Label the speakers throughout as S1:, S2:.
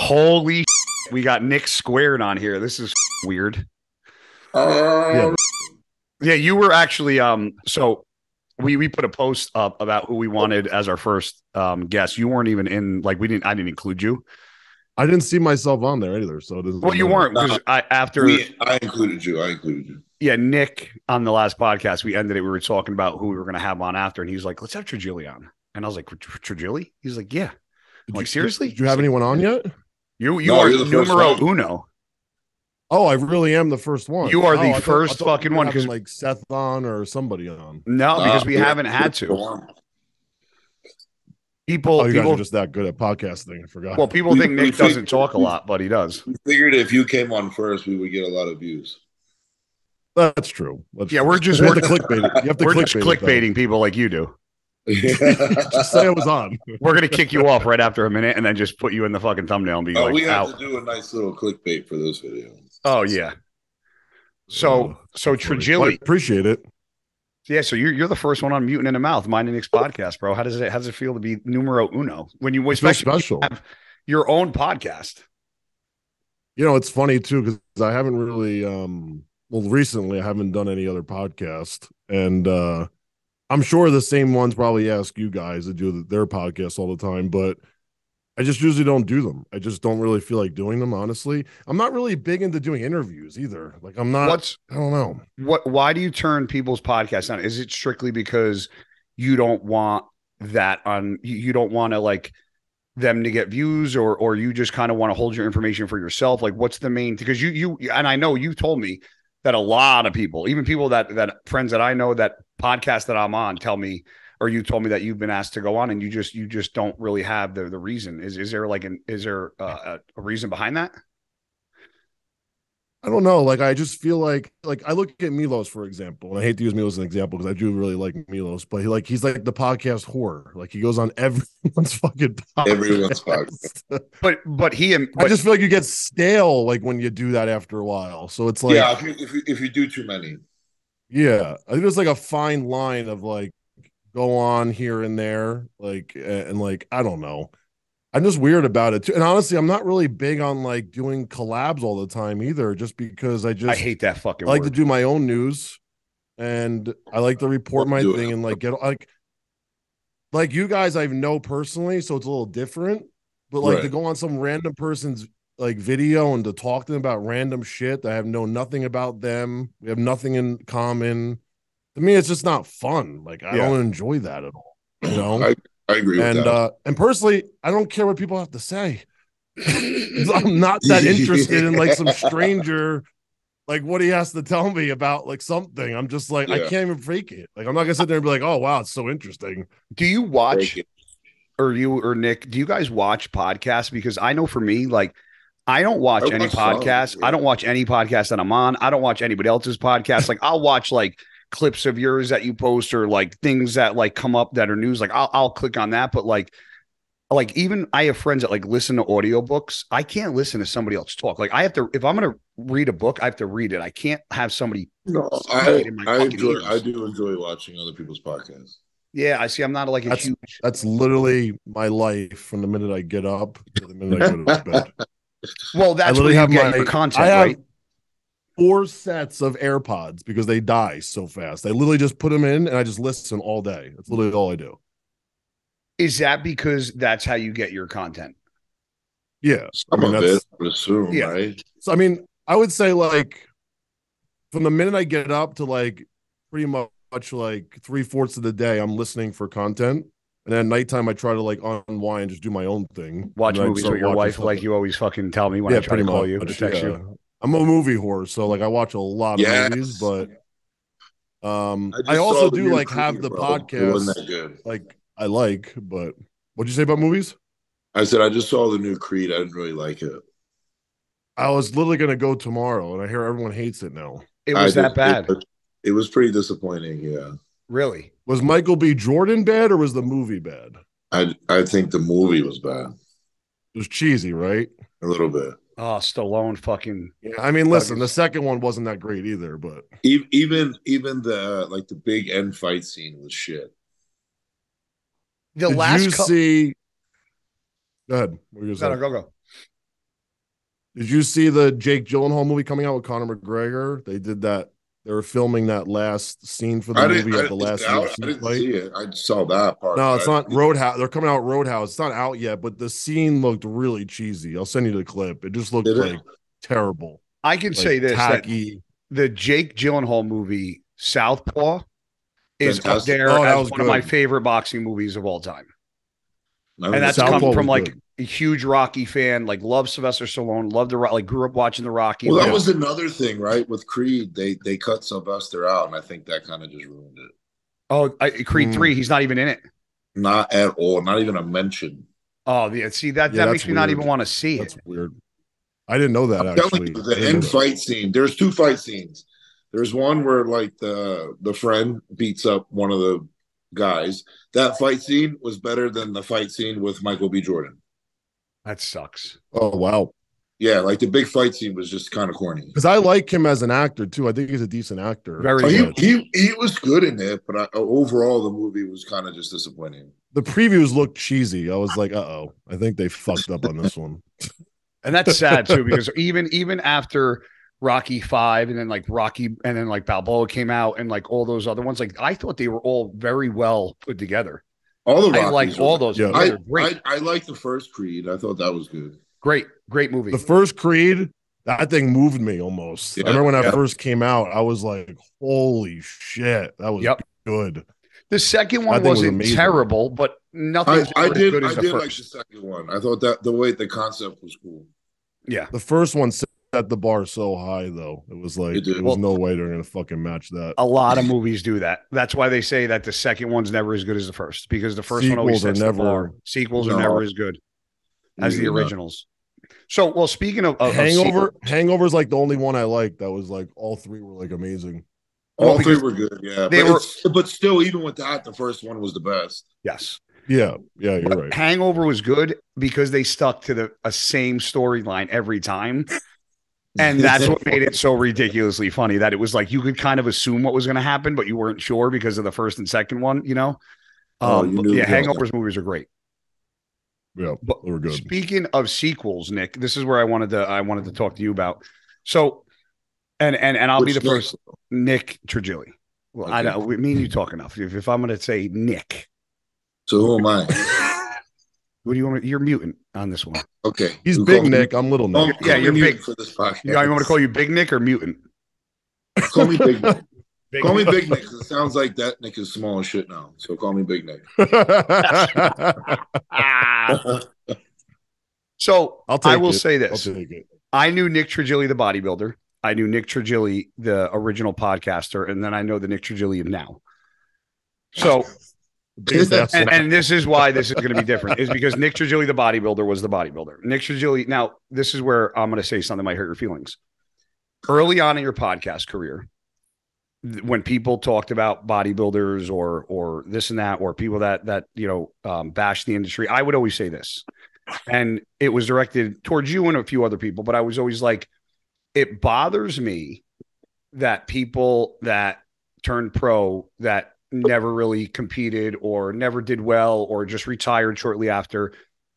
S1: Holy shit, we got Nick squared on here. This is weird.
S2: Yeah.
S1: Yeah, you were actually so we put a post up about who we wanted as our first guest. You weren't even in, like, I didn't include you.
S2: I didn't see myself on there either, so it
S1: Well,
S2: doesn't
S1: you
S2: matter.
S1: weren't because
S3: I included you. I included you.
S1: yeah, Nick on the last podcast, we ended it. We were talking about who we were gonna have on after, and he's like, let's have Trigili on. And I was like, Trigili? He's like, yeah. I'm like, seriously?
S2: Did you have anyone on yet?
S1: You
S3: No,
S1: are
S3: you're the first
S1: numero
S3: one.
S1: uno.
S2: Oh, I really am the first one.
S1: You are
S2: Oh,
S1: the
S2: I
S1: first
S2: thought
S1: fucking
S2: we were
S1: one
S2: having,
S1: because
S2: like Seth on or somebody on.
S1: no, because we
S3: Yeah,
S1: haven't had
S3: go
S1: to.
S3: on.
S2: Oh, you guys are
S1: People,
S2: just that good at podcasting. I forgot.
S1: well, people think Nick doesn't talk a lot, but he does.
S3: We figured if you came on first, we would get a lot of views.
S2: That's true. That's
S1: Yeah,
S2: true.
S1: we're just
S2: You have to clickbait it. You have to
S1: we're just
S2: clickbait it, though.
S1: clickbaiting people like you do.
S2: Just say I was on.
S1: We're gonna kick you off right after a minute and then just put you in the fucking thumbnail and be like,
S3: we have
S1: out.
S3: to do a nice little clickbait for those videos.
S1: Oh yeah. So
S2: Well,
S1: Trigili,
S2: I appreciate it.
S1: yeah. So you're the first one on Mutant in the Mouth, mine and Nick's podcast, bro. How does it feel to be numero uno when you
S2: I feel
S1: especially
S2: special.
S1: have your own podcast?
S2: You know, it's funny too because I haven't really recently I haven't done any other podcast, and I'm sure the same ones probably ask you guys to do their podcasts all the time, but I just usually don't do them. I just don't really feel like doing them, honestly. I'm not really big into doing interviews either. Like I'm not. I don't know.
S1: Why do you turn people's podcasts on? Is it strictly because you don't want that on, you don't want to like them to get views, or you just kind of want to hold your information for yourself? Like what's the main, because you and I know you told me that a lot of people, even people that friends that I know that podcast that I'm on, tell me, or you told me that you've been asked to go on and you just don't really have the reason. Is there like a reason behind that?
S2: I don't know. Like I just feel like I look at Milos, for example, and I hate to use Milos as an example because I do really like Milos, but he's like the podcast whore. Like he goes on everyone's fucking podcast.
S3: Everyone's podcast.
S2: I just feel like you get stale like when you do that after a while. So it's like,
S3: yeah, if you do too many.
S2: Yeah, I think there's like a fine line of like go on here and there, like and like I don't know. I'm just weird about it too. And honestly, I'm not really big on like doing collabs all the time either, just because I
S1: hate that fucking
S2: I like
S1: word.
S2: to do my own news and I like to report my thing and like get like you guys I know personally, so it's a little different. But like to go on some random person's like video and to talk to them about random shit that I have know nothing about them. We have nothing in common. To me, it's just not fun. Like I don't enjoy that at all. You know?
S3: I agree with that.
S2: And personally, I don't care what people have to say. I'm not that interested in like some stranger, like what he has to tell me about like something. I'm just like, I can't even fake it. Like I'm not gonna sit there and be like, oh wow, it's so interesting.
S1: Do you watch, or you or Nick, do you guys watch podcasts? Because I know for me, like I don't watch any podcasts. I don't watch any podcast that I'm on. I don't watch anybody else's podcast. Like I'll watch like clips of yours that you post, or like things that like come up that are news. Like I'll click on that. But like even I have friends that like listen to audiobooks. I can't listen to somebody else talk. Like I have to, if I'm going to read a book, I have to read it. I can't have somebody.
S3: No, I do enjoy watching other people's podcasts.
S1: Yeah, I see. I'm not like
S2: that's literally my life from the minute I get up to the minute I go to bed.
S1: Well, that's where you get your content, right?
S2: 4 sets of AirPods because they die so fast. I literally just put them in and I just listen all day. That's literally all I do.
S1: Is that because that's how you get your content?
S2: Yeah.
S3: Some of it, I would assume, right?
S2: So, I mean, I would say like from the minute I get up to like pretty much like 3/4 of the day, I'm listening for content. And then at nighttime, I try to like unwind, just do my own thing.
S1: Watch movies with your wife, like you always fucking tell me when I try to call you or text you.
S2: I'm a movie whore, so like I watch a lot of movies, but I also do like have the podcast.
S3: It wasn't that good.
S2: Like I like, but what'd you say about movies?
S3: I said I just saw the new Creed. I didn't really like it.
S2: I was literally gonna go tomorrow, and I hear everyone hates it now.
S1: It was that bad.
S3: It was pretty disappointing. Yeah.
S1: Really?
S2: Was Michael B. Jordan bad, or was the movie bad?
S3: I think the movie was bad.
S2: It was cheesy, right?
S3: A little bit.
S1: Oh, Stallone fucking.
S2: Yeah, I mean, listen, the second one wasn't that great either, but
S3: even the like the big end fight scene was shit.
S1: The
S2: Did
S1: last
S2: you see? Go ahead.
S1: Go.
S2: Did you see the Jake Gyllenhaal movie coming out with Conor McGregor? They did that. They were filming that last scene for the movie at the last UFC
S3: I didn't
S2: fight.
S3: see it. I saw that part.
S2: No, it's not Roadhouse. They're coming out Roadhouse. It's not out yet, but the scene looked really cheesy. I'll send you the clip. It just looked like terrible.
S1: I can say this: tacky. That the Jake Gyllenhaal movie Southpaw is up there as one of my favorite boxing movies of all time. And that's come from like a huge Rocky fan, like love Sylvester Stallone, loved the like grew up watching the Rocky.
S3: Well, that was another thing, right? With Creed, they cut Sylvester out, and I think that kind of just ruined it.
S1: Oh, Creed 3, he's not even in it.
S3: Not at all. Not even a mention.
S1: Oh, yeah. See, that makes me not even want to see it.
S2: That's weird. I didn't know that, actually.
S3: The end fight scene. There's 2 fight scenes. There's one where, like, the friend beats up one of the guys. That fight scene was better than the fight scene with Michael B. Jordan.
S1: That sucks.
S2: Oh, wow.
S3: Yeah, like the big fight scene was just kind of corny.
S2: Because I like him as an actor too. I think he's a decent actor.
S3: He was good in it, but overall the movie was kind of just disappointing.
S2: The previews looked cheesy. I was like, uh-oh, I think they fucked up on this one.
S1: And that's sad too, because even after Rocky 5 and then like Rocky and then like Balboa came out and like all those other ones, like I thought they were all very well put together.
S3: All the Rockies,
S1: I like all those.
S3: Yeah. I liked the first Creed. I thought that was good.
S1: Great movie.
S2: The first Creed, that thing moved me almost. Yeah. I remember when that first came out, I was like, holy shit, that was good.
S1: The second one wasn't terrible, but nothing.
S3: I did like the second one. I thought that the concept was cool.
S1: Yeah.
S2: The first one set the bar so high, though. It was like, there was no way they're going to fucking match that.
S1: A lot of movies do that. That's why they say that the second one's never as good as the first, because the first one always sets the bar. Sequels are never as good as the originals. So, well, speaking of
S2: Hangover is like the only one I like. That was like all 3 were like amazing.
S3: All 3 were good, yeah. But still, even with that, the first one was the best.
S1: Yes.
S2: Yeah, you're right.
S1: Hangover was good because they stuck to the same storyline every time. And that's what made it so ridiculously funny, that it was like you could kind of assume what was going to happen, but you weren't sure because of the first and second one, you know? Hangover's movies are great.
S2: Yeah, they were good.
S1: Speaking of sequels, Nick, this is where I wanted to talk to you about. So, and I'll be the first. Nick Trigili. Well, okay. I know me and you talk enough. If I'm going to say Nick,
S3: so who am I?
S1: What do you want? You're Mutant on this one.
S3: Okay,
S2: he's Big Nick. I'm Little Nick.
S1: Yeah, you're big for this podcast. You want me to call you Big Nick or Mutant?
S3: Call me Big Nick. Call me Big Nick. It sounds like that Nick is small as shit now. So call me Big Nick.
S1: So I will say this. I knew Nick Trigili, the bodybuilder. I knew Nick Trigili, the original podcaster. And then I know the Nick Trigili of now. So, and this is why this is going to be different, is because Nick Trigili, the bodybuilder, was the bodybuilder. Nick Trigili. Now, this is where I'm going to say something that might hurt your feelings. Early on in your podcast career, when people talked about bodybuilders or this and that, or people that bash the industry, I would always say this, and it was directed towards you and a few other people, but I was always like, it bothers me that people that turned pro that never really competed or never did well or just retired shortly after.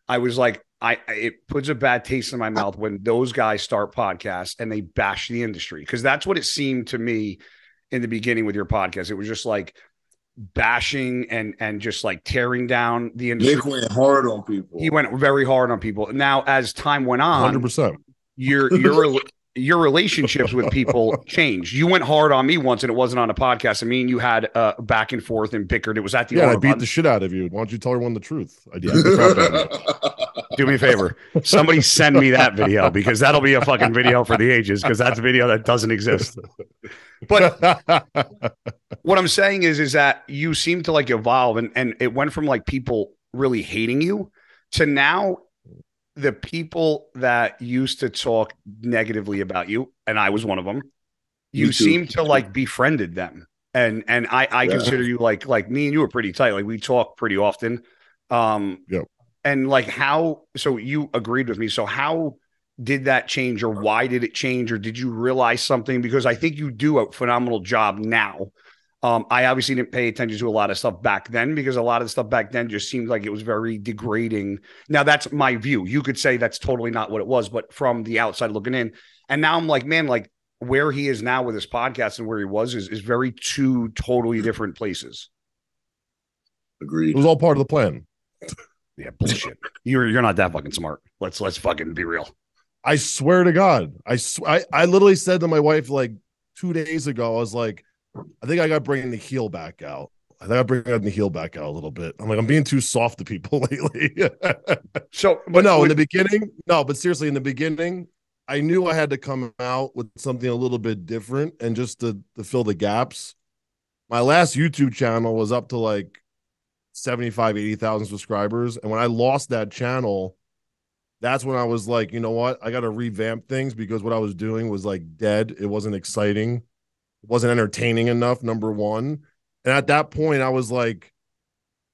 S1: I was like, it puts a bad taste in my mouth when those guys start podcasts and they bash the industry, because that's what it seemed to me in the beginning with your podcast. It was just like bashing and just like tearing down the industry.
S3: Nick went hard on people.
S1: He went very hard on people. Now, as time went on,
S2: 100%.
S1: Your relationships with people changed. You went hard on me once, and it wasn't on a podcast. I mean, you had back and forth and bickered. It was at the
S2: I beat the shit out of you. Why don't you tell everyone the truth? I did.
S1: Do me a favor. Somebody send me that video, because that'll be a fucking video for the ages, because that's a video that doesn't exist. But what I'm saying is that you seem to like evolve, and it went from like people really hating you to now the people that used to talk negatively about you, and I was one of them, you seem to like befriended them. And I consider you like me and you are pretty tight. Like we talk pretty often. And like so you agreed with me. So how did that change, or why did it change? Or did you realize something? Because I think you do a phenomenal job now I obviously didn't pay attention to a lot of stuff back then because a lot of the stuff back then just seemed like it was very degrading. Now that's my view. You could say that's totally not what it was, but from the outside looking in, and now I'm like, man, like where he is now with his podcast and where he was is very two totally different places.
S3: Agreed.
S2: It was all part of the plan.
S1: Yeah, bullshit. You're not that fucking smart. Let's fucking be real.
S2: I swear to God, I literally said to my wife like 2 days ago, I was like, I think I got bringing the heel back out. I think I bring the heel back out a little bit. I'm like, I'm being too soft to people lately.
S1: So,
S2: but no, in the beginning, no, but seriously, in the beginning, I knew I had to come out with something a little bit different and just to fill the gaps. My last YouTube channel was up to like 75, 80,000 subscribers. And when I lost that channel, that's when I was like, you know what? I got to revamp things because what I was doing was like dead. It wasn't exciting. It wasn't entertaining enough, number one. And at that point, I was like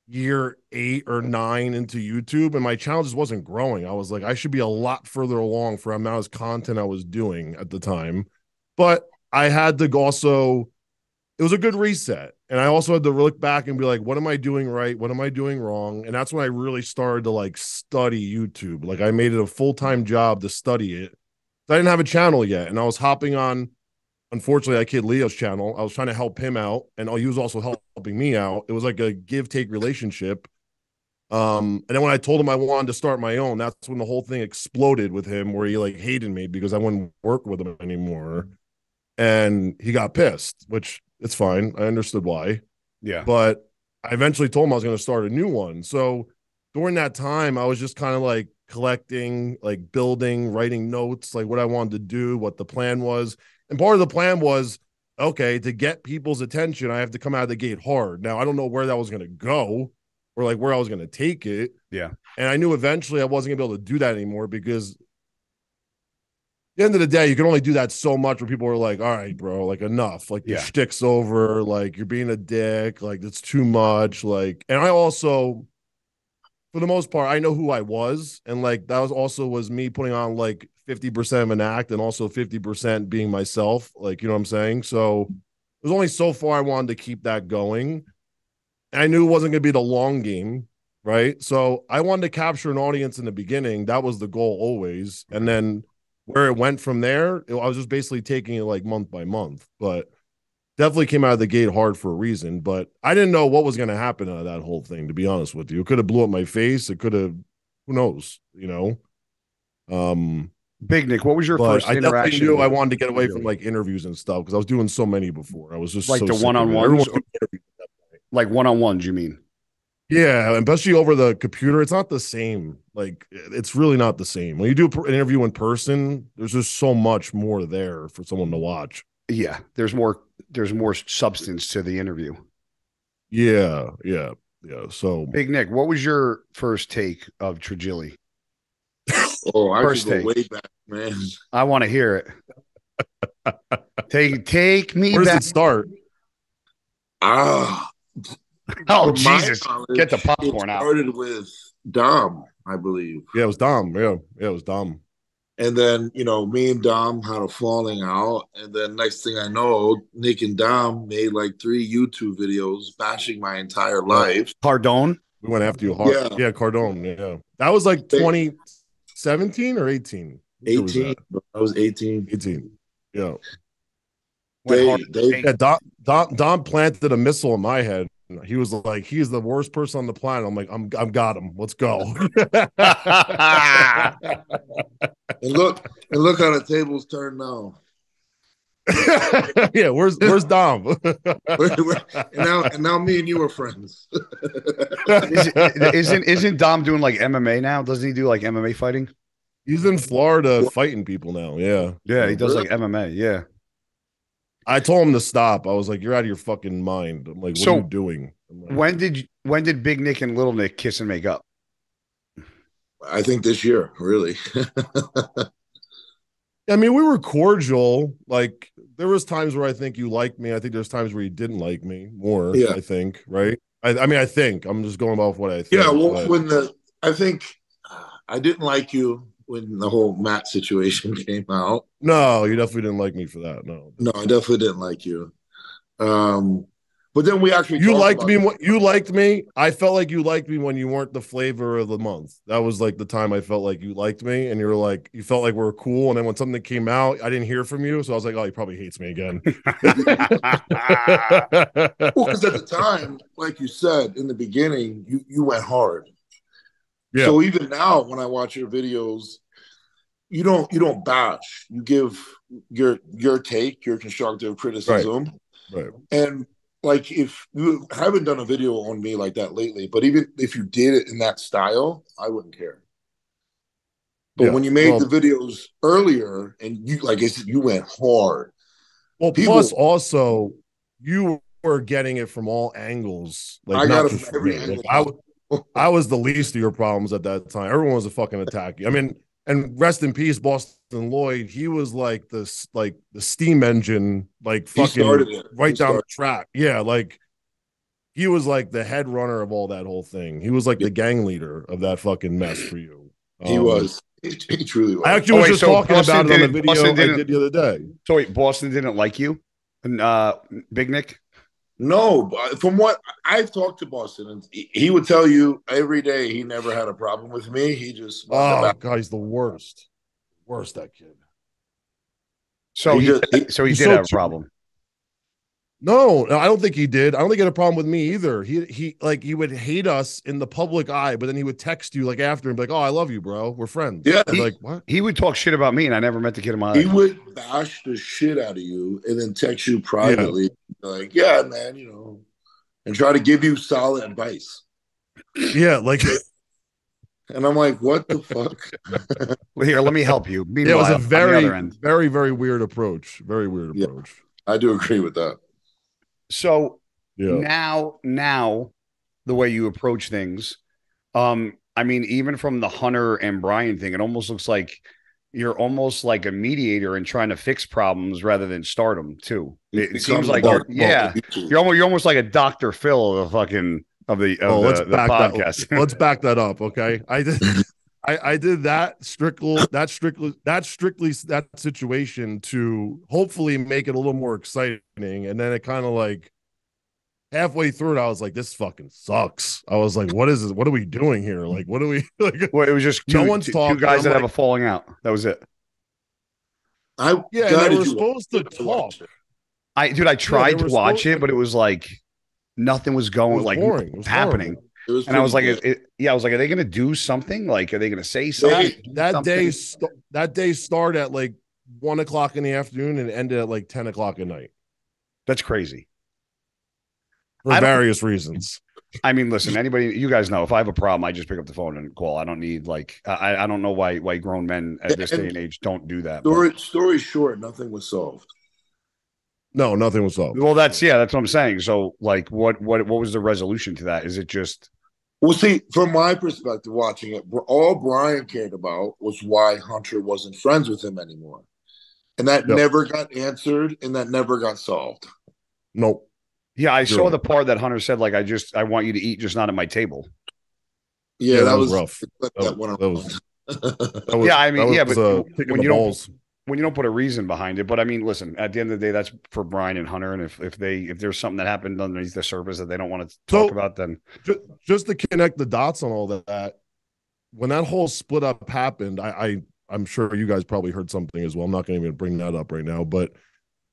S2: year 8 or 9 into YouTube, and my channel just wasn't growing. I was like, I should be a lot further along for the amount of content I was doing at the time. But I had to also, it was a good reset. And I also had to look back and be like, what am I doing right? What am I doing wrong? And that's when I really started to like study YouTube. Like I made it a full-time job to study it. I didn't have a channel yet. And I was hopping on, unfortunately, I kid Leo's channel. I was trying to help him out, and he was also helping me out. It was like a give-take relationship. And then when I told him I wanted to start my own, that's when the whole thing exploded with him, where he like hated me because I wouldn't work with him anymore. And he got pissed, which it's fine. I understood why.
S1: Yeah.
S2: But I eventually told him I was going to start a new one. So during that time, I was just kind of like collecting, like building, writing notes, like what I wanted to do, what the plan was. And part of the plan was, okay, to get people's attention, I have to come out of the gate hard. Now, I don't know where that was going to go or like where I was going to take it.
S1: Yeah.
S2: And I knew eventually I wasn't going to be able to do that anymore because at the end of the day, you can only do that so much where people are like, all right, bro, like enough. Like your shtick's over. Like you're being a dick. Like it's too much. Like, and I also, for the most part, I know who I was. And like that was me putting on like 50% of an act and also 50% being myself. Like, you know what I'm saying? So it was only so far I wanted to keep that going. And I knew it wasn't going to be the long game, right? So I wanted to capture an audience in the beginning. That was the goal always. And then where it went from there, I was just basically taking it like month by month. But definitely came out of the gate hard for a reason. But I didn't know what was going to happen out of that whole thing, to be honest with you. It could have blew up my face. It could have, who knows, you know?
S1: Big Nick, what was your first
S2: I
S1: interaction?
S2: definitely knew I wanted to get away from like interviews and stuff because I was doing so many before. I was just
S1: like
S2: so
S1: the one-on-ones, like one-on-ones. You mean?
S2: Yeah, especially over the computer, it's not the same. Like it's really not the same. When you do an interview in person, there's just so much more there for someone to watch.
S1: Yeah, there's more substance to the interview.
S2: Yeah. So,
S1: Big Nick, what was your first take of Trigili?
S3: Oh, I
S1: First
S3: could go
S1: take.
S3: way back, man.
S1: I want to hear it. Take me
S2: where
S1: back.
S2: does it start?
S3: Ah,
S1: Oh,
S3: from my
S1: Jesus.
S3: knowledge,
S1: Get the popcorn
S3: it
S1: out.
S3: started with Dom, I believe.
S2: Yeah, it was Dom. Yeah, it was Dom.
S3: And then, you know, me and Dom had a falling out. And then next thing I know, Nick and Dom made like 3 YouTube videos bashing my entire life.
S1: Cardone?
S2: We went after you hard. Yeah, Cardone. Yeah. That was like 2017 or 18?
S3: 18. I was 18.
S2: 18. Yeah. Dom planted a missile in my head. He was like, he's the worst person on the planet. I'm like, I'm got him. Let's go.
S3: and look how the tables turn now.
S2: Yeah, where's Dom?
S3: and now me and you are friends.
S1: Isn't Dom doing like MMA now? Doesn't he do like MMA fighting?
S2: He's in Florida fighting people now. Yeah,
S1: he does like MMA. Yeah.
S2: I told him to stop. I was like, "You're out of your fucking mind." I'm like, "What are you doing?"
S1: Like, when did Big Nick and Little Nick kiss and make up?
S3: I think this year, really.
S2: I mean, we were cordial. Like there was times where I think you liked me. I think there's times where you didn't like me more. Yeah. I think, right? I think I'm just going off what I think.
S3: Yeah, well, I think I didn't like you when the whole Matt situation came out.
S2: No, you definitely didn't like me for that. No,
S3: I definitely didn't like you. But then we actually
S2: you liked me. You liked me. I felt like you liked me when you weren't the flavor of the month. That was like the time I felt like you liked me, and you're like, you felt like we were cool. And then when something came out, I didn't hear from you, so I was like, oh, he probably hates me again.
S3: Well, because at the time, like you said in the beginning, you went hard. Yeah. So even now, when I watch your videos, you don't bash. You give your take, your constructive criticism,
S2: right.
S3: And like, if you haven't done a video on me like that lately, but even if you did it in that style, I wouldn't care. But when you made the videos earlier, and you, like I said, you went hard.
S2: Well, plus also you were getting it from all angles. Like, I got it from every angle. I was the least of your problems at that time. Everyone was a fucking attack. I mean, and rest in peace, Boston Lloyd. He was like the steam engine, like fucking right down the track. Yeah, like he was like the head runner of all that whole thing. He was like the gang leader of that fucking mess for you.
S3: He was. He truly was.
S2: I actually was just talking about it on the video I did the other day.
S1: So wait, Boston didn't like you, and Big Nick?
S3: No, from what I've talked to Boston, and he would tell you every day he never had a problem with me. He just
S2: God, he's the worst. Worst, that kid.
S1: So he did have a problem.
S2: No, I don't think he did. I don't think he had a problem with me either. He would hate us in the public eye, but then he would text you like after and be like, "Oh, I love you, bro. We're friends."
S3: Yeah,
S2: like what?
S1: He would talk shit about me, and I never met the kid in my life.
S3: He would bash the shit out of you, and then text you privately, like, "Yeah, man, you know," and try to give you solid advice.
S2: Yeah, like.
S3: And I'm like, what the fuck?
S1: Well, here, let me help you.
S2: It was a very, very, very weird approach. Very weird approach.
S3: I do agree with that.
S1: So now the way you approach things, I mean, even from the Hunter and Brian thing, it almost looks like you're almost like a mediator and trying to fix problems rather than start them too. It seems like you're almost like a Dr. Phil of the fucking the podcast.
S2: Let's back that up, okay? I did that situation to hopefully make it a little more exciting, and then it kind of like halfway through it, I was like, "This fucking sucks." I was like, "What is this? What are we doing here? Like, what are we?" Like,
S1: well, it was just two guys that have a falling out. That was it.
S2: They were supposed to talk.
S1: I tried to watch it, but it was like nothing was going, like nothing was happening. And I was like, I was like, are they going to do something? Like, are they going to say something?
S2: That day started at like 1 o'clock in the afternoon and ended at like 10 o'clock at night.
S1: That's crazy.
S2: For various reasons.
S1: I mean, listen, you guys know, if I have a problem, I just pick up the phone and call. I don't need I don't know why grown men at this day and age don't do that.
S3: Story short, nothing was solved.
S2: No, nothing was solved.
S1: Well, that's what I'm saying. So, like, what was the resolution to that? Is it just?
S3: Well, see, from my perspective, watching it, all Brian cared about was why Hunter wasn't friends with him anymore, and that never got answered, and that never got solved.
S2: Nope.
S1: Yeah, I saw the part that Hunter said, like, I want you to eat, just not at my table.
S3: Yeah, that was
S2: rough.
S1: Yeah, I mean, but when you don't put a reason behind it, but I mean, listen, at the end of the day, that's for Brian and Hunter. And if there's something that happened underneath the surface that they don't want to talk about, then
S2: just to connect the dots on all that, when that whole split up happened, I'm sure you guys probably heard something as well. I'm not going to even bring that up right now, but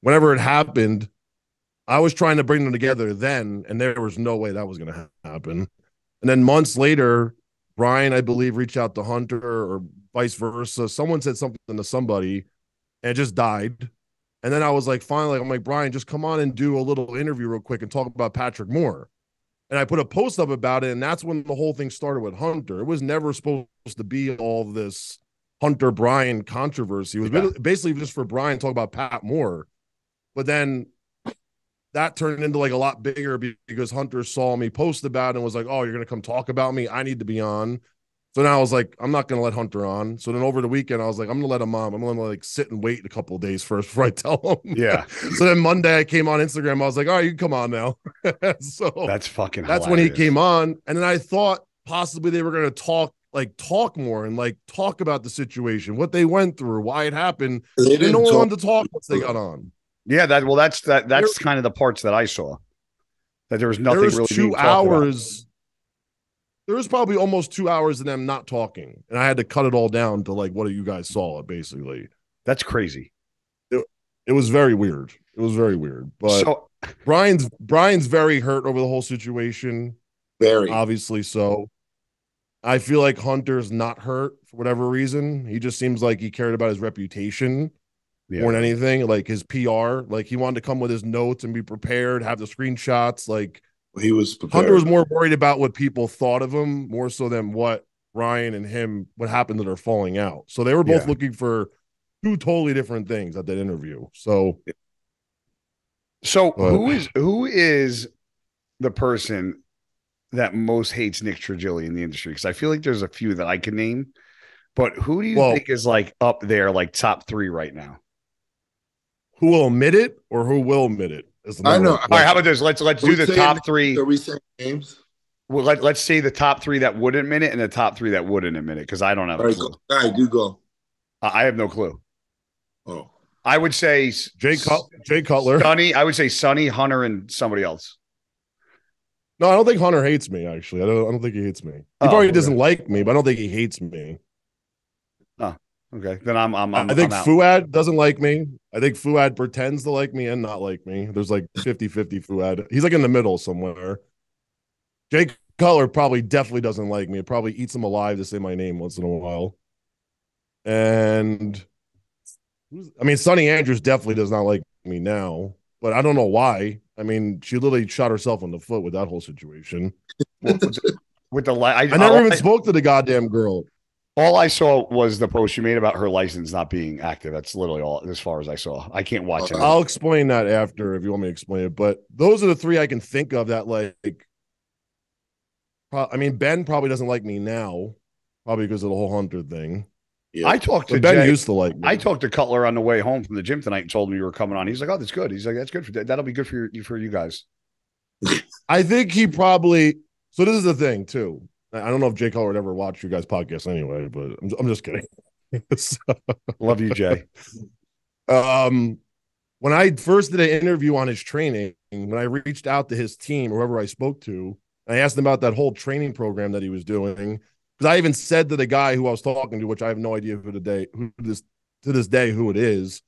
S2: whenever it happened, I was trying to bring them together then, and there was no way that was going to happen. And then months later, Brian, I believe, reached out to Hunter or vice versa. Someone said something to somebody, and it just died. And then I was like, finally, I'm like, Brian, just come on and do a little interview real quick and talk about Patrick Moore. And I put a post up about it, and that's when the whole thing started with Hunter. It was never supposed to be all this Hunter-Brian controversy. It was basically just for Brian to talk about Pat Moore. But then that turned into like a lot bigger because Hunter saw me post about it and was like, "Oh, you're going to come talk about me? I need to be on." So now I was like, I'm not going to let Hunter on. So then over the weekend, I was like, I'm going to let him on. I'm going to like sit and wait a couple of days first before I tell him.
S1: Yeah.
S2: So then Monday I came on Instagram. I was like, all right, you can come on now. So
S1: that's fucking
S2: hilarious. When he came on. And then I thought possibly they were going to talk more and like talk about the situation, what they went through, why it happened. And no one wanted to talk once they got on.
S1: Yeah, that's kind of the parts that I saw. That there was nothing really being talked about.
S2: There was probably almost 2 hours of them not talking, and I had to cut it all down to like what you guys saw. Basically,
S1: that's crazy.
S2: It was very weird. It was very weird. But so, Brian's very hurt over the whole situation.
S3: Very
S2: obviously so. I feel like Hunter's not hurt for whatever reason. He just seems like he cared about his reputation more than anything, like his PR. Like he wanted to come with his notes and be prepared, have the screenshots. Like
S3: he was prepared.
S2: Hunter was more worried about what people thought of him more so than what Ryan and him, what happened to their falling out. So they were both looking for two totally different things at that interview. So
S1: who is the person that most hates Nick Trigili in the industry? Because I feel like there's a few that I can name, but who do you think is like up there, like top 3 right now?
S2: Who will admit it or who will admit it?
S3: I know.
S1: All right, how about this? Let's do the top 3.
S3: Are we saying names?
S1: Well, let's say the top 3 that wouldn't admit it and the top 3 that wouldn't admit it, because I don't have a clue.
S3: All right, do go.
S1: I have no clue.
S3: Oh,
S1: I would say
S2: Jay Cutler,
S1: Sonny. I would say Sonny, Hunter, and somebody else.
S2: No, I don't think Hunter hates me. Actually, I don't think he hates me. He probably doesn't like me, but I don't think he hates me.
S1: Oh, okay. Then I'm
S2: I think Fuad doesn't like me. I think Fuad pretends to like me and not like me. There's like 50-50 Fuad. He's like in the middle somewhere. Jay Cutler probably definitely doesn't like me. It probably eats him alive to say my name once in a while. And I mean, Sonny Andrews definitely does not like me now, but I don't know why. I mean, she literally shot herself in the foot with that whole situation.
S1: With the
S2: I never even spoke to the goddamn girl.
S1: All I saw was the post she made about her license not being active. That's literally all as far as I saw. I can't watch it.
S2: I'll explain that after if you want me to explain it. But those are the 3 I can think of that like. I mean, Ben probably doesn't like me now, probably because of the whole Hunter thing.
S1: Yeah. I talked to
S2: Ben
S1: Jay.
S2: Used to like me.
S1: I talked to Cutler on the way home from the gym tonight and told him you were coming on. He's like, "Oh, that's good." He's like, "That's good that'll be good for you guys."
S2: I think he probably. So this is the thing too. I don't know if Jay Cutler would ever watch you guys' podcast anyway, but I'm just kidding.
S1: Love you, Jay.
S2: When I first did an interview on his training, when I reached out to his team, whoever I spoke to, I asked him about that whole training program that he was doing. Because I even said to the guy who I was talking to, which I have no idea to this day who it is,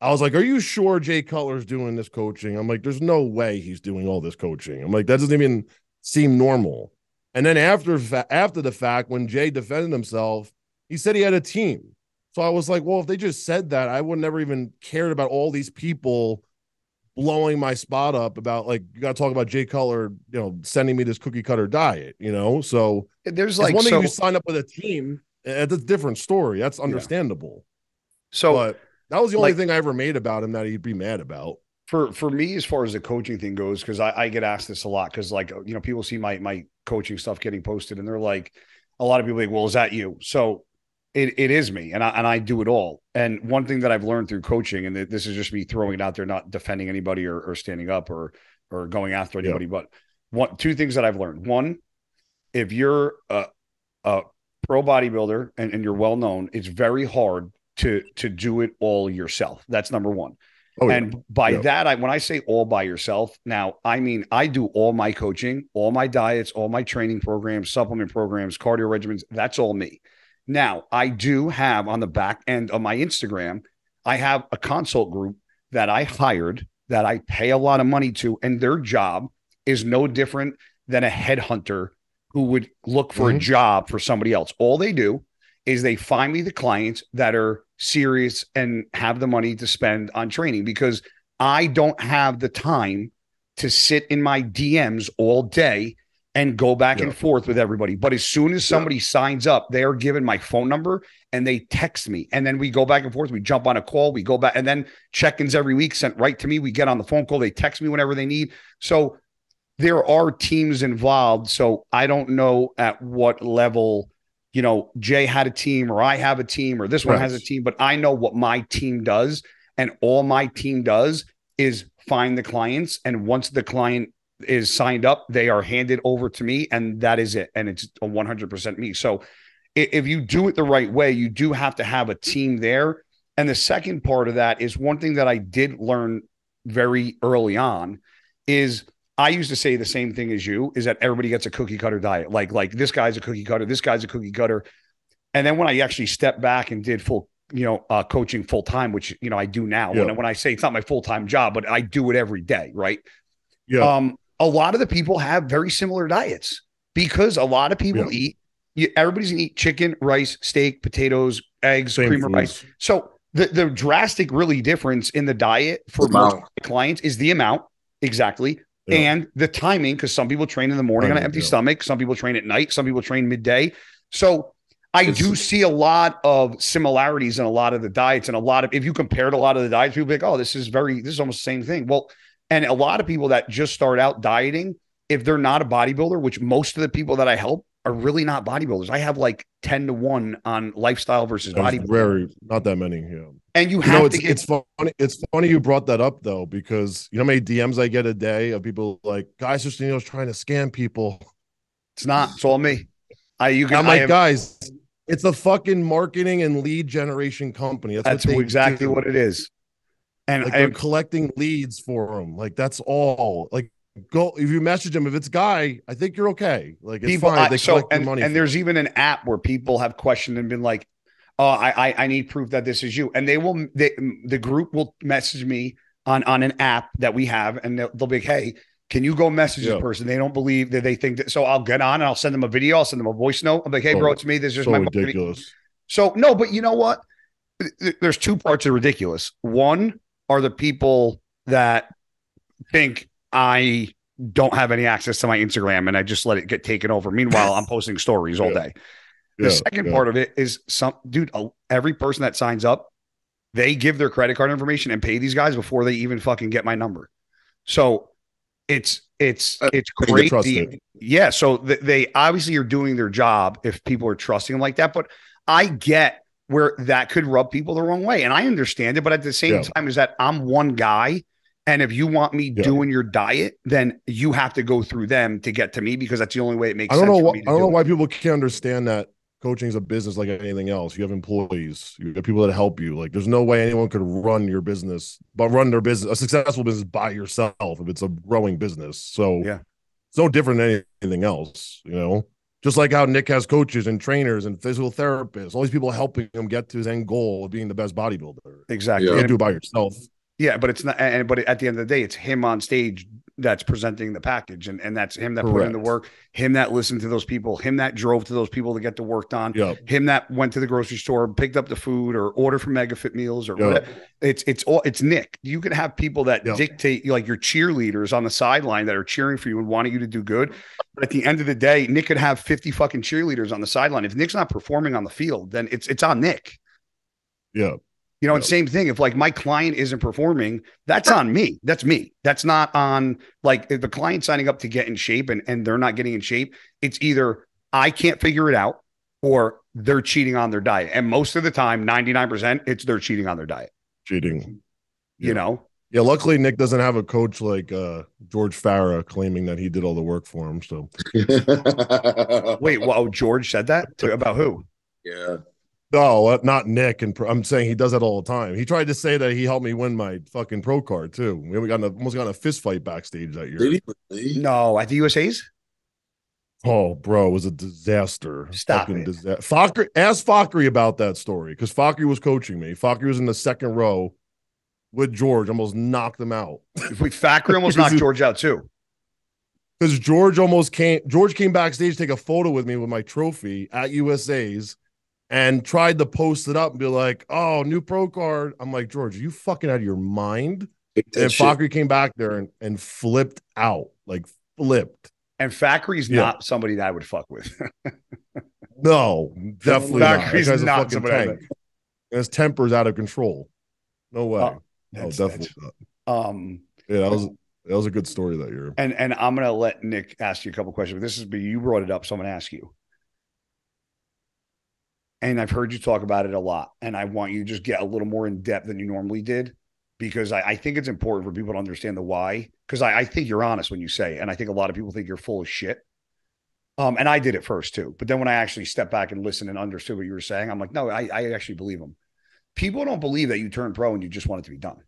S2: I was like, "Are you sure Jay Cutler's doing this coaching?" I'm like, "There's no way he's doing all this coaching." I'm like, "That doesn't even seem normal." And then after the fact, when Jay defended himself, he said he had a team. So I was like, well, if they just said that, I would never even cared about all these people blowing my spot up about like, you got to talk about Jay Cutler, sending me this cookie cutter diet, So
S1: there's like
S2: one thing you sign up with a team. That's a different story. That's understandable.
S1: Yeah. So
S2: but that was the only thing I ever made about him that he'd be mad about.
S1: For me, as far as the coaching thing goes, because I get asked this a lot, because people see my coaching stuff getting posted and they're like, a lot of people are like, well, is that you? So it is me, and I do it all. And one thing that I've learned through coaching, and this is just me throwing it out there, not defending anybody or standing up or going after anybody, but two things that I've learned. One, if you're a pro bodybuilder and you're well known, it's very hard to do it all yourself. That's number one. And by that, when I say all by yourself, now, I mean, I do all my coaching, all my diets, all my training programs, supplement programs, cardio regimens. That's all me. Now, I do have on the back end of my Instagram, I have a consult group that I hired that I pay a lot of money to, and their job is no different than a headhunter who would look for a job for somebody else. All they do is they find me the clients that are serious and have the money to spend on training, because I don't have the time to sit in my DMs all day and go back and forth with everybody. But as soon as somebody signs up, they are given my phone number and they text me. And then we go back and forth. We jump on a call. We go back, and then check-ins every week sent right to me. We get on the phone call. They text me whenever they need. So there are teams involved. So I don't know at what level, Jay had a team, or I have a team, or this one has a team, but I know what my team does. And all my team does is find the clients. And once the client is signed up, they are handed over to me, and that is it. And it's a 100% me. So if you do it the right way, you do have to have a team there. And the second part of that is one thing that I did learn very early on is I used to say the same thing as you, is that everybody gets a cookie cutter diet. Like this guy's a cookie cutter, this guy's a cookie cutter. And then when I actually stepped back and did full, coaching full time, which, I do now.
S2: Yeah.
S1: When I say it's not my full-time job, but I do it every day. Right.
S2: Yeah.
S1: A lot of the people have very similar diets because a lot of people everybody's gonna eat chicken, rice, steak, potatoes, eggs, cream of rice. So the drastic really difference in the diet for most clients is the amount. Exactly. Yeah. And the timing, because some people train in the morning on an empty stomach. Some people train at night. Some people train midday. So I do see a lot of similarities in a lot of the diets, and if you compared a lot of the diets, people be like, oh, this is almost the same thing. Well, and a lot of people that just start out dieting, if they're not a bodybuilder, which most of the people that I help are really not bodybuilders. I have like 10-1 on lifestyle versus bodybuilding.
S2: Not that many. Yeah.
S1: And you have
S2: it's funny. It's funny you brought that up though, because you know how many DMs I get a day of people like, Cisternino's trying to scam people.
S1: It's not. It's all me.
S2: Guys, it's a fucking marketing and lead generation company.
S1: That's exactly what it is. And
S2: they're collecting leads for them. Like, that's all. Like, go if you message them. If it's Guy, I think you're okay. Like, it's fine. They collect your money.
S1: And there's even an app where people have questioned and been like, "Oh, I need proof that this is you." And the group will message me on an app that we have, and they'll be like, "Hey, can you go message this person?" They don't believe that, they think that. So I'll get on and I'll send them a video. I'll send them a voice note. I'm like, "Hey, bro, it's me. This is my ridiculous." So no, but you know what? There's two parts of ridiculous. One are the people that think I don't have any access to my Instagram and I just let it get taken over. Meanwhile, I'm posting stories all day. The second part of it is every person that signs up, they give their credit card information and pay these guys before they even fucking get my number. So it's great. So they obviously are doing their job if people are trusting them like that. But I get where that could rub people the wrong way. And I understand it. But at the same time, is that I'm one guy. And if you want me doing your diet, then you have to go through them to get to me, because that's the only way it makes sense. I don't know
S2: why people can't understand that coaching is a business like anything else. You have employees, you have people that help you. Like, there's no way anyone could run your business, but run their business, a successful business, by yourself if it's a growing business. So it's no different than anything else, Just like how Nick has coaches and trainers and physical therapists, all these people helping him get to his end goal of being the best bodybuilder.
S1: Exactly.
S2: You can't do it by yourself.
S1: Yeah, but it's not. But at the end of the day, it's him on stage that's presenting the package, and that's him that put in the work, him that listened to those people, him that drove to those people to get the work done, him that went to the grocery store, picked up the food, or ordered from Mega Fit Meals, or whatever. It's Nick. You could have people that dictate, like your cheerleaders on the sideline that are cheering for you and wanting you to do good. But at the end of the day, Nick could have 50 fucking cheerleaders on the sideline. If Nick's not performing on the field, then it's on Nick.
S2: Yeah.
S1: And same thing. If like my client isn't performing, that's on me. That's me. That's not on like if the client signing up to get in shape and they're not getting in shape. It's either I can't figure it out or they're cheating on their diet. And most of the time, 99%, it's they're cheating on their diet.
S2: Cheating.
S1: Yeah,
S2: luckily Nick doesn't have a coach like George Farah claiming that he did all the work for him. So
S1: wait, George said that about who?
S3: Yeah.
S2: No, not Nick. And I'm saying he does that all the time. He tried to say that he helped me win my fucking pro card too. We almost got in a fist fight backstage that year.
S3: Did he?
S1: No, at the USA's.
S2: Oh, bro, it was a disaster.
S1: Stop
S2: fucking
S1: it.
S2: Disaster. Ask Fakri about that story, because Fakri was coaching me. Fakri was in the second row with George, almost knocked him out.
S1: Fakri almost knocked George out too.
S2: Because George came backstage to take a photo with me with my trophy at USA's. And tried to post it up and be like, "Oh, new pro card." I'm like, "George, are you fucking out of your mind?" And Fakri came back there and flipped out, like flipped.
S1: And Fakri's not somebody that I would fuck with.
S2: No, definitely
S1: Fakri's not somebody.
S2: And his temper's out of control. No way. Definitely not. Yeah, that was a good story that year.
S1: And I'm gonna let Nick ask you a couple questions. But you brought it up, so I'm gonna ask you. And I've heard you talk about it a lot. And I want you to just get a little more in depth than you normally did, because I think it's important for people to understand the why. Because I think you're honest when you say it. And I think a lot of people think you're full of shit. And I did it first too. But then when I actually stepped back and listened and understood what you were saying, I'm like, no, I actually believe them. People don't believe that you turn pro and you just want it to be done.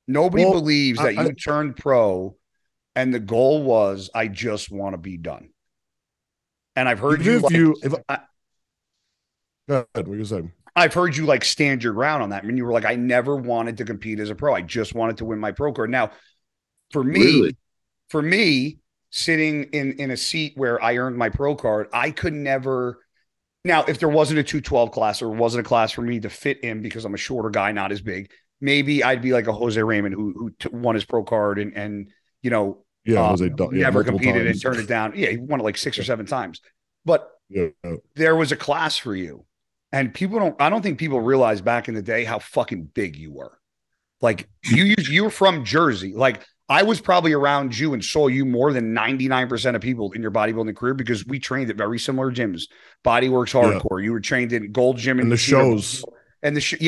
S1: Nobody believes that you turned pro and the goal was, I just want to be done. And I've heard
S2: go ahead, what you saying?
S1: I've heard you like stand your ground on that. I mean, you were like, I never wanted to compete as a pro. I just wanted to win my pro card. Now, for me, sitting in a seat where I earned my pro card, I could never. Now, if there wasn't a 212 class or wasn't a class for me to fit in because I'm a shorter guy, not as big, maybe I'd be like a Jose Raymond who won his pro card and never competed and turned it down. Yeah, he won it like 6 or 7 times. But there was a class for you. And I don't think people realize back in the day how fucking big you were. Like you were from Jersey. Like I was probably around you and saw you more than 99% of people in your bodybuilding career because we trained at very similar gyms. Bodyworks Hardcore. You were trained in Gold Gym
S2: and the shows.
S1: And the shows,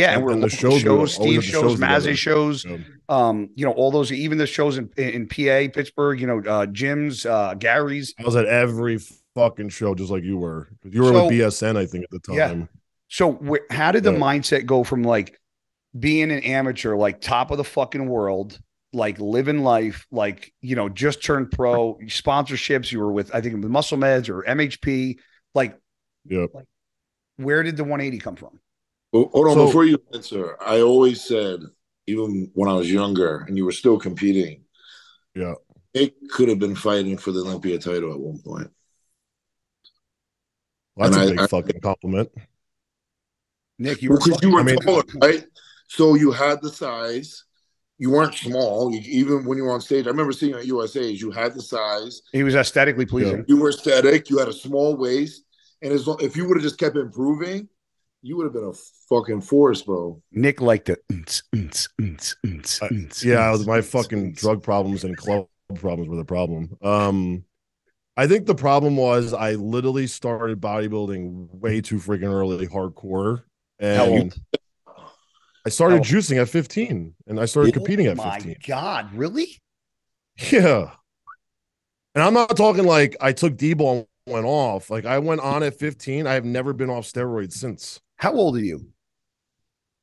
S1: Steve shows, Mazzy shows, all those, even the shows in PA, Pittsburgh, gyms, Gary's.
S2: I was at every fucking show just like you were. You were with BSN, I think, at the time.
S1: Yeah. So how did the mindset go from like being an amateur, like top of the fucking world, like living life, like, just turned pro, sponsorships, you were with, I think, Muscle Meds or MHP, like, where did the 180 come from?
S3: Hold on, before you answer, I always said, even when I was younger and you were still competing, it could have been fighting for the Olympia title at one point.
S2: Well, that's a big fucking compliment.
S3: Nick, you were taller, right? So you had the size. You weren't small. Even when you were on stage, I remember seeing you at USA's. You had the size.
S1: He was aesthetically pleasing.
S3: You were aesthetic. You had a small waist, and if you would have just kept improving, you would have been a fucking force, bro.
S1: Nick liked it.
S2: My fucking drug problems and club problems were the problem. I think the problem was I literally started bodybuilding way too freaking early, hardcore. And I started juicing at 15 and I started competing at 15.
S1: My God, really?
S2: Yeah. And I'm not talking like I took D-ball and went off. Like I went on at 15. I have never been off steroids since.
S1: How old are you?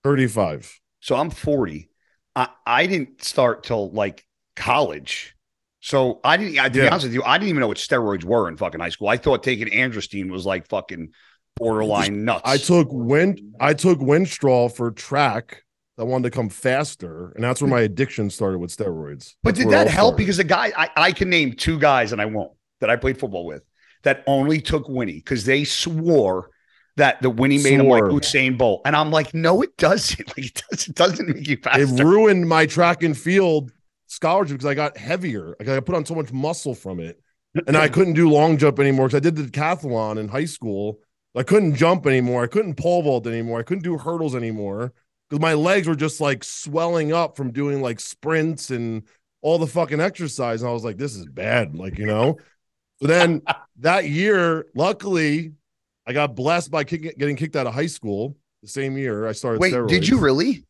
S2: 35.
S1: So I'm 40. I didn't start till like college. So to be honest with you, I didn't even know what steroids were in fucking high school. I thought taking androstenedione was like fucking borderline nuts.
S2: I took Winstrol for track. I wanted to come faster, and that's where my addiction started with steroids.
S1: But did that help? Because the guy I can name 2 guys, and I won't, that I played football with that only took Winnie because they swore that the Winnie made him like Usain Bolt, and I'm like, no, it doesn't. Like, it doesn't make you faster.
S2: It ruined my track and field scholarship because I got heavier. I put on so much muscle from it, and I couldn't do long jump anymore because I did the decathlon in high school. I couldn't jump anymore. I couldn't pole vault anymore. I couldn't do hurdles anymore because my legs were just like swelling up from doing like sprints and all the fucking exercise. And I was like, this is bad. Like, So then that year, luckily, I got blessed by getting kicked out of high school the same year I started steroids.
S1: Did you really?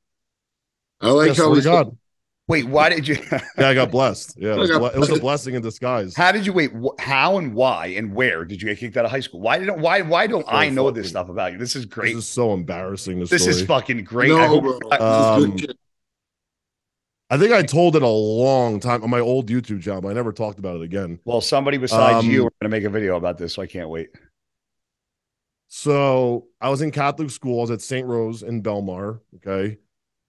S3: I like how
S2: God.
S1: Wait, why did you?
S2: Yeah, I got blessed. Yeah, it was a blessing in disguise.
S1: How did you how and why and where did you get kicked out of high school? Why don't I know this stuff about you? This is great.
S2: This is so embarrassing.
S1: This is fucking great.
S3: No,
S2: I think I told it a long time on my old YouTube channel, but I never talked about it again.
S1: Well, somebody besides you are going to make a video about this, so I can't wait.
S2: So I was in Catholic school. I was at St. Rose in Belmar. Okay.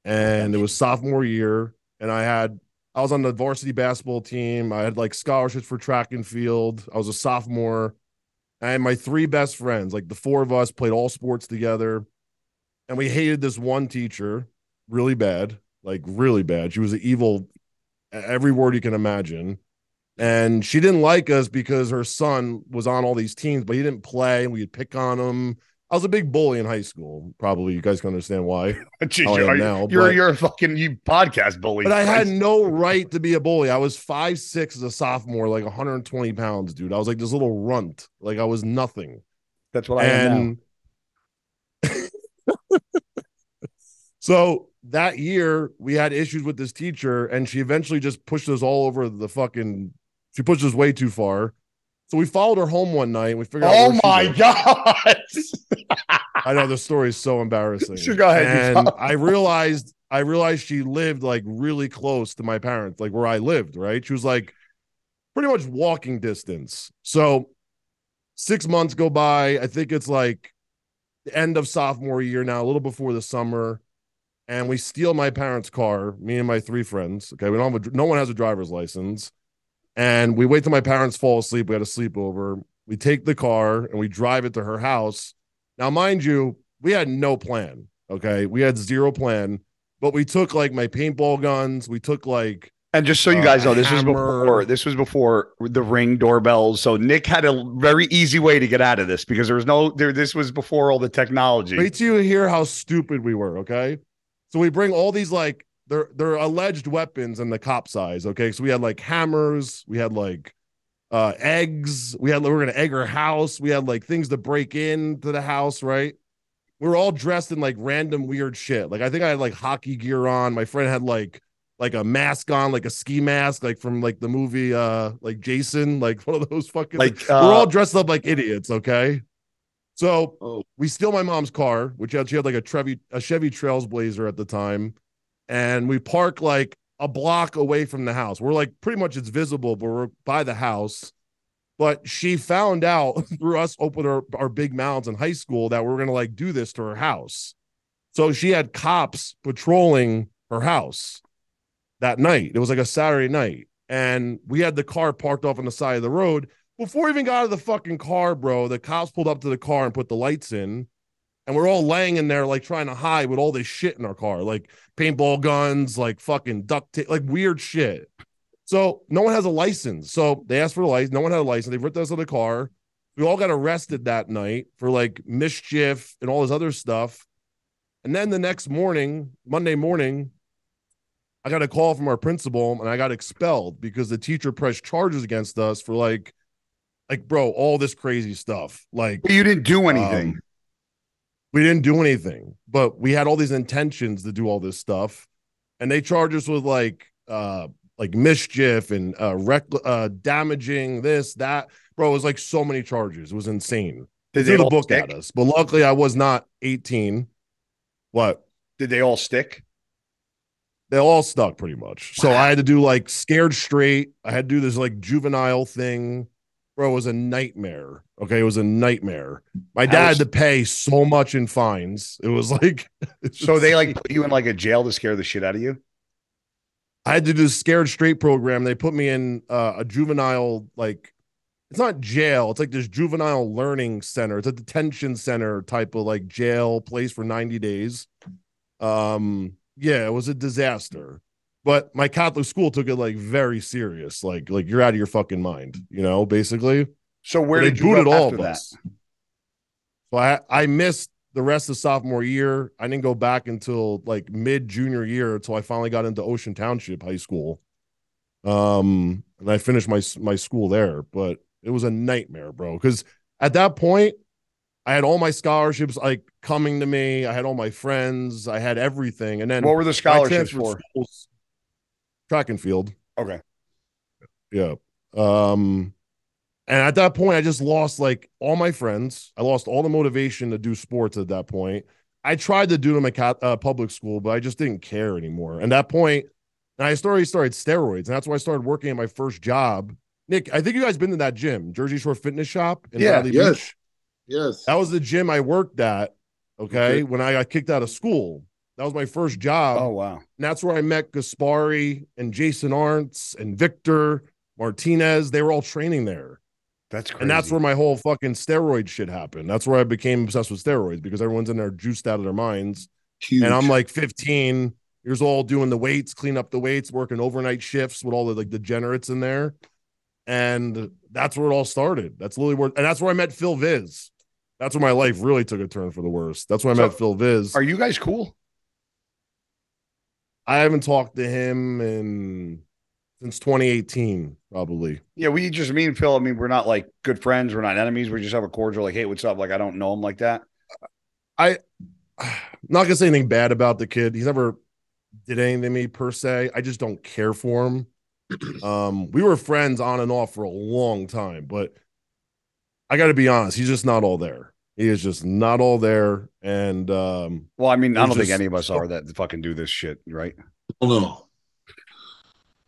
S2: And it was sophomore year. And I was on the varsity basketball team. I had like scholarships for track and field. I was a sophomore. And my 3 best friends, like the 4 of us played all sports together. And we hated this one teacher really bad, like really bad. She was an evil, every word you can imagine. And she didn't like us because her son was on all these teams, but he didn't play. And we'd pick on him. I was a big bully in high school. Probably you guys can understand why.
S1: You're a fucking podcast bully.
S2: But I had no right to be a bully. I was 5'6" as a sophomore, like 120 pounds, dude. I was like this little runt. Like I was nothing.
S1: That's what I am now.
S2: So that year we had issues with this teacher, and she eventually just pushed us all over the fucking. She pushed us way too far. So we followed her home one night and we figured out.
S1: Oh my God.
S2: I know the story is so embarrassing.
S1: Sure, go ahead.
S2: And I realized I realized she lived like really close to my parents, like where I lived, right? She was like pretty much walking distance. So 6 months go by. I think it's like the end of sophomore year now, a little before the summer. And we steal my parents' car, me and my 3 friends. Okay. We don't have no one has a driver's license. And we wait till my parents fall asleep. We had a sleepover. We take the car and we drive it to her house. Now, mind you, we had no plan. Okay. We had 0 plan, but we took like my paintball guns. We took like,
S1: and just so you guys know, this was before the Ring doorbells. So Nick had a very easy way to get out of this because this was before all the technology.
S2: Wait till you hear how stupid we were. Okay. So we bring all these like they're alleged weapons in the cop's eyes. Okay. So we had like hammers, we had like eggs, we were gonna egg her house, we had like things to break into the house, right? We were all dressed in like random weird shit. Like I think I had like hockey gear on. My friend had like a mask on, like a ski mask, like from like the movie like Jason, like one of those fucking like we're all dressed up like idiots, okay? So we steal my mom's car, which she had like a Chevy Trailblazer at the time, and we park like a block away from the house. We're like pretty much it's visible, but we're by the house. But she found out through us opening our big mouths in high school that we were gonna like do this to her house. So she had cops patrolling her house that night. It was like a Saturday night, and we had the car parked off on the side of the road. Before we even got out of the fucking car, bro, the cops pulled up to the car and put the lights in, and we're all laying in there like trying to hide with all this shit in our car, like paintball guns, like fucking duct tape, like weird shit. So no one has a license. So they asked for the license. No one had a license. They ripped us out of the car. We all got arrested that night for like mischief and all this other stuff. And then the next morning, Monday morning, I got a call from our principal and I got expelled because the teacher pressed charges against us for like, bro, all this crazy stuff. Like,
S1: but you didn't do anything.
S2: We didn't do anything, but we had all these intentions to do all this stuff. And they charged us with like mischief and damaging this, that. Bro, it was like so many charges. It was insane. They threw the book at us. But luckily I was not 18. What?
S1: Did they all stick?
S2: They all stuck pretty much. So I had to do like scared straight. I had to do this like juvenile thing. Bro, it was a nightmare. Okay, it was a nightmare. My dad had to pay so much in fines. It was like
S1: so they like put you in like a jail to scare the shit out of you?
S2: I had to do the scared straight program. They put me in a juvenile, like, it's not jail. It's like this juvenile learning center. It's a detention center type of like jail place for 90 days. Yeah, it was a disaster. But my Catholic school took it like very serious. Like you're out of your fucking mind, you know, basically.
S1: So where did you go after that?
S2: So I missed the rest of sophomore year. I didn't go back until like mid junior year until I finally got into Ocean Township High School. And I finished my school there, but it was a nightmare, bro. Because at that point, I had all my scholarships like coming to me. I had all my friends. I had everything. And then
S1: what were the scholarships for?
S2: Schools, track and field.
S1: Okay.
S2: Yeah. And at that point, I just lost like all my friends. I lost all the motivation to do sports at that point. I tried to do them at public school, but I just didn't care anymore. And at that point, and I started steroids. And that's why I started working at my first job. Nick, I think you guys been to that gym, Jersey Shore Fitness Shop in Bradley Beach.
S3: Yes.
S2: That was the gym I worked at, okay, when I got kicked out of school. That was my first job.
S1: Oh, wow.
S2: And that's where I met Gaspari and Jason Arntz and Victor Martinez. They were all training there.
S1: That's crazy.
S2: And that's where my whole fucking steroid shit happened. That's where I became obsessed with steroids because everyone's in there juiced out of their minds.
S3: Huge.
S2: And I'm like 15 years old doing the weights, clean up the weights, working overnight shifts with all the like degenerates in there. And that's where it all started. That's literally where, and that's where I met Phil Viz. That's where my life really took a turn for the worst. That's where I met Phil Viz.
S1: Are you guys cool?
S2: I haven't talked to him since 2018, probably.
S1: Yeah, me and Phil, I mean, we're not like good friends. We're not enemies. We just have a cordial, like, hey, what's up? Like, I don't know him like that.
S2: I'm not going to say anything bad about the kid. He's never did anything to me per se. I just don't care for him. We were friends on and off for a long time, but I got to be honest, he's just not all there. He is just not all there. And
S1: well, I mean, I don't think any of us are that fucking do this shit, right?
S3: Oh no.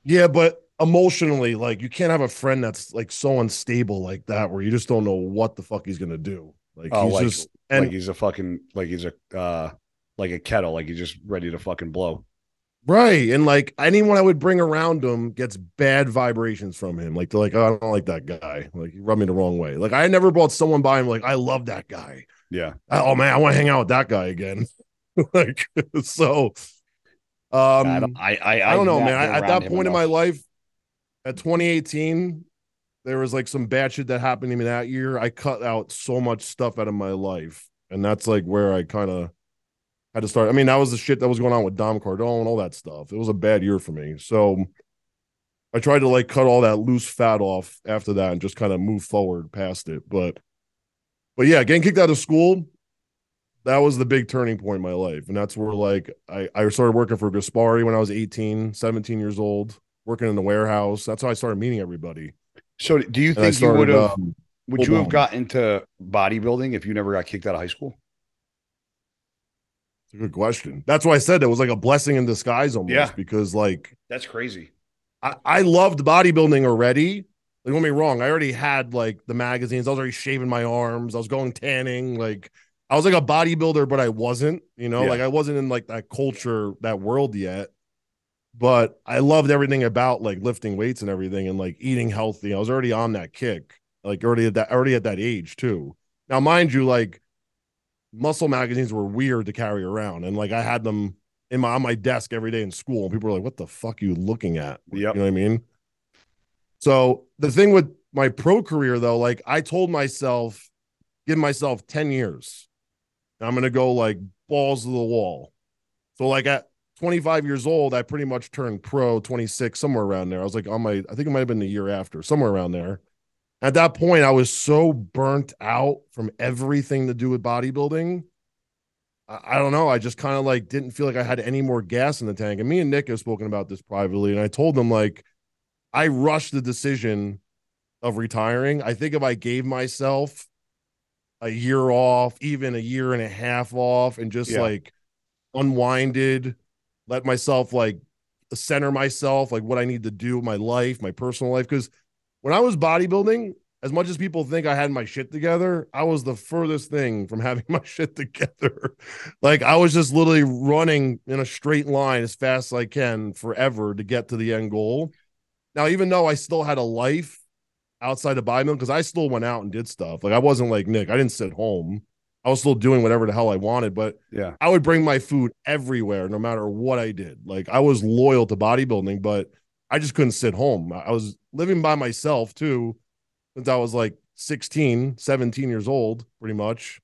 S2: Yeah, but emotionally, like you can't have a friend that's like so unstable like that, where you just don't know what the fuck he's gonna do. Like he's just
S1: like he's a fucking like he's a like a kettle, like he's just ready to fucking blow.
S2: Right. And like anyone I would bring around him gets bad vibrations from him. Like they're like, oh, I don't like that guy. Like he rubbed me the wrong way. Like I never brought someone by him like, I love that guy.
S1: Yeah.
S2: Oh man, I want to hang out with that guy again. Like so
S1: I
S2: don't know, man. At that point in my life, at 2018, there was like some bad shit that happened to me that year. I cut out so much stuff out of my life. And that's like where I kind of had to start. I mean, that was the shit that was going on with Dom Cardone, all that stuff. It was a bad year for me. So I tried to like cut all that loose fat off after that and just kind of move forward past it. But yeah, getting kicked out of school, that was the big turning point in my life. And that's where like I started working for Gaspari when I was 18, 17 years old, working in the warehouse. That's how I started meeting everybody.
S1: So do you think you would have would you have got into bodybuilding if you never got kicked out of high school?
S2: It's a good question. That's why I said it was like a blessing in disguise almost, because like
S1: that's crazy.
S2: I loved bodybuilding already. Like, don't get me wrong, I already had like the magazines. I was already shaving my arms. I was going tanning. Like I was like a bodybuilder, but I wasn't, like I wasn't in like that culture, that world yet. But I loved everything about like lifting weights and everything and like eating healthy. I was already on that kick, like already at that age too. Now, mind you, like muscle magazines were weird to carry around, and like I had them on my desk every day in school, and people were like, "What the fuck are you looking at?"
S1: Yep.
S2: You know what I mean? So the thing with my pro career, though, like I told myself, give myself 10 years. I'm gonna go like balls to the wall. So like at 25 years old, I pretty much turned pro. 26, somewhere around there. I was like I think it might have been the year after, somewhere around there. At that point, I was so burnt out from everything to do with bodybuilding. I don't know. I just kind of like didn't feel like I had any more gas in the tank. And me and Nick have spoken about this privately. And I told them like, I rushed the decision of retiring. I think if I gave myself a year off, even a year and a half off, and just like unwinded, let myself like center myself, like what I need to do with my life, my personal life. Because when I was bodybuilding, as much as people think I had my shit together, I was the furthest thing from having my shit together. Like I was just literally running in a straight line as fast as I can forever to get to the end goal. Now, even though I still had a life outside of bodybuilding, because I still went out and did stuff. Like I wasn't like Nick. I didn't sit home. I was still doing whatever the hell I wanted, but I would bring my food everywhere, no matter what I did. Like I was loyal to bodybuilding, but I just couldn't sit home. I was living by myself too, since I was like 16, 17 years old, pretty much.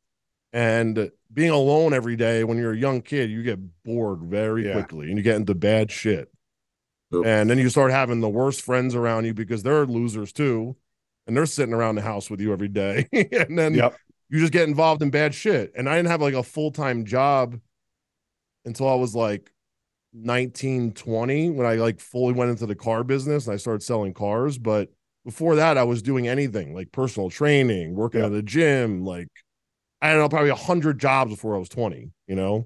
S2: And being alone every day when you're a young kid, you get bored very quickly and you get into bad shit. Yep. And then you start having the worst friends around you because they're losers too. And they're sitting around the house with you every day. And then you just get involved in bad shit. And I didn't have like a full-time job until I was like 19, 20, when I like fully went into the car business and I started selling cars. But before that, I was doing anything like personal training, working at the gym. Like, I don't know, probably 100 jobs before I was 20,
S1: Do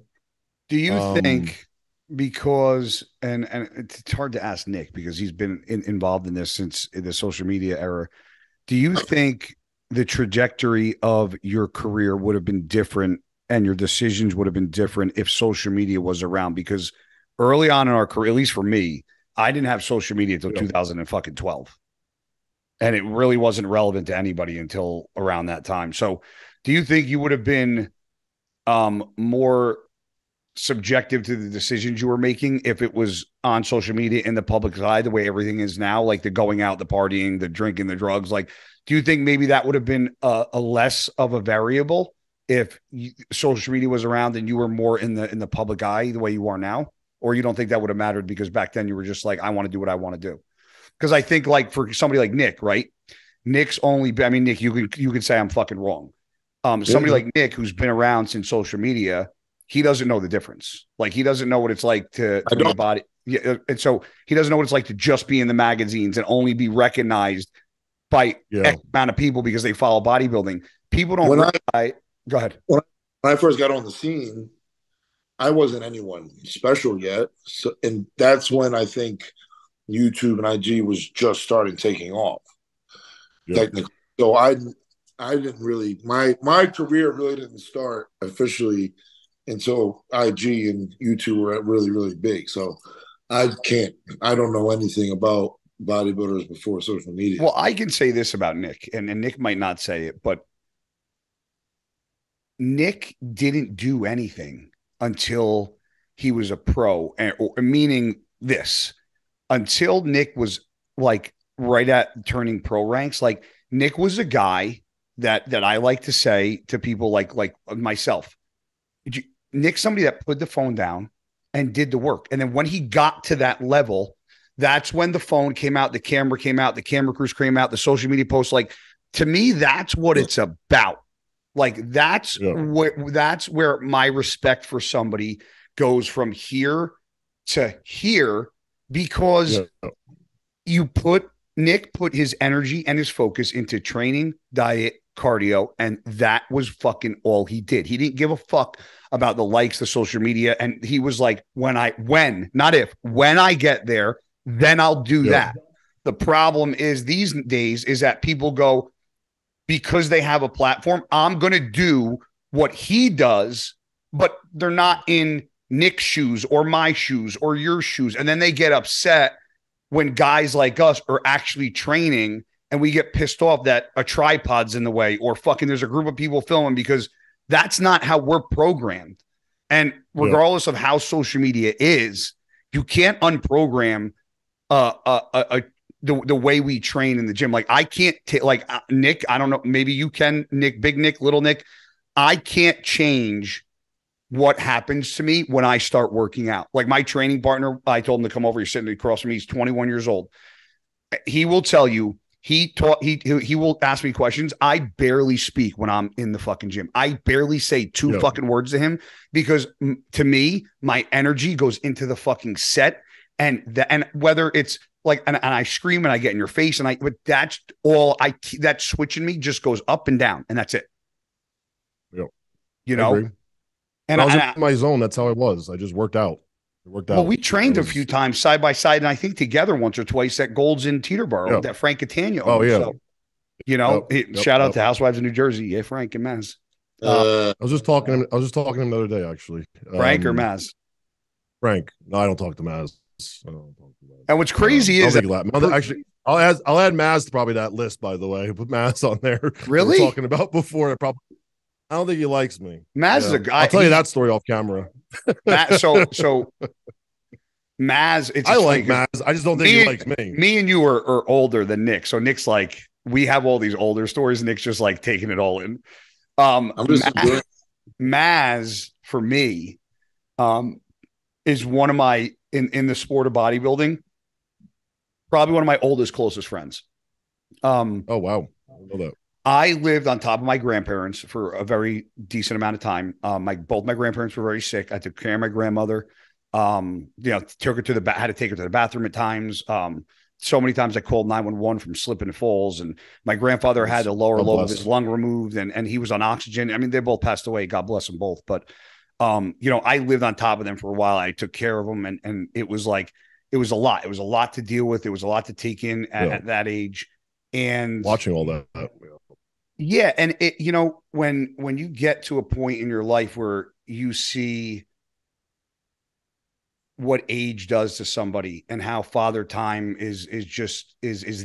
S1: you think, because, and it's hard to ask Nick because he's been involved in this since the social media era. Do you think the trajectory of your career would have been different and your decisions would have been different if social media was around? Because early on in our career, at least for me, I didn't have social media until 2012. And it really wasn't relevant to anybody until around that time. So do you think you would have been more subjective to the decisions you were making if it was on social media in the public eye, the way everything is now, like the going out, the partying, the drinking, the drugs? Like, do you think maybe that would have been a less of a variable if social media was around and you were more in the public eye the way you are now? Or you don't think that would have mattered because back then you were just like, I want to do what I want to do? Because I think like for somebody like Nick, right? Nick's only, I mean, Nick, you could say I'm fucking wrong. Somebody like Nick, who's been around since social media, he doesn't know the difference. Like he doesn't know what it's like to the body. Yeah. And so he doesn't know what it's like to just be in the magazines and only be recognized by X amount of people because they follow bodybuilding. People don't realize Go ahead.
S3: When I first got on the scene, I wasn't anyone special yet. So, and that's when I think YouTube and IG was just starting taking off, technically. So I didn't really, my career really didn't start officially until IG and YouTube were really, really big. So I don't know anything about bodybuilders before social media.
S1: Well, I can say this about Nick, and Nick might not say it, but Nick didn't do anything until he was a pro, meaning this, until Nick was like right at turning pro ranks. Like Nick was a guy that I like to say to people like myself, Nick's somebody that put the phone down and did the work. And then when he got to that level, that's when the phone came out, the camera came out, the camera crews came out, the social media posts. Like, to me, that's what it's about. Like, that's where my respect for somebody goes from here to here, because Nick put his energy and his focus into training, diet, cardio, and that was fucking all he did. He didn't give a fuck about the likes, the social media. And he was like, when I get there, then I'll do that. The problem is these days is that people go, because they have a platform, I'm going to do what he does, but they're not in Nick's shoes or my shoes or your shoes. And then they get upset when guys like us are actually training, and we get pissed off that a tripod's in the way, or fucking there's a group of people filming, because that's not how we're programmed. And regardless of how social media is, you can't unprogram the way we train in the gym. Like, I can't take, like, Nick, I don't know, maybe you can, Nick, big Nick, little Nick. I can't change what happens to me when I start working out. Like, my training partner, I told him to come over. He's sitting across from me. He's 21 years old. He will tell you, he will ask me questions. I barely speak when I'm in the fucking gym. I barely say two fucking words to him, because to me, my energy goes into the fucking set, and whether it's like, and I scream and I get in your face, but that's all that switch in me just goes up and down, and that's it.
S2: Yep.
S1: You know,
S2: and I was in my zone. That's how I was. I just worked out.
S1: Well, we trained a few times side by side, and I think together once or twice at Gold's in Teterboro, that Frank Catania.
S2: Oh yeah.
S1: So, shout out to Housewives of New Jersey. Yeah, Frank and Maz.
S2: I was just talking to him the other day, actually.
S1: Frank or Maz?
S2: Frank. No, I don't talk to Maz.
S1: And what's crazy is
S2: actually, I'll add Maz to probably that list. By the way, put Maz on there.
S1: Really?
S2: We were talking about before. I don't think he likes me.
S1: Maz is a guy.
S2: I'll tell you that story off camera.
S1: So Maz,
S2: I like Maz. I just don't think he likes me.
S1: Me and you are older than Nick. So Nick's like, we have all these older stories. Nick's just like taking it all in. Maz for me, is one of my, in the sport of bodybuilding, probably one of my oldest, closest friends.
S2: Oh, wow. I know that.
S1: I lived on top of my grandparents for a very decent amount of time. Both my grandparents were very sick. I took care of my grandmother. Took her had to take her to the bathroom at times. So many times I called 911 from slipping and falls. And my grandfather had the lower lobe of his lung removed, and he was on oxygen. I mean, they both passed away. God bless them both. But, I lived on top of them for a while. I took care of them, and it was like, it was a lot. It was a lot to deal with. It was a lot to take in at that age. And
S2: watching all that.
S1: Yeah. And it, when you get to a point in your life where you see what age does to somebody, and how father time is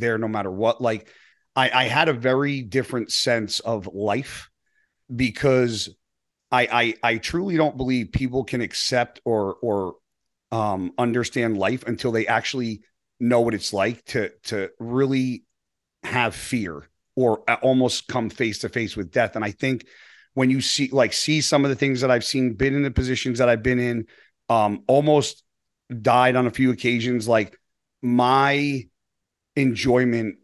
S1: there no matter what. Like, I had a very different sense of life, because I truly don't believe people can accept or understand life until they actually know what it's like to really have fear, or almost come face to face with death. And I think when you see some of the things that I've seen, been in the positions that I've been in, almost died on a few occasions, like, my enjoyment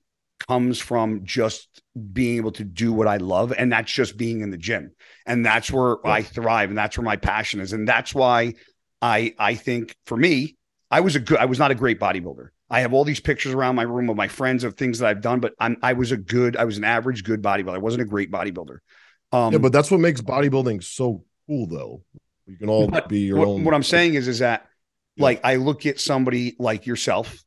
S1: comes from just being able to do what I love. And that's just being in the gym. And that's where I thrive. And that's where my passion is. And that's why I think, for me, I was not a great bodybuilder. I have all these pictures around my room of my friends, of things that I've done, but I was an average good bodybuilder. I wasn't a great bodybuilder.
S2: Yeah, but that's what makes bodybuilding so cool, though. You can all be your own.
S1: What I'm saying is that like I look at somebody like yourself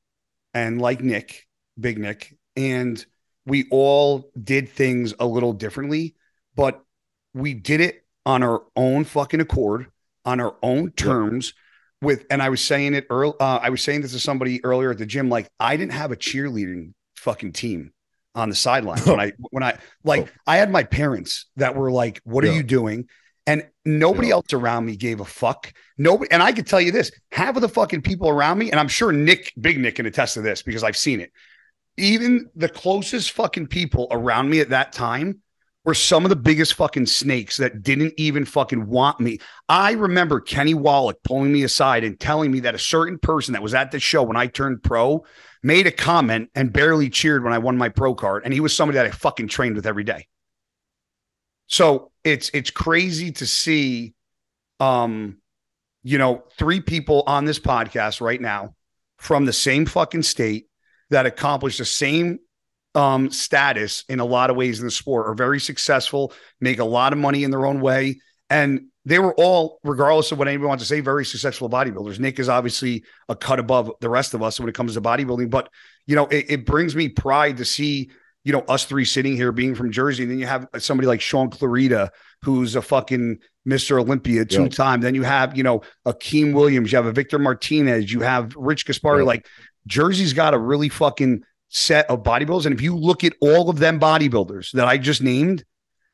S1: and like Nick, Big Nick, and we all did things a little differently, but we did it on our own fucking accord, on our own terms. With, and I was saying it early. I was saying this to somebody earlier at the gym. Like I didn't have a cheerleading fucking team on the sidelines I had my parents that were like, "What are you doing?" And nobody else around me gave a fuck. Nobody, and I could tell you this: half of the fucking people around me, and I'm sure Nick, Big Nick, can attest to this because I've seen it. Even the closest fucking people around me at that time were some of the biggest fucking snakes that didn't even fucking want me. I remember Kenny Wallach pulling me aside and telling me that a certain person that was at the show when I turned pro made a comment and barely cheered when I won my pro card. And he was somebody that I fucking trained with every day. So it's crazy to see, three people on this podcast right now from the same fucking state that accomplish the same status in a lot of ways in the sport, are very successful, make a lot of money in their own way. And they were all, regardless of what anybody wants to say, very successful bodybuilders. Nick is obviously a cut above the rest of us when it comes to bodybuilding, but it brings me pride to see, us three sitting here being from Jersey. And then you have somebody like Sean Clarita, who's a fucking Mr. Olympia 2-time. Then you have, Akeem Williams, you have a Victor Martinez, you have Rich Gaspari. Like Jersey's got a really fucking set of bodybuilders. And if you look at all of them bodybuilders that I just named,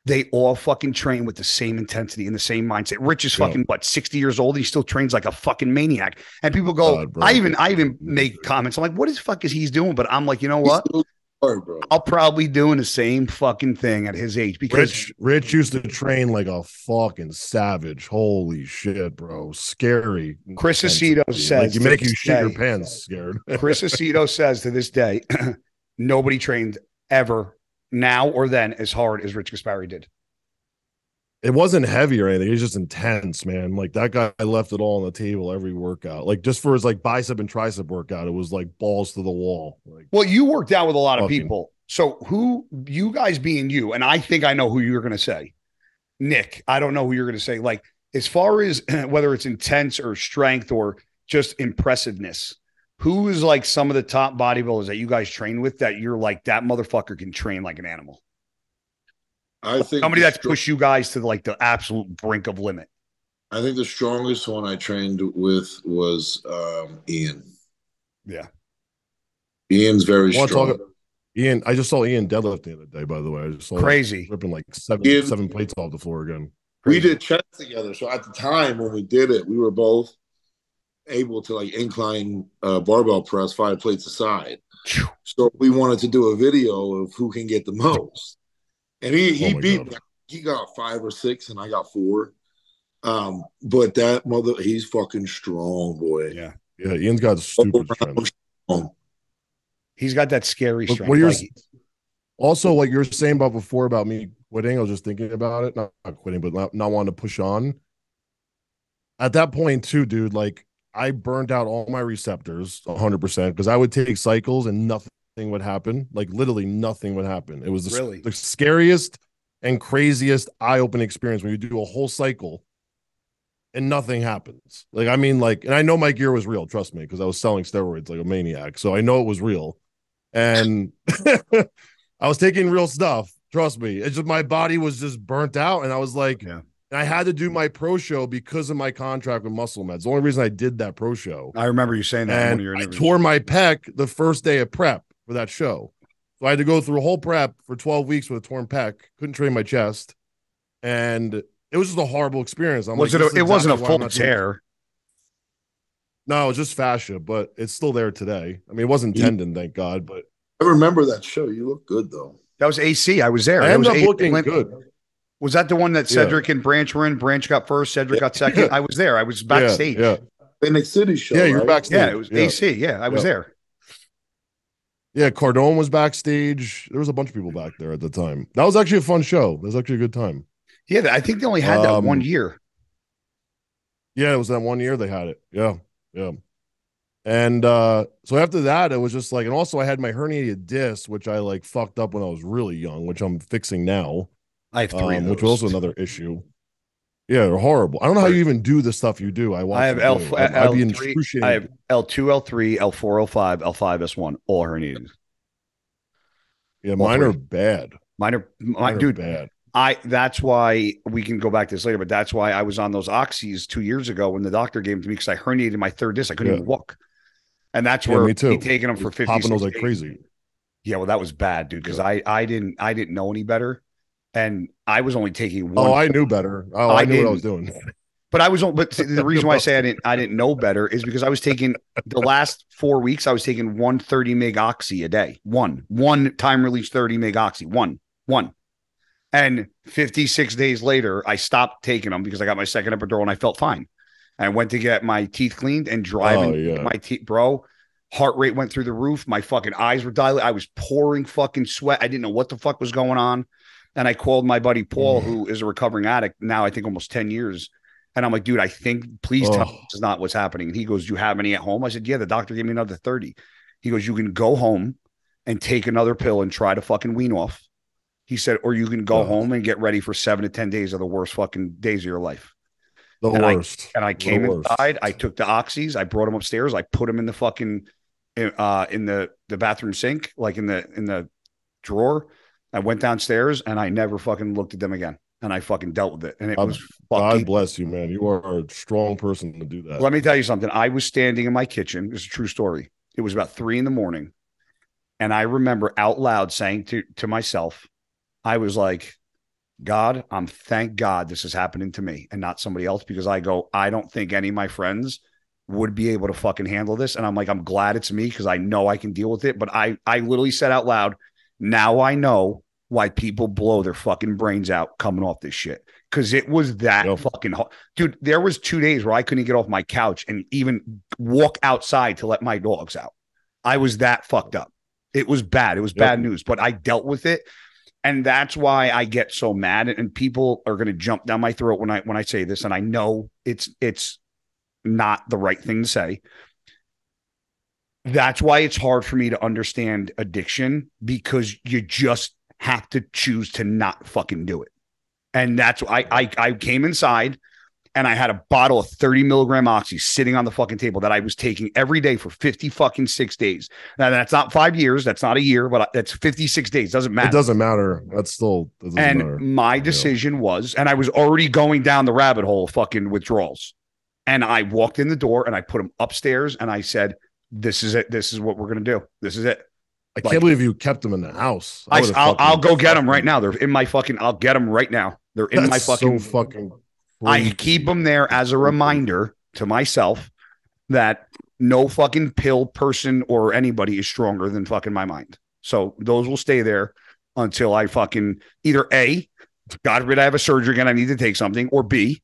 S1: they all fucking train with the same intensity and the same mindset. Rich is fucking 60 years old. He still trains like a fucking maniac. And people go, I even make comments. I'm like, what the fuck is he doing? But I'm like, you know what? I'll probably doing the same fucking thing at his age because
S2: Rich used to train like a fucking savage. Holy shit, bro. Scary.
S1: Chris Aceto says,
S2: you make you shit your pants scared.
S1: Chris Aceto says to this day, nobody trained ever now or then as hard as Rich Gaspari did.
S2: It wasn't heavy or anything. It was just intense, man. Like that guy left it all on the table every workout. Like just for his like bicep and tricep workout, it was like balls to the wall. Like,
S1: well, you worked out with a lot of people. So who, you guys being you, and I think I know who you're going to say. Nick, I don't know who you're going to say. Like as far as whether it's intense or strength or just impressiveness, who is like some of the top bodybuilders that you guys train with that you're like, that motherfucker can train like an animal?
S3: I think
S1: somebody that's pushed you guys to like the absolute brink of limit.
S3: I think the strongest one I trained with was Ian.
S1: Yeah.
S3: Ian's very strong.
S2: Ian, I just saw Ian deadlift the other day, by the way. I just saw
S1: crazy.
S2: Ripping like seven plates off the floor again.
S3: Crazy. We did chest together. So at the time when we did it, we were both able to like incline barbell press 5 plates aside. So we wanted to do a video of who can get the most. And he beat me. He got 5 or 6, and I got 4. But that he's fucking strong, boy.
S2: Yeah, Ian's got stupid strength.
S1: He's got that scary strength.
S2: What also, like you're saying about before about me quitting, I was just thinking about it. Not quitting, but not wanting to push on. At that point, too, dude, like I burned out all my receptors 100% because I would take cycles and nothing would happen. Like literally nothing would happen. It was the scariest and craziest eye-opening experience when you do a whole cycle and nothing happens. Like, I mean, like, and I know my gear was real, trust me, because I was selling steroids like a maniac. So I know it was real. And I was taking real stuff, trust me. It's just my body was just burnt out. And I was like, and I had to do my pro show because of my contract with Muscle Meds. The only reason I did that pro show.
S1: I remember you saying that in one of your
S2: interviews. I tore my pec the first day of prep for that show. So I had to go through a whole prep for 12 weeks with a torn pec, couldn't train my chest. And it was just a horrible experience.
S1: It wasn't a full tear.
S2: No, it was just fascia, but it's still there today. I mean, it wasn't tendon, thank God. But
S3: I remember that show. You look good, though.
S1: That was AC. I was there.
S2: I ended up looking good.
S1: Was that the one that Cedric and Branch were in? Branch got first, Cedric got second. I was there. I was backstage.
S3: Phoenix City show.
S2: Yeah, you're backstage.
S1: Yeah, it was AC. Yeah, I was there.
S2: Yeah, Cardone was backstage. There was a bunch of people back there at the time. That was actually a fun show. It was actually a good time.
S1: Yeah, I think they only had that 1 year.
S2: Yeah, it was that 1 year they had it. Yeah. And so after that, it was just like, and also I had my herniated disc, which I like fucked up when I was really young, which I'm fixing now.
S1: I have three of those.
S2: Which was also another issue. Yeah, they're horrible. I don't know how you even do the stuff you do.
S1: I have
S2: I'd be in
S1: L3.
S2: excruciating.
S1: I have L2, L3, L4, L5, L5, S1, all herniated.
S2: Yeah, mine are bad.
S1: Mine are dude, bad. That's why we can go back to this later, but that's why I was on those oxys 2 years ago when the doctor gave them to me because I herniated my third disc. I couldn't even walk. And that's where
S2: me too.
S1: he taking them for 50
S2: popping those like crazy.
S1: Yeah, well, that was bad, dude, because I didn't know any better. And I was only taking one.
S2: Oh, I knew better. Oh, I knew what I was doing.
S1: But the reason why I say I didn't know better is because I was taking the last 4 weeks, I was taking 130 meg oxy a day. One time release 30 meg oxy. One. And 56 days later, I stopped taking them because I got my second epidural and I felt fine. I went to get my teeth cleaned and driving my teeth, bro. Heart rate went through the roof. My fucking eyes were dilated. I was pouring fucking sweat. I didn't know what the fuck was going on. And I called my buddy Paul, who is a recovering addict now, I think almost 10 years. And I'm like, dude, I think, please tell me this is not what's happening. And he goes, do you have any at home? I said, yeah, the doctor gave me another 30. He goes, you can go home and take another pill and try to fucking wean off. He said, or you can go home and get ready for 7 to 10 days of the worst fucking days of your life.
S2: The worst.
S1: I came inside. I took the oxys. I brought them upstairs. I put them in the fucking, in the bathroom sink, like in the drawer. I went downstairs and I never fucking looked at them again. And I fucking dealt with it. And it was fucking.
S2: God bless you, man. You are a strong person to do that.
S1: Let me tell you something. I was standing in my kitchen. It's a true story. It was about 3 a.m. And I remember out loud saying to myself, I was like, God, thank God this is happening to me and not somebody else, because I don't think any of my friends would be able to fucking handle this. And I'm like, I'm glad it's me because I know I can deal with it. But I literally said out loud, now I know why people blow their fucking brains out coming off this shit. Because it was that fucking hard. Dude, there was 2 days where I couldn't get off my couch and even walk outside to let my dogs out. I was that fucked up. It was bad. It was bad news, but I dealt with it. And that's why I get so mad. And people are going to jump down my throat when I say this. And I know it's not the right thing to say. That's why it's hard for me to understand addiction, because you just have to choose to not fucking do it. And that's why I came inside and I had a bottle of 30 milligram oxy sitting on the fucking table that I was taking every day for 56 days. Now, that's not 5 years. That's not a year, but that's 56 days. Doesn't matter.
S2: It doesn't matter. That's still, matter.
S1: My decision was, and I was already going down the rabbit hole of fucking withdrawals. And I walked in the door and I put them upstairs and I said, this is it. This is what we're going to do. This is it.
S2: I can't believe you kept them in the house.
S1: I'll go get them right now. They're in my fucking, I'll get them right now. They're in my fucking.
S2: So fucking
S1: I keep them there as a reminder to myself that no fucking pill person or anybody is stronger than fucking my mind. So those will stay there until I fucking either A, God forbid I have a surgery again, I need to take something, or B,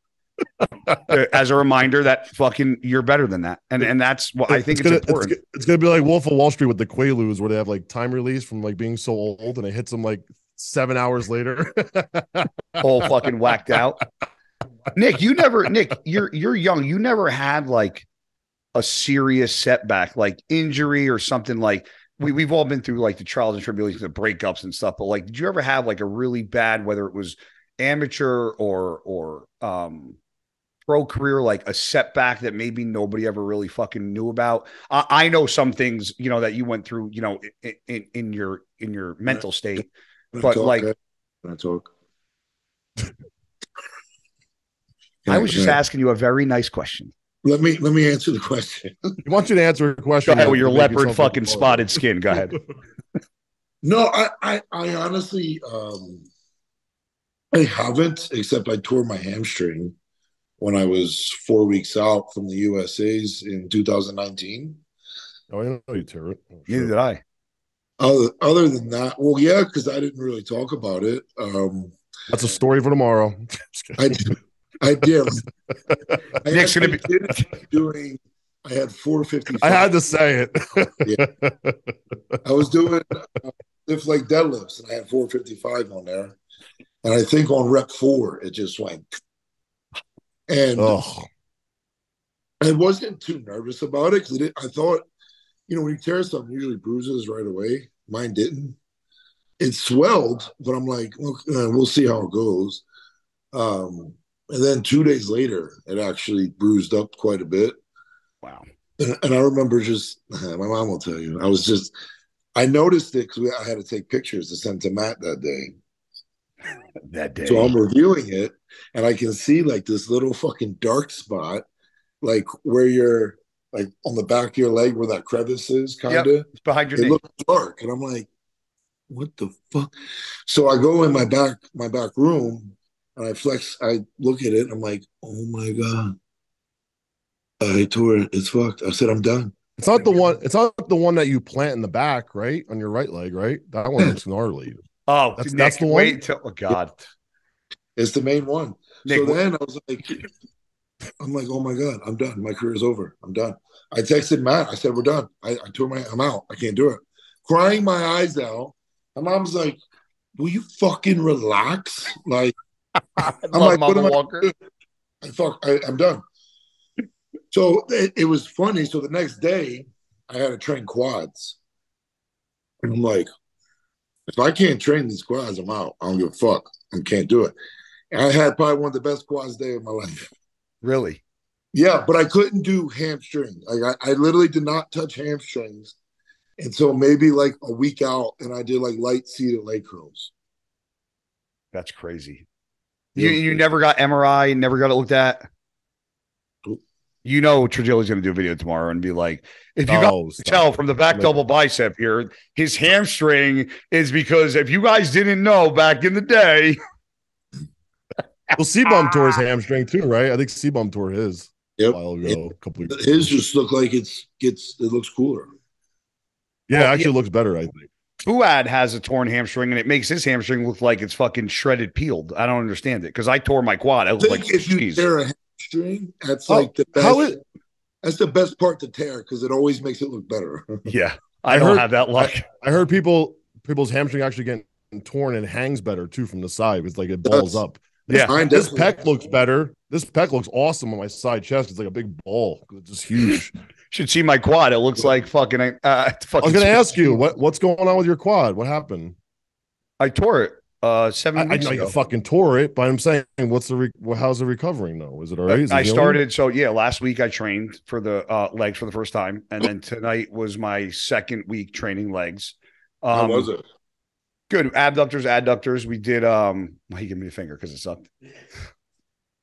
S1: as a reminder that fucking you're better than that. And that's what I think it's important.
S2: It's going to be like Wolf of Wall Street with the Quaaludes, where they have like time release from like being so old and it hits them like 7 hours later.
S1: All fucking whacked out. Nick, you're young. You never had like a serious setback, like injury or something. Like we've all been through like the trials and tribulations of breakups and stuff. But like, did you ever have like a really bad, whether it was amateur or pro career, like a setback that maybe nobody ever really fucking knew about? I know some things, that you went through, in your mental state, but like,
S3: I talk.
S1: I was just asking you a very nice question.
S3: Let me answer the question.
S2: He wants you to answer a question.
S1: Go ahead with your leopard fucking spotted skin. Go ahead.
S3: No, I honestly, I haven't, except I tore my hamstring when I was 4 weeks out from the USA's in 2019.
S2: Oh, I know you tore it.
S1: Oh, neither did I.
S3: Other than that, well, yeah, because I didn't really talk about it.
S2: That's a story for tomorrow.
S3: I did.
S1: Nick's gonna be
S3: doing. I had 455.
S2: I had to say it.
S3: Yeah. I was doing lift like deadlifts, and I had 455 on there. And I think on rep 4, it just went. And I wasn't too nervous about it because I thought, when you tear something, usually bruises right away. Mine didn't. it swelled, but I'm like, we'll see how it goes. And then 2 days later, it actually bruised up quite a bit.
S1: Wow.
S3: And I remember just, my mom will tell you, I noticed it because I had to take pictures to send to Matt that day. So I'm reviewing it, and I can see like this little fucking dark spot, like where you're like on the back of your leg where that crevice is, kind of.
S1: Yep, it's behind your knee.
S3: It looks dark, and I'm like, what the fuck? So I go in my back room, and I look at it, and I'm like, oh my god, I tore it. It's fucked. I said, I'm done.
S2: It's not the one. It's not the one that you plant in the back, right, on your right leg, right? That one looks gnarly.
S1: Oh,
S2: that's the one.
S1: Wait till, oh god,
S3: it's the main one. Nick, so then I was like, oh my god, I'm done. My career is over. I'm done. I texted Matt. I said, we're done. I'm out. I can't do it. Crying my eyes out. My mom's like, will you fucking relax? Like, I'm like, what am I? I'm done. So it was funny. So the next day, I had to train quads. And I'm like, if I can't train these quads, I'm out. I don't give a fuck. I can't do it. And I had probably one of the best quads day of my life.
S1: Really?
S3: Yeah, but I couldn't do hamstring. Like I literally did not touch hamstrings until maybe like a week out, and I did like light seated leg curls.
S1: That's crazy. You never got MRI, never got it looked at? You know, Trigili's going to do a video tomorrow and be like, if you guys tell from the back double bicep here, his hamstring is because if you guys didn't know back in the day.
S2: Well, C-Bum tore his hamstring too, right? I think C-Bum tore his
S3: a
S2: while ago. A couple weeks
S3: his ago. Just look like it looks cooler.
S2: Yeah, it actually looks better, I think.
S1: Fuad has a torn hamstring, and it makes his hamstring look like it's fucking shredded, peeled. I don't understand it because I tore my quad. I look like
S3: if you tear a hamstring, that's like the best. That's the best part to tear because it always makes it look better.
S1: Yeah, I don't have that luck.
S2: I heard people's hamstring actually getting torn and hangs better too from the side. It's like it balls up.
S1: Yeah,
S2: this pec looks better. This pec looks awesome on my side chest. It's like a big ball. It's just huge.
S1: Should see my quad. It looks like fucking. I
S2: was going to ask you what's going on with your quad. What happened?
S1: I tore it 7 weeks
S2: ago.
S1: You
S2: fucking tore it, but I'm saying, how's it recovering though? Is it all right?
S1: I started. So yeah, last week I trained for the legs for the first time, and then tonight was my second week training legs.
S3: How was it?
S1: Good. Abductors, adductors. We did why you give me a finger because it sucked.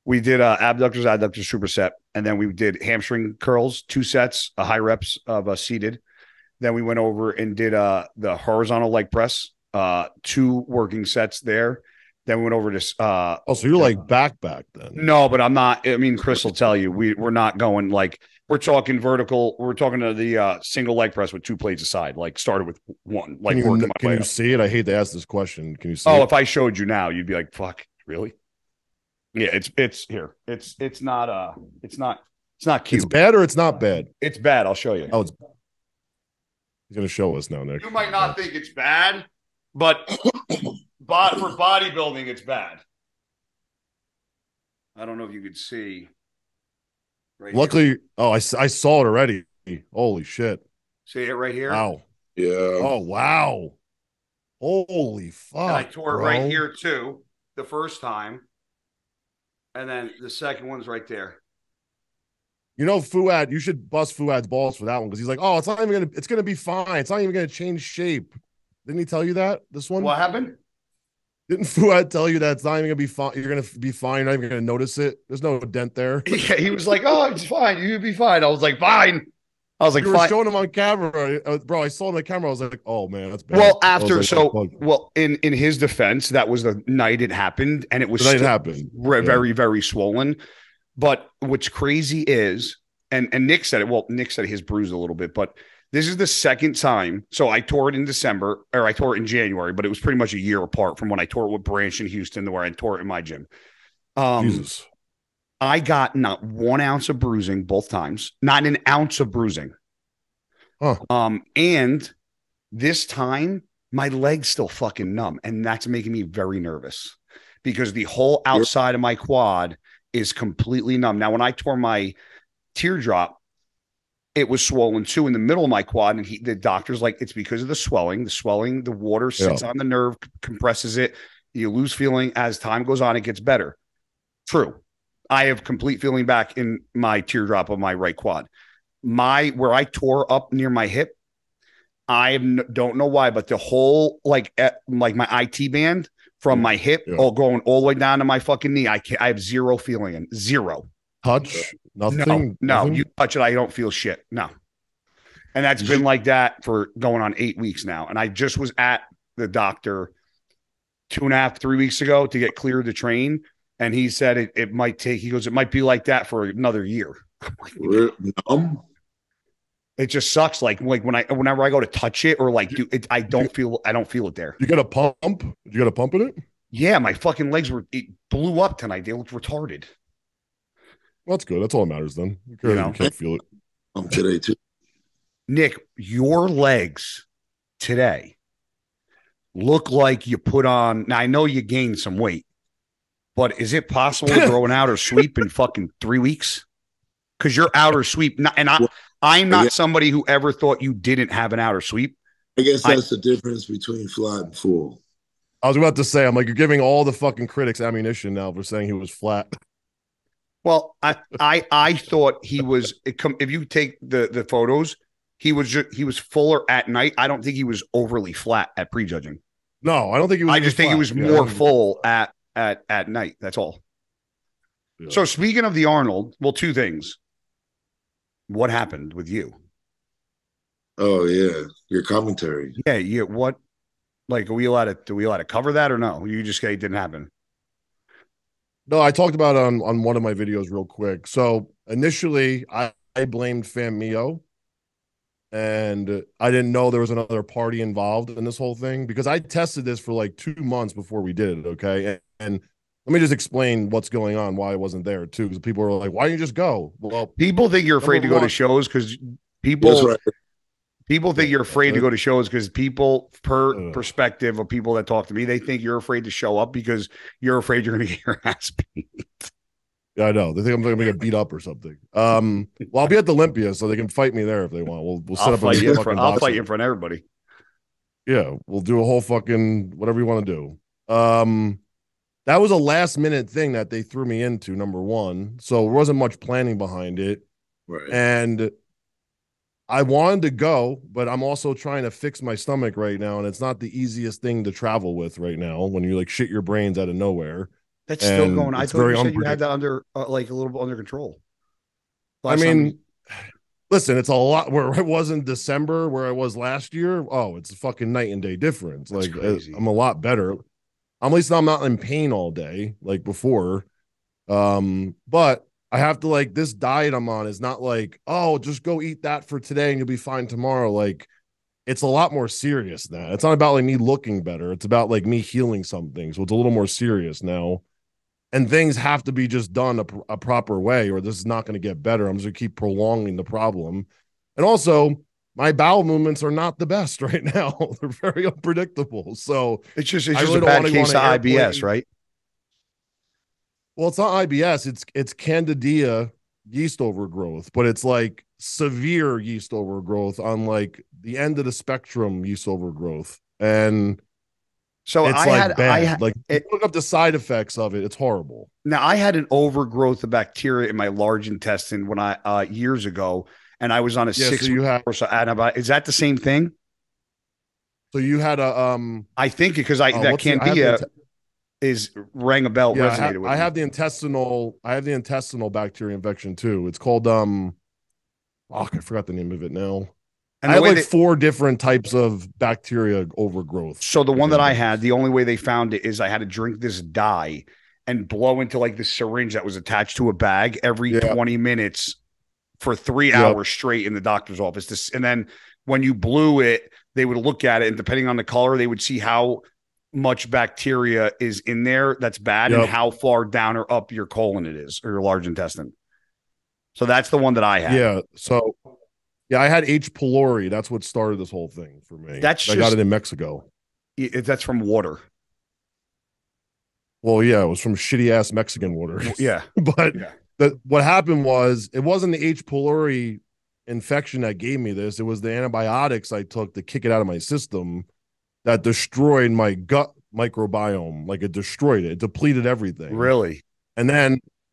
S1: We did abductors, adductors, superset, and then we did hamstring curls, 2 sets, high reps of seated. Then we went over and did the horizontal leg press, 2 working sets there. Then we went over to
S2: so you're like back then.
S1: No, but I'm not. I mean, Chris will tell you we're not going like we're talking vertical. We're talking to the single leg press with 2 plates aside. Like started with 1. Like
S2: can you see it? I hate to ask this question. Can you see?
S1: Oh, if I showed you now, you'd be like, "Fuck, really?" Yeah, it's here. It's not cute.
S2: It's bad or it's not bad.
S1: It's bad. I'll show you.
S2: Oh, he's gonna show us now, Nick.
S1: You might not think it's bad, but for bodybuilding, it's bad. I don't know if you could see.
S2: Right. Luckily, I saw it already. Holy shit!
S1: See it right here?
S2: Wow.
S3: Yeah.
S2: Oh wow. Holy fuck!
S1: And I tore it right here too. The first time, and then the second one's right there.
S2: You know, Fuad, you should bust Fuad's balls for that one because he's like, "Oh, it's gonna be fine. It's not even gonna change shape." Didn't he tell you that this one?
S1: What happened?
S2: Didn't Fuad tell you that it's not even gonna be fine? You're gonna be fine. You're not even gonna notice it. There's no dent there.
S1: Yeah, he was like, "Oh, it's fine. You'll be fine." I was like, "Fine." I was like,
S2: "You were showing him on camera, bro." I saw him on camera. I was like, "Oh man, that's bad."
S1: Well, in his defense, that was the night it happened, and it was very, very swollen. But what's crazy is, and Nick said it. Well, Nick said his bruised a little bit, but this is the second time. So I tore it in December, or I tore it in January, but it was pretty much a year apart from when I tore it with Branch in Houston to where I tore it in my gym.
S2: Jesus.
S1: I got not 1 ounce of bruising both times, not an ounce of bruising.
S2: Huh.
S1: And this time my leg's still fucking numb, and that's making me very nervous because the whole outside of my quad is completely numb. Now, when I tore my teardrop, it was swollen too in the middle of my quad. And the doctor's like, it's because of the swelling. The water sits on the nerve, compresses it. You lose feeling as time goes on. It gets better. True. I have complete feeling back in my teardrop of my right quad. Where I tore up near my hip, I don't know why, but the whole like my IT band from my hip all going all the way down to my fucking knee. I have zero feeling in zero.
S2: Touch? Nothing?
S1: No. You touch it, I don't feel shit. No. And that's been like that for going on 8 weeks now. And I just was at the doctor 2.5, 3 weeks ago to get cleared to train. And he said it might take, he goes, it might be like that for another year. It just sucks. Like whenever I go to touch it or like do it, I don't feel it there.
S2: You got a pump? You got a pump in it?
S1: Yeah, my fucking legs it blew up tonight. They looked retarded.
S2: Well, that's good. That's all that matters then. You can't feel it.
S3: Today too.
S1: Nick, your legs today look like you put on. Now I know you gained some weight, but is it possible to grow an outer sweep in fucking 3 weeks? Because your outer sweep, I'm not somebody who ever thought you didn't have an outer sweep.
S3: I guess that's the difference between flat and full.
S2: I was about to say, I'm like, you're giving all the fucking critics ammunition now for saying he was flat.
S1: Well, I thought he was. If you take the photos, he was fuller at night. I don't think he was overly flat at prejudging.
S2: No, I don't think he was.
S1: I just think he was more full at night. That's all. Yeah. So speaking of the Arnold, well, two things. What happened with you?
S3: Oh yeah, your commentary.
S1: Yeah. What? Like, do we allowed to cover that or no? You just say it didn't happen.
S2: No, I talked about it on one of my videos real quick. So initially, I blamed Fam Mio, and I didn't know there was another party involved in this whole thing because I tested this for like 2 months before we did it. Okay, and let me just explain what's going on, why I wasn't there too, because people were like, "Why don't you just go?" Well,
S1: people think you're afraid to go to shows because people think you're afraid to go to shows because people, perspective of people that talk to me, they think you're afraid to show up because you're afraid you're going to get your ass beat.
S2: Yeah, I know. They think I'm going to get beat up or something. Well, I'll be at the Olympia, so they can fight me there if they want. We'll set up
S1: I'll fight you in front of everybody.
S2: Yeah, we'll do a whole fucking whatever you want to do. That was a last minute thing that they threw me into, number one. So there wasn't much planning behind it.
S3: Right.
S2: And I wanted to go, but I'm also trying to fix my stomach right now. And it's not the easiest thing to travel with right now when you like shit your brains out of nowhere.
S1: That's still going. I thought you said you had that under like a little bit under control.
S2: Listen, it's a lot where I was in December, where I was last year. Oh, it's a fucking night and day difference. That's like crazy. I'm a lot better. At least I'm not in pain all day like before. But I have to like this diet I'm on is not like, oh, just go eat that for today and you'll be fine tomorrow. Like it's a lot more serious now. It's not about like me looking better. It's about like me healing something. So it's a little more serious now. And things have to be just done a proper way or this is not going to get better. I'm just going to keep prolonging the problem. And also, my bowel movements are not the best right now. They're very unpredictable. So
S1: it's just a bad case of IBS, right?
S2: Well, it's not IBS. It's Candida yeast overgrowth, but it's like severe yeast overgrowth on like the end of the spectrum yeast overgrowth. And
S1: so
S2: it's look up the side effects of it. It's horrible.
S1: Now I had an overgrowth of bacteria in my large intestine when I years ago. And I was on a 6-week course of antibiotics. Is that the same thing?
S2: So you had a
S1: I think because that Candida rang a bell, resonated with me.
S2: I have the intestinal bacteria infection too. It's called I forgot the name of it now. And I have like 4 different types of bacteria overgrowth.
S1: So the one that I had, the only way they found it is I had to drink this dye and blow into like the syringe that was attached to a bag every 20 minutes. For 3 hours straight in the doctor's office. And then when you blew it, they would look at it, and depending on the color, they would see how much bacteria is in there that's bad and how far down or up your colon it is or your large intestine. So that's the one that I had.
S2: Yeah. So I had H. pylori. That's what started this whole thing for me. I got it in Mexico.
S1: That's from water.
S2: Well, yeah, it was from shitty ass Mexican water.
S1: Yeah.
S2: But what happened was it wasn't the H. pylori infection that gave me this. It was the antibiotics I took to kick it out of my system that destroyed my gut microbiome. Like it destroyed it. It depleted everything.
S1: Really?
S2: And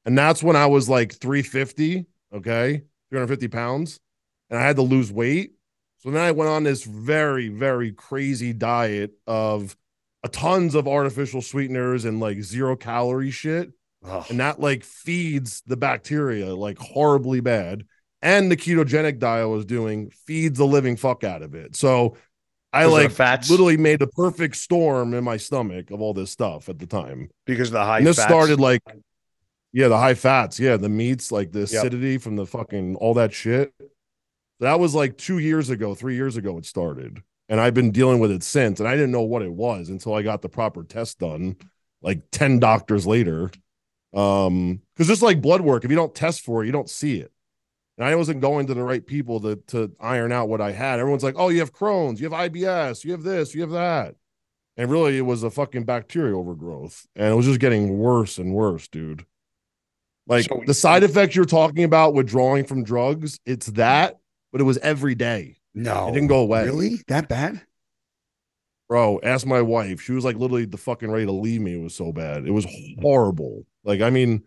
S2: that's when I was like 350, okay, 350 pounds, and I had to lose weight. So then I went on this very, very crazy diet of tons of artificial sweeteners and like 0-calorie shit.
S1: Ugh.
S2: And that like feeds the bacteria like horribly bad. And the ketogenic diet I was doing feeds the living fuck out of it. So I like literally made the perfect storm in my stomach of all this stuff at the time.
S1: Because of the high
S2: and this
S1: fats.
S2: Started like, yeah, the high fats. Yeah, the meats, like the acidity from the fucking all that shit. That was like 3 years ago it started. And I've been dealing with it since. And I didn't know what it was until I got the proper test done, like 10 doctors later. Because just like blood work, if you don't test for it, you don't see it. And I wasn't going to the right people to iron out what I had. Everyone's like, oh, you have Crohn's, you have IBS, you have this, you have that. And really, it was a fucking bacteria overgrowth. And it was just getting worse and worse, dude. Like the side effects you're talking about withdrawing from drugs, it's that, but it was every day.
S1: No.
S2: It didn't go away.
S1: Really? That bad?
S2: Bro, ask my wife. She was like literally the fucking ready to leave me. It was so bad. It was horrible. Like, I mean,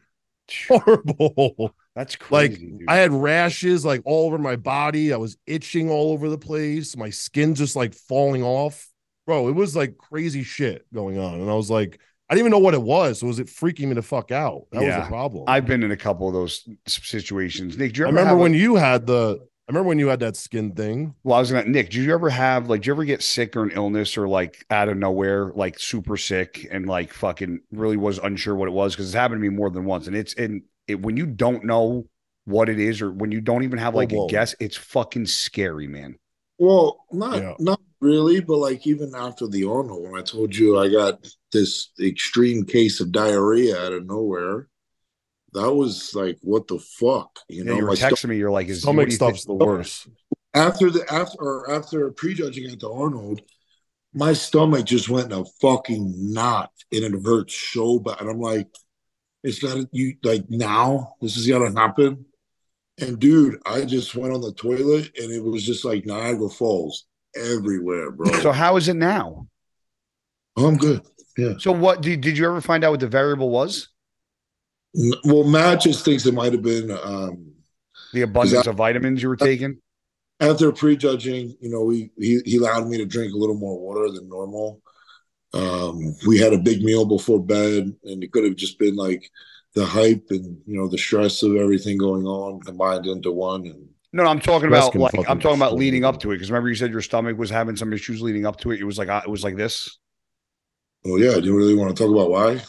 S2: horrible.
S1: That's crazy.
S2: Like,
S1: dude.
S2: I had rashes like all over my body. I was itching all over the place. My skin just like falling off. Bro, it was like crazy shit going on. And I was like, I didn't even know what it was. So was it freaking me the fuck out? That was the problem.
S1: I've been in a couple of those situations. Nick,
S2: I remember when you had that skin thing.
S1: Well, I was gonna, Nick, did you ever have like, did you ever get sick or an illness or like out of nowhere, like super sick and like fucking really was unsure what it was? Because it's happened to me more than once. And when you don't know what it is or when you don't even have like a guess, it's fucking scary, man.
S3: Well, not really, but like even after the Arnold, when I told you I got this extreme case of diarrhea out of nowhere, that was like, what the fuck? You know,
S1: you were texting me. You're like,
S2: stomach stuff's the worst.
S3: After prejudging at the Arnold, my stomach just went in a fucking knot and it hurts so bad. And I'm like, it's not you like now. This is gonna happen. And dude, I just went on the toilet and it was just like Niagara Falls everywhere, bro.
S1: So how is it now?
S3: Oh, I'm good. Yeah.
S1: So what did you ever find out what the variable was?
S3: Well, Matt just thinks it might have been
S1: the abundance of vitamins you were taking.
S3: After prejudging, you know, he allowed me to drink a little more water than normal. We had a big meal before bed, and it could have just been like the hype and the stress of everything going on combined into one. And
S1: no, I'm talking about leading up to it. Because remember, you said your stomach was having some issues leading up to it. It was like this.
S3: Oh yeah, do you really want to talk about why?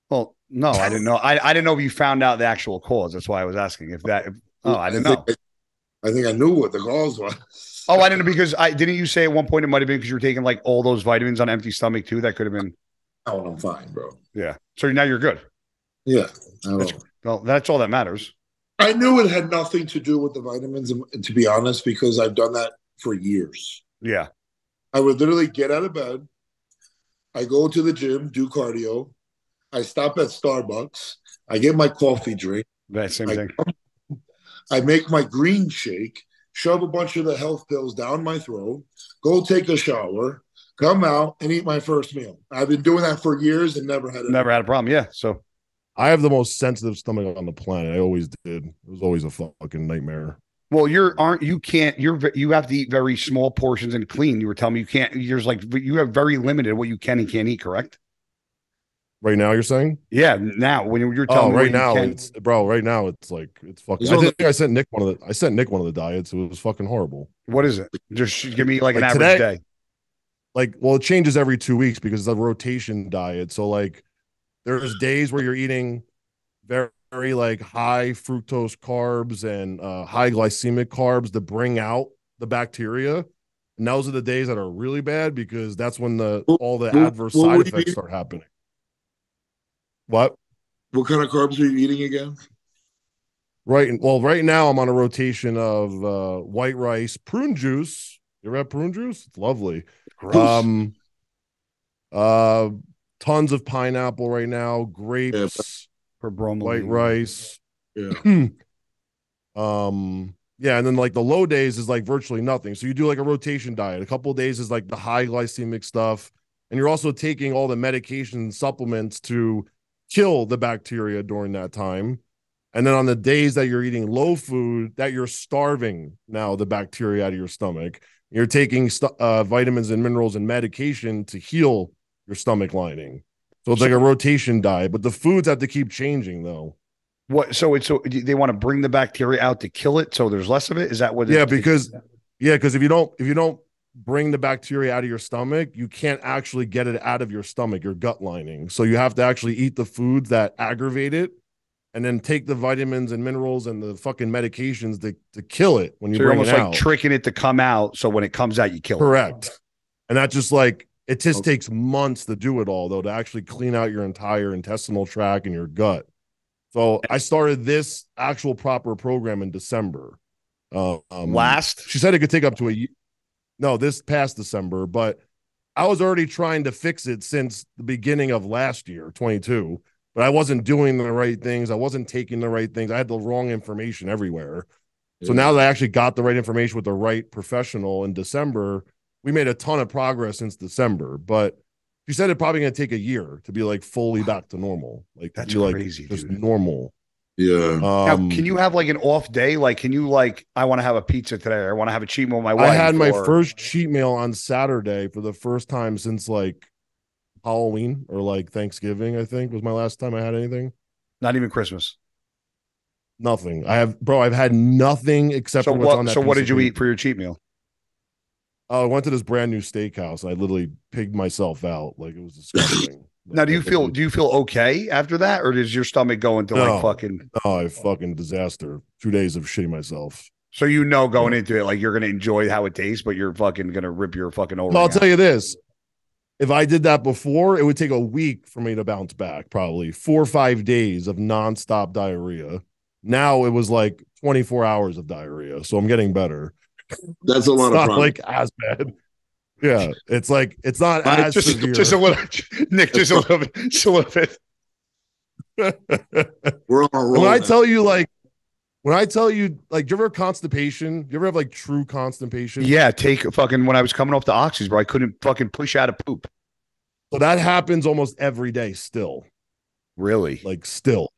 S1: Well, no, I didn't know. I didn't know if you found out the actual cause. That's why I was asking I didn't know.
S3: I think I knew what the cause was.
S1: Oh, I didn't know because didn't you say at one point it might have been because you were taking like all those vitamins on empty stomach too? That could have been.
S3: Oh, I'm fine, bro.
S1: Yeah. So now you're good.
S3: Yeah.
S1: That's all that matters.
S3: I knew it had nothing to do with the vitamins, to be honest, because I've done that for years.
S1: Yeah.
S3: I would literally get out of bed. I go to the gym, do cardio. I stop at Starbucks. I get my coffee drink.
S1: That same thing.
S3: I make my green shake, shove a bunch of the health pills down my throat, go take a shower, come out, and eat my first meal. I've been doing that for years and never had
S1: a problem. Yeah. So
S2: I have the most sensitive stomach on the planet. I always did. It was always a fucking nightmare.
S1: Well, you have to eat very small portions and clean. You were telling me you can't. You have very limited what you can and can't eat. Correct.
S2: Right now, you're saying?
S1: Yeah. Now, when you're telling me
S2: right now, right now, it's like it's fucking. I think I sent Nick one of the diets. It was fucking horrible.
S1: What is it? Just give me like an average day.
S2: Like, well, it changes every 2 weeks because it's a rotation diet. So like, there's days where you're eating very, very like high fructose carbs and high glycemic carbs to bring out the bacteria. And those are the days that are really bad because that's when all the adverse side effects start happening. What
S3: kind of carbs are you eating again?
S2: Right now I'm on a rotation of white rice, prune juice. You ever had prune juice? It's lovely.
S1: Gross.
S2: Tons of pineapple right now, grapes,
S1: for bromelain.
S2: white rice.
S3: Yeah.
S2: Yeah, and then like the low days is like virtually nothing. So you do like a rotation diet. A couple of days is like the high glycemic stuff, and you're also taking all the medication supplements to kill the bacteria during that time. And then on the days that you're eating low food, that you're starving now the bacteria out of your stomach. You're taking vitamins and minerals and medication to heal your stomach lining. So it's like a rotation diet, but the foods have to keep changing though.
S1: What? So they want to bring the bacteria out to kill it, so there's less of it. Is that what?
S2: Because if you don't bring the bacteria out of your stomach, you can't actually get it out of your stomach, your gut lining. So you have to actually eat the foods that aggravate it, and then take the vitamins and minerals and the fucking medications to kill it when you bring it out. You're almost
S1: like tricking it to come out, so when it comes out, you kill it.
S2: Correct. And that just like it just takes months to do it all, though, to actually clean out your entire intestinal tract and your gut. So I started this actual proper program in December. She said it could take up to this past December, but I was already trying to fix it since the beginning of last year, 22. But I wasn't doing the right things. I wasn't taking the right things. I had the wrong information everywhere. So now that I actually got the right information with the right professional in December, we made a ton of progress since December. But she said it's probably going to take a year to be like fully back to normal. Like
S1: that's crazy,
S2: just normal.
S3: Yeah.
S1: Now, can you have like an off day? Like, can you like, I want to have a pizza today, or I want to have a cheat meal with my wife?
S2: I had my first cheat meal on Saturday for the first time since like Halloween or like Thanksgiving, I think was my last time I had anything.
S1: Not even Christmas.
S2: Nothing. I've had nothing except for what's on that.
S1: So what did you eat for your cheat meal?
S2: I went to this brand new steakhouse. I literally pigged myself out. Like it was disgusting.
S1: Now, do you feel okay after that, or does your stomach go into like fucking?
S2: Oh, I fucking disaster. 2 days of shitting myself.
S1: So going into it, like you're gonna enjoy how it tastes, but you're fucking gonna rip your fucking over.
S2: I'll tell you this: if I did that before, it would take a week for me to bounce back. Probably 4 or 5 days of nonstop diarrhea. Now it was like 24 hours of diarrhea, so I'm getting better.
S3: That's a lot of
S2: not like as bad. Yeah, it's like it's not as severe.
S1: Just a little, Nick. Just a little bit. Just a little bit.
S3: We're on a roll.
S2: When I tell you, do you ever have constipation? Do you ever have like true constipation?
S1: Yeah, when I was coming off the oxys, bro, I couldn't fucking push out a poop.
S2: So that happens almost every day still.
S1: Really?
S2: Like still.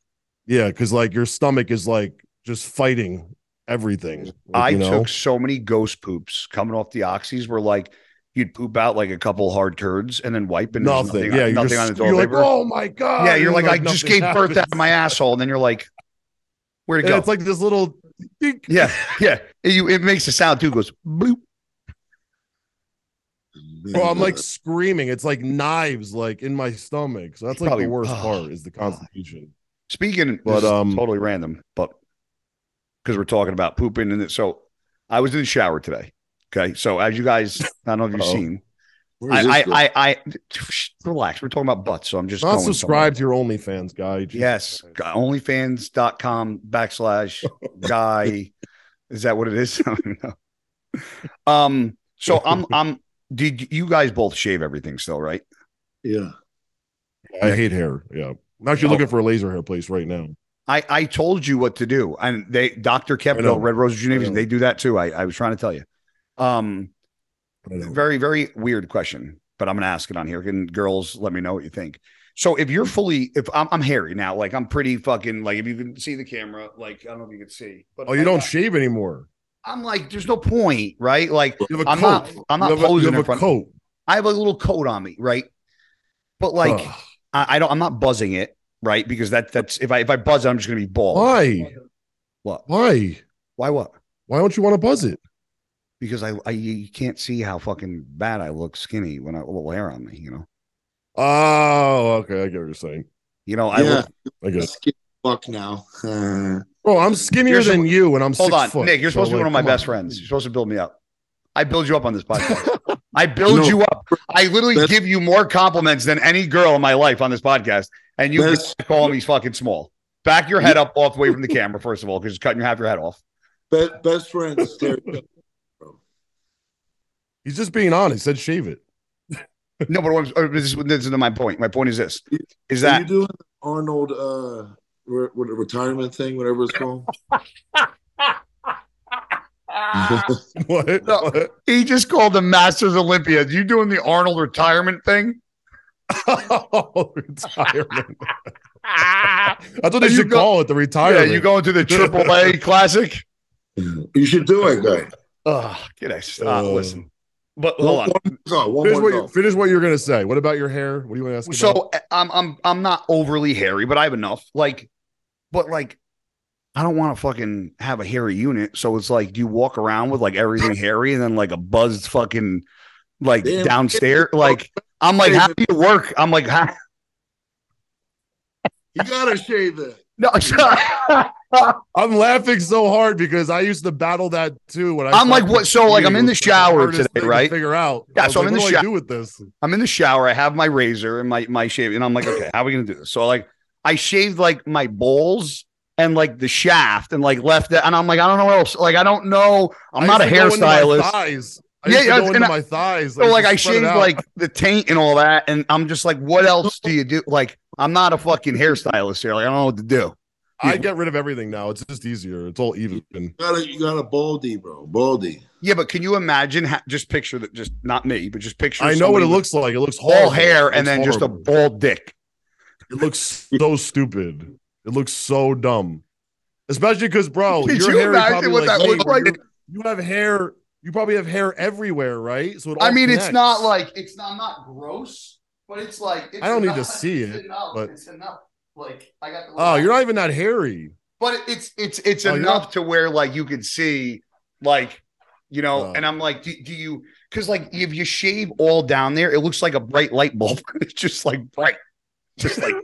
S2: Yeah, because like your stomach is like just fighting everything.
S1: I took so many ghost poops coming off the oxys where like you'd poop out like a couple hard turds and then wipe and
S2: nothing.
S1: Nothing on the toilet paper.
S2: Like, oh my God.
S1: Yeah, you're like I just gave birth out of my asshole. And then you're like, where'd it go?
S2: It's like this little.
S1: Yeah. It makes a sound too. It goes bloop.
S2: Bro, I'm like screaming. It's like knives like in my stomach. So that's like the worst part is the constipation.
S1: Speaking, but totally random, but because we're talking about pooping and so I was in the shower today. Okay, so as you guys, I don't know if you've seen, I relax. We're talking about butts, so I'm just
S2: not subscribed to your OnlyFans guy.
S1: Yes, onlyfans.com/guy. Is that what it is? I don't know. So I'm. Did you guys both shave everything still, right?
S3: Yeah.
S2: I hate hair. Yeah. I'm actually looking for a laser hair place right now.
S1: I told you what to do, and Dr. Kepville, Red Rose Gymnasium, they do that too. I was trying to tell you. Very, very weird question, but I'm gonna ask it on here. And girls, let me know what you think. So if I'm hairy now, like I'm pretty fucking like if you can see the camera, like I don't know if you can see. But
S2: you don't shave anymore.
S1: I'm like, there's no point, right? Like I'm not posing in front.
S2: Coat.
S1: I have a little coat on me, right? But like I'm not buzzing it. Right, because that's if I buzz it, I'm just gonna be bald.
S2: Why?
S1: What?
S2: Why?
S1: Why what?
S2: Why don't you want to buzz it?
S1: Because you can't see how fucking bad I look skinny when I have a little hair on me, you know.
S2: Oh, okay, I get what you're saying.
S1: You know, I
S3: guess skinny fuck now.
S2: Bro, I'm skinnier than you, and I'm 6 foot.
S1: Nick, you're supposed to be one of my best friends. You're supposed to build me up. I build you up on this podcast. I build you up. I literally give you more compliments than any girl in my life on this podcast. And you call me fucking small. Back your head up off away from the camera, first of all, because it's cutting half your head off.
S3: Best friends.
S2: He's just being honest. He said shave it.
S1: No, but this is my point. My point is this:
S3: are you doing Arnold retirement thing, whatever it's called?
S2: What?
S1: No,
S2: What?
S1: he just called the Masters Olympiad. You doing the Arnold retirement thing?
S2: Oh, retirement. That's what they should call it, the retirement.
S1: Yeah, you going to the AAA Classic?
S3: You should do it, guy.
S1: Oh, listen. But hold
S2: on. Finish what you're gonna say. What about your hair? What do you want to ask about?
S1: So I'm not overly hairy, but I have enough. But I don't want to fucking have a hairy unit. So it's like, do you walk around with like everything hairy and then like a buzzed fucking like downstairs? Like I'm like, how do you work? I'm like, how?
S3: You gotta shave it.
S1: No,
S2: I'm laughing so hard because I used to battle that too. When
S1: I'm like, what? So like, I'm in the shower today, right?
S2: Figure out.
S1: Yeah. So I'm in the shower.
S2: Do with this?
S1: I'm in the shower. I have my razor and my shave, and I'm like, okay, how are we gonna do this? So like, I shaved like my balls and like the shaft and like left it, and I'm like, I don't know what else. Like, I don't know. I'm not a hairstylist.
S2: Into my thighs.
S1: So like, I shaved like the taint and all that, and I'm just like, what else do you do? Like, I'm not a fucking hairstylist here. Like, I don't know what to do.
S2: I get rid of everything now. It's just easier. It's all even.
S3: You got a baldy, bro. Baldy.
S1: Yeah, but can you imagine? Just picture that. Just not me, but just picture.
S2: I know what it looks like. It looks
S1: all hair and then just a bald dick.
S2: It looks so stupid. It looks so dumb. Especially because, bro,
S1: Did
S2: your
S1: you
S2: hair
S1: imagine what that looks like?
S2: You have hair. You probably have hair everywhere, right? So
S1: I mean, connects. It's not like I'm not gross, but it's like
S2: I don't need to see it, but
S1: it's enough. Like I got.
S2: Oh, you're not even that hairy.
S1: But it's enough to where like you could see, like, you know. And I'm like, do you? Because like if you shave all down there, it looks like a bright light bulb. It's just like bright, just like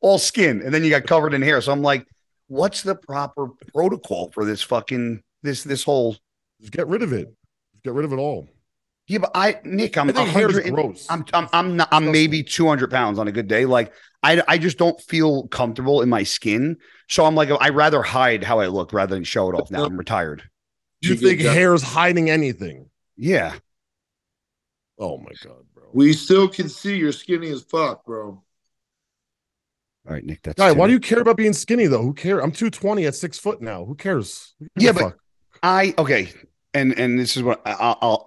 S1: all skin, and then you got covered in hair. So I'm like, what's the proper protocol for this fucking this whole?
S2: Just get rid of it. Just get rid of it all.
S1: Yeah, but Nick, I'm
S2: 100. Gross.
S1: I'm maybe 200 pounds on a good day. Like I just don't feel comfortable in my skin. So I'm like, I'd rather hide how I look rather than show it off. Now I'm retired.
S2: Do you think hair is hiding anything?
S1: Yeah.
S2: Oh my God, bro.
S3: We still can see you're skinny as fuck, bro.
S1: All right, Nick. That's
S2: why do you care about being skinny though? Who cares? I'm 220 at 6 foot now. Who cares?
S1: Yeah, but okay. And this is what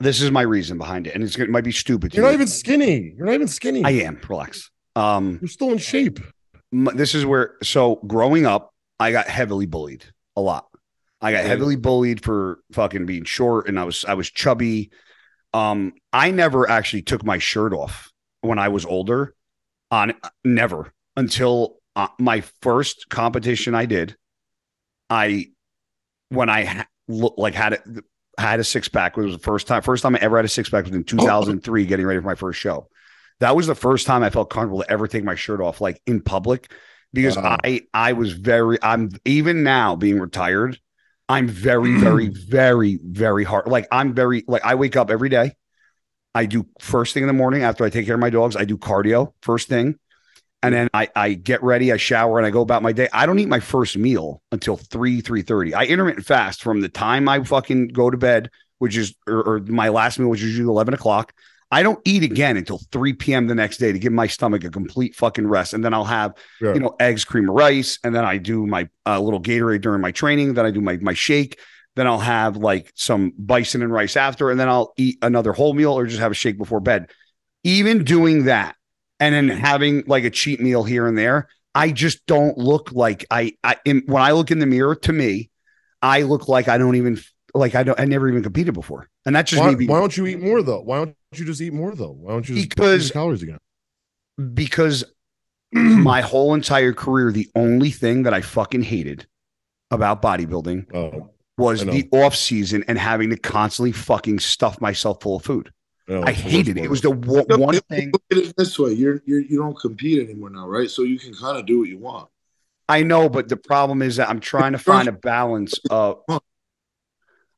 S1: this is my reason behind it. And it might be stupid.
S2: You're not even skinny. You're not even skinny.
S1: I am. Relax.
S2: You're still in shape.
S1: This is where, so growing up, I got heavily bullied a lot. I got heavily bullied for fucking being short, and I was chubby. I never actually took my shirt off when I was older. Never until my first competition I did. When I had a six pack. It was the first time I ever had a six pack was in 2003, getting ready for my first show. That was the first time I felt comfortable to ever take my shirt off, like in public, because I'm even now being retired. I'm very, very, very, very hard. Like I wake up every day. I do first thing in the morning after I take care of my dogs. I do cardio first thing. And then I get ready, I shower, and I go about my day. I don't eat my first meal until 3:30. I intermittent fast from the time I fucking go to bed, which is, or my last meal, which is usually 11 o'clock. I don't eat again until 3 p.m. the next day to give my stomach a complete fucking rest. And then I'll have, eggs, cream of rice. And then I do my little Gatorade during my training. Then I do my shake. Then I'll have like some bison and rice after. And then I'll eat another whole meal or just have a shake before bed. Even doing that, and then having like a cheat meal here and there, I just don't look like when I look in the mirror, to me, I look like I never even competed before. And that's just
S2: me. Why don't you eat more though? Why don't you just eat more though? Why don't you just eat calories again?
S1: Because my whole entire career, the only thing that I fucking hated about bodybuilding was the off season and having to constantly fucking stuff myself full of food. I hated it. It was the one thing.
S3: Look at it this way: you don't compete anymore now, right? So you can kind of do what you want.
S1: I know, but the problem is that I'm trying to find a balance of.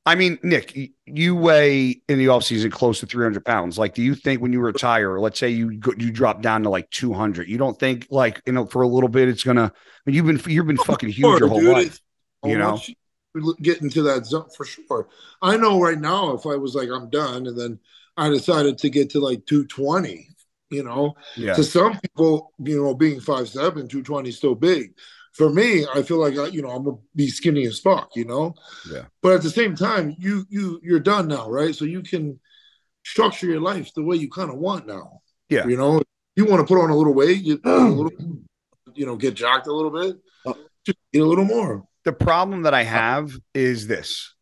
S1: I mean, Nick, you weigh in the off season close to 300 pounds. Like, do you think when you retire, let's say you drop down to like 200, you don't think like for a little bit it's gonna? I mean, you've been fucking huge your whole life. You know,
S3: get into that zone for sure. I know right now if I was like I'm done and then I decided to get to like 220, to some people, being 5'7", 220 is still big. for me, I feel like I'm gonna be skinny as fuck,
S1: Yeah.
S3: But at the same time, you're done now, right? So you can structure your life the way you kind of want now.
S1: Yeah.
S3: You want to put on a little weight, you put on a little, get jacked a little bit, just eat a little more.
S1: The problem that I have is this.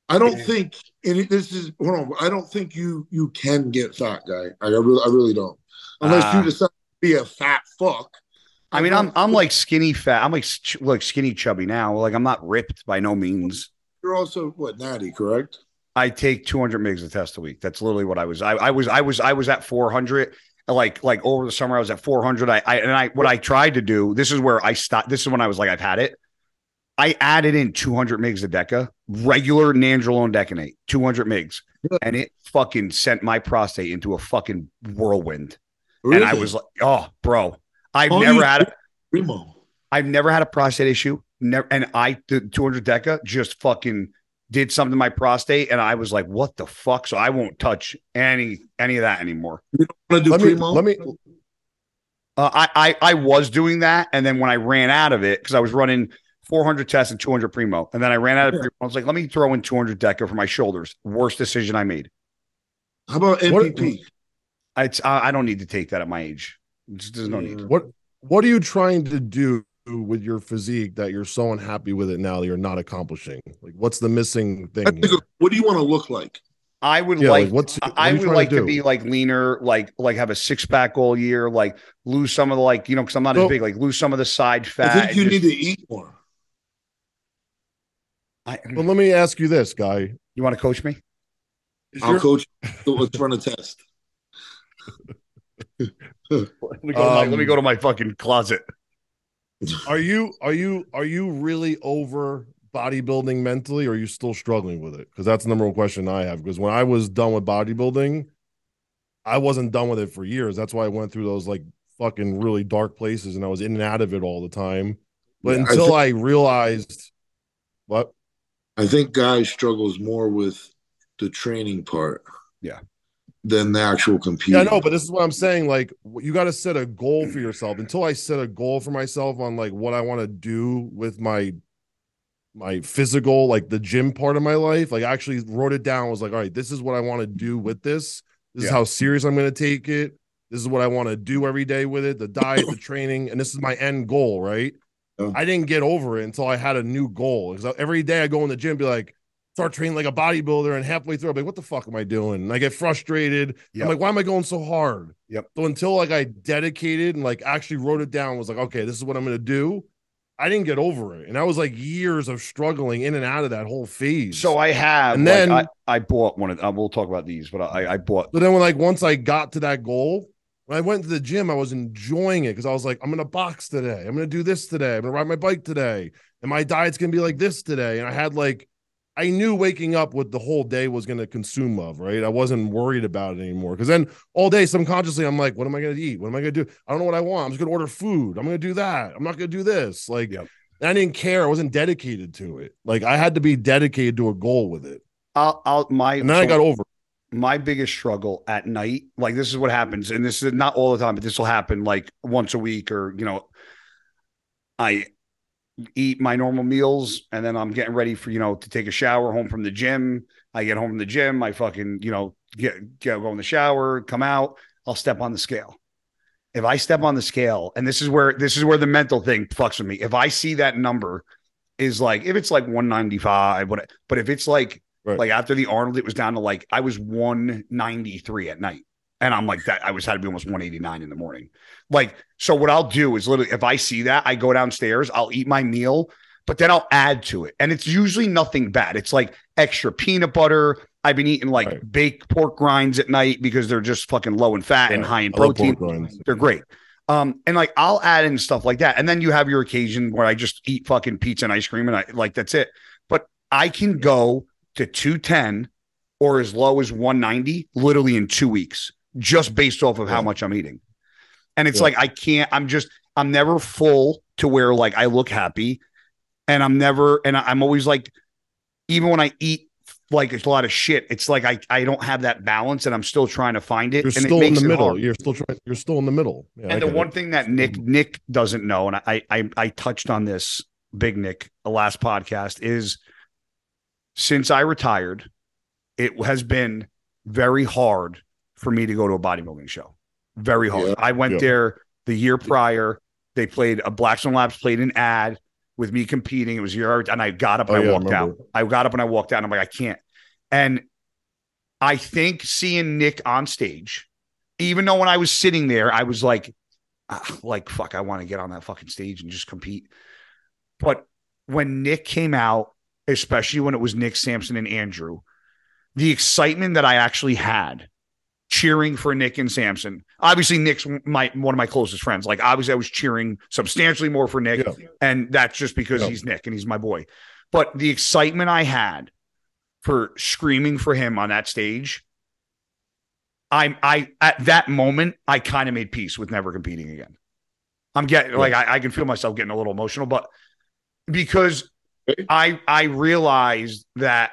S3: I don't think, and this is hold on. I don't think you can get fat, guy. I really don't, unless you decide to be a fat fuck.
S1: I mean, I'm like skinny fat. I'm like skinny chubby now. Like I'm not ripped by no means.
S3: You're also what, natty, correct?
S1: I take 200 mgs of test a week. That's literally what I was. I was at 400. Like over the summer, I was at 400. What I tried to do. This is where I stopped. This is when I was like, I've had it. I added in 200 mgs of Deca, regular nandrolone decanate, 200 mgs, and it fucking sent my prostate into a fucking whirlwind. Really? And I was like, oh, bro. I've never had a prostate issue. Never, and the 200 Deca just fucking did something to my prostate, and I was like, "What the fuck?" So I won't touch any of that anymore.
S3: You don't want to do primo?
S2: Let me.
S1: I was doing that, and then when I ran out of it, because I was running 400 tests and 200 primo, and then I ran out of primo. I was like, "Let me throw in 200 Deca for my shoulders." Worst decision I made.
S3: How about MPP?
S1: I don't need to take that at my age. There's no need.
S2: What are you trying to do with your physique that you're so unhappy with it now that you're not accomplishing? Like, what's the missing thing?
S3: What do you want to look like?
S1: I would I would like to be like leaner, like have a 6-pack all year, like lose some of the because I'm not as big, like lose some of the side fat.
S3: I think you need to eat more.
S2: Well, let me ask you this, Guy.
S1: You want to coach me?
S3: I'll coach you. So let's run a test.
S1: Let me go to my fucking closet.
S2: Are you really over bodybuilding mentally, or are you still struggling with it? Because that's the number one question I have. Because when I was done with bodybuilding, I wasn't done with it for years. That's why I went through those like fucking really dark places, and I was in and out of it all the time. But until I realized what
S3: I think Guy struggles more with the training part.
S1: Yeah.
S3: Than the actual competing.
S2: Yeah, no, but this is what I'm saying. Like, you got to set a goal for yourself. Until I set a goal for myself on like what I want to do with my physical, like the gym part of my life, like I actually wrote it down. I was like, all right, this is what I want to do with this. This is how serious I'm going to take it. This is what I want to do every day with it, the diet, the training, and this is my end goal, right? I didn't get over it until I had a new goal. Because every day I go in the gym, be like, start training like a bodybuilder, and halfway through I'm like, what the fuck am I doing? And I get frustrated. I'm like, why am I going so hard? So until like I dedicated and like actually wrote it down, was like, okay, this is what I'm going to do. I didn't get over it. And that was like years of struggling in and out of that whole phase.
S1: So I have, and then I bought one of we'll talk about these, but I bought.
S2: But then once I got to that goal, when I went to the gym, I was enjoying it because I was like, I'm going to box today. I'm going to do this today. I'm going to ride my bike today. And my diet's going to be like this today. And I had like, I knew waking up what the whole day was going to consume of, right? I wasn't worried about it anymore. Because then all day, subconsciously, I'm like, what am I going to eat? What am I going to do? I don't know what I want. I'm just going to order food. I'm going to do that. I'm not going to do this. Like, and I didn't care. I wasn't dedicated to it. Like, I had to be dedicated to a goal with it.
S1: And then
S2: I got over it.
S1: My biggest struggle at night, like this is what happens. And this is not all the time, but this will happen like once a week or, I eat my normal meals, and then I'm getting ready for to take a shower home from the gym. I get home from the gym, I fucking go in the shower, come out, I'll step on the scale. If I step on the scale, and this is where the mental thing fucks with me. If I see that number is like, if it's like 195, but if it's like after the Arnold, it was down to like I was 193 at night. And I'm like that. I had to be almost 189 in the morning. Like, so what I'll do is literally, if I see that, I go downstairs, I'll eat my meal, but then I'll add to it. And it's usually nothing bad. It's like extra peanut butter. I've been eating like baked pork rinds at night because they're just fucking low in fat and high in protein. They're great. And like, I'll add in stuff like that. And then you have your occasion where I just eat fucking pizza and ice cream and that's it. But I can go to 210 or as low as 190 literally in 2 weeks. Just based off of how much I'm eating. And it's like, I'm never full to where like I look happy, and I'm always like, even when I eat like a lot of shit. It's like I don't have that balance, and I'm still trying to find it.
S2: You're
S1: and
S2: still
S1: it
S2: in
S1: makes
S2: the
S1: it
S2: middle.
S1: hard.
S2: You're still in the middle. Yeah,
S1: and the one thing that Nick doesn't know, and I touched on this, Big Nick, the last podcast, is since I retired, it has been very hard for me to go to a bodybuilding show. Very hard.
S3: Yeah.
S1: I went there the year prior. They played a Blackstone Labs played an ad with me competing. It was year, and I got up and I walked out. I got up and I walked out, and I'm like, I can't. And I think seeing Nick on stage, even though when I was sitting there, I was like, fuck, I want to get on that fucking stage and just compete. But when Nick came out, especially when it was Nick, Samson, and Andrew, the excitement that I actually had cheering for Nick and Samson. Obviously, Nick's one of my closest friends. Like, obviously, I was cheering substantially more for Nick, and that's just because he's Nick and he's my boy. But the excitement I had for screaming for him on that stage, I at that moment, I kind of made peace with never competing again. I'm getting like I can feel myself getting a little emotional, but because I realized that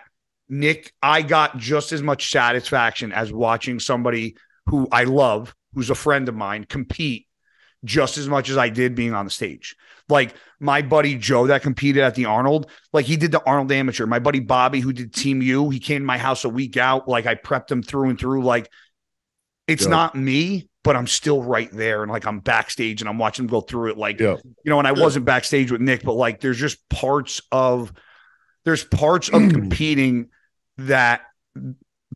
S1: Nick, I got just as much satisfaction as watching somebody who I love, who's a friend of mine, compete just as much as I did being on the stage. Like my buddy Joe that competed at the Arnold, like he did the Arnold Amateur. My buddy Bobby who did Team U, he came to my house a week out. Like I prepped him through and through. Like it's not me, but I'm still right there. And like I'm backstage and I'm watching him go through it. Like, you know, and I wasn't backstage with Nick, but like there's just parts of competing that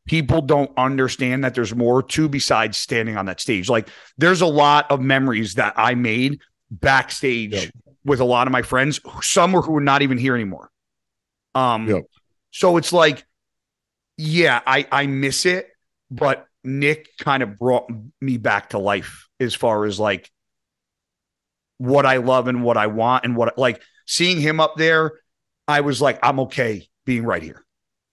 S1: people don't understand that there's more to besides standing on that stage. Like there's a lot of memories that I made backstage with a lot of my friends, some who are not even here anymore. So it's like, I miss it, but Nick kind of brought me back to life as far as like what I love and what I want and what like seeing him up there. I was like, I'm okay being right here.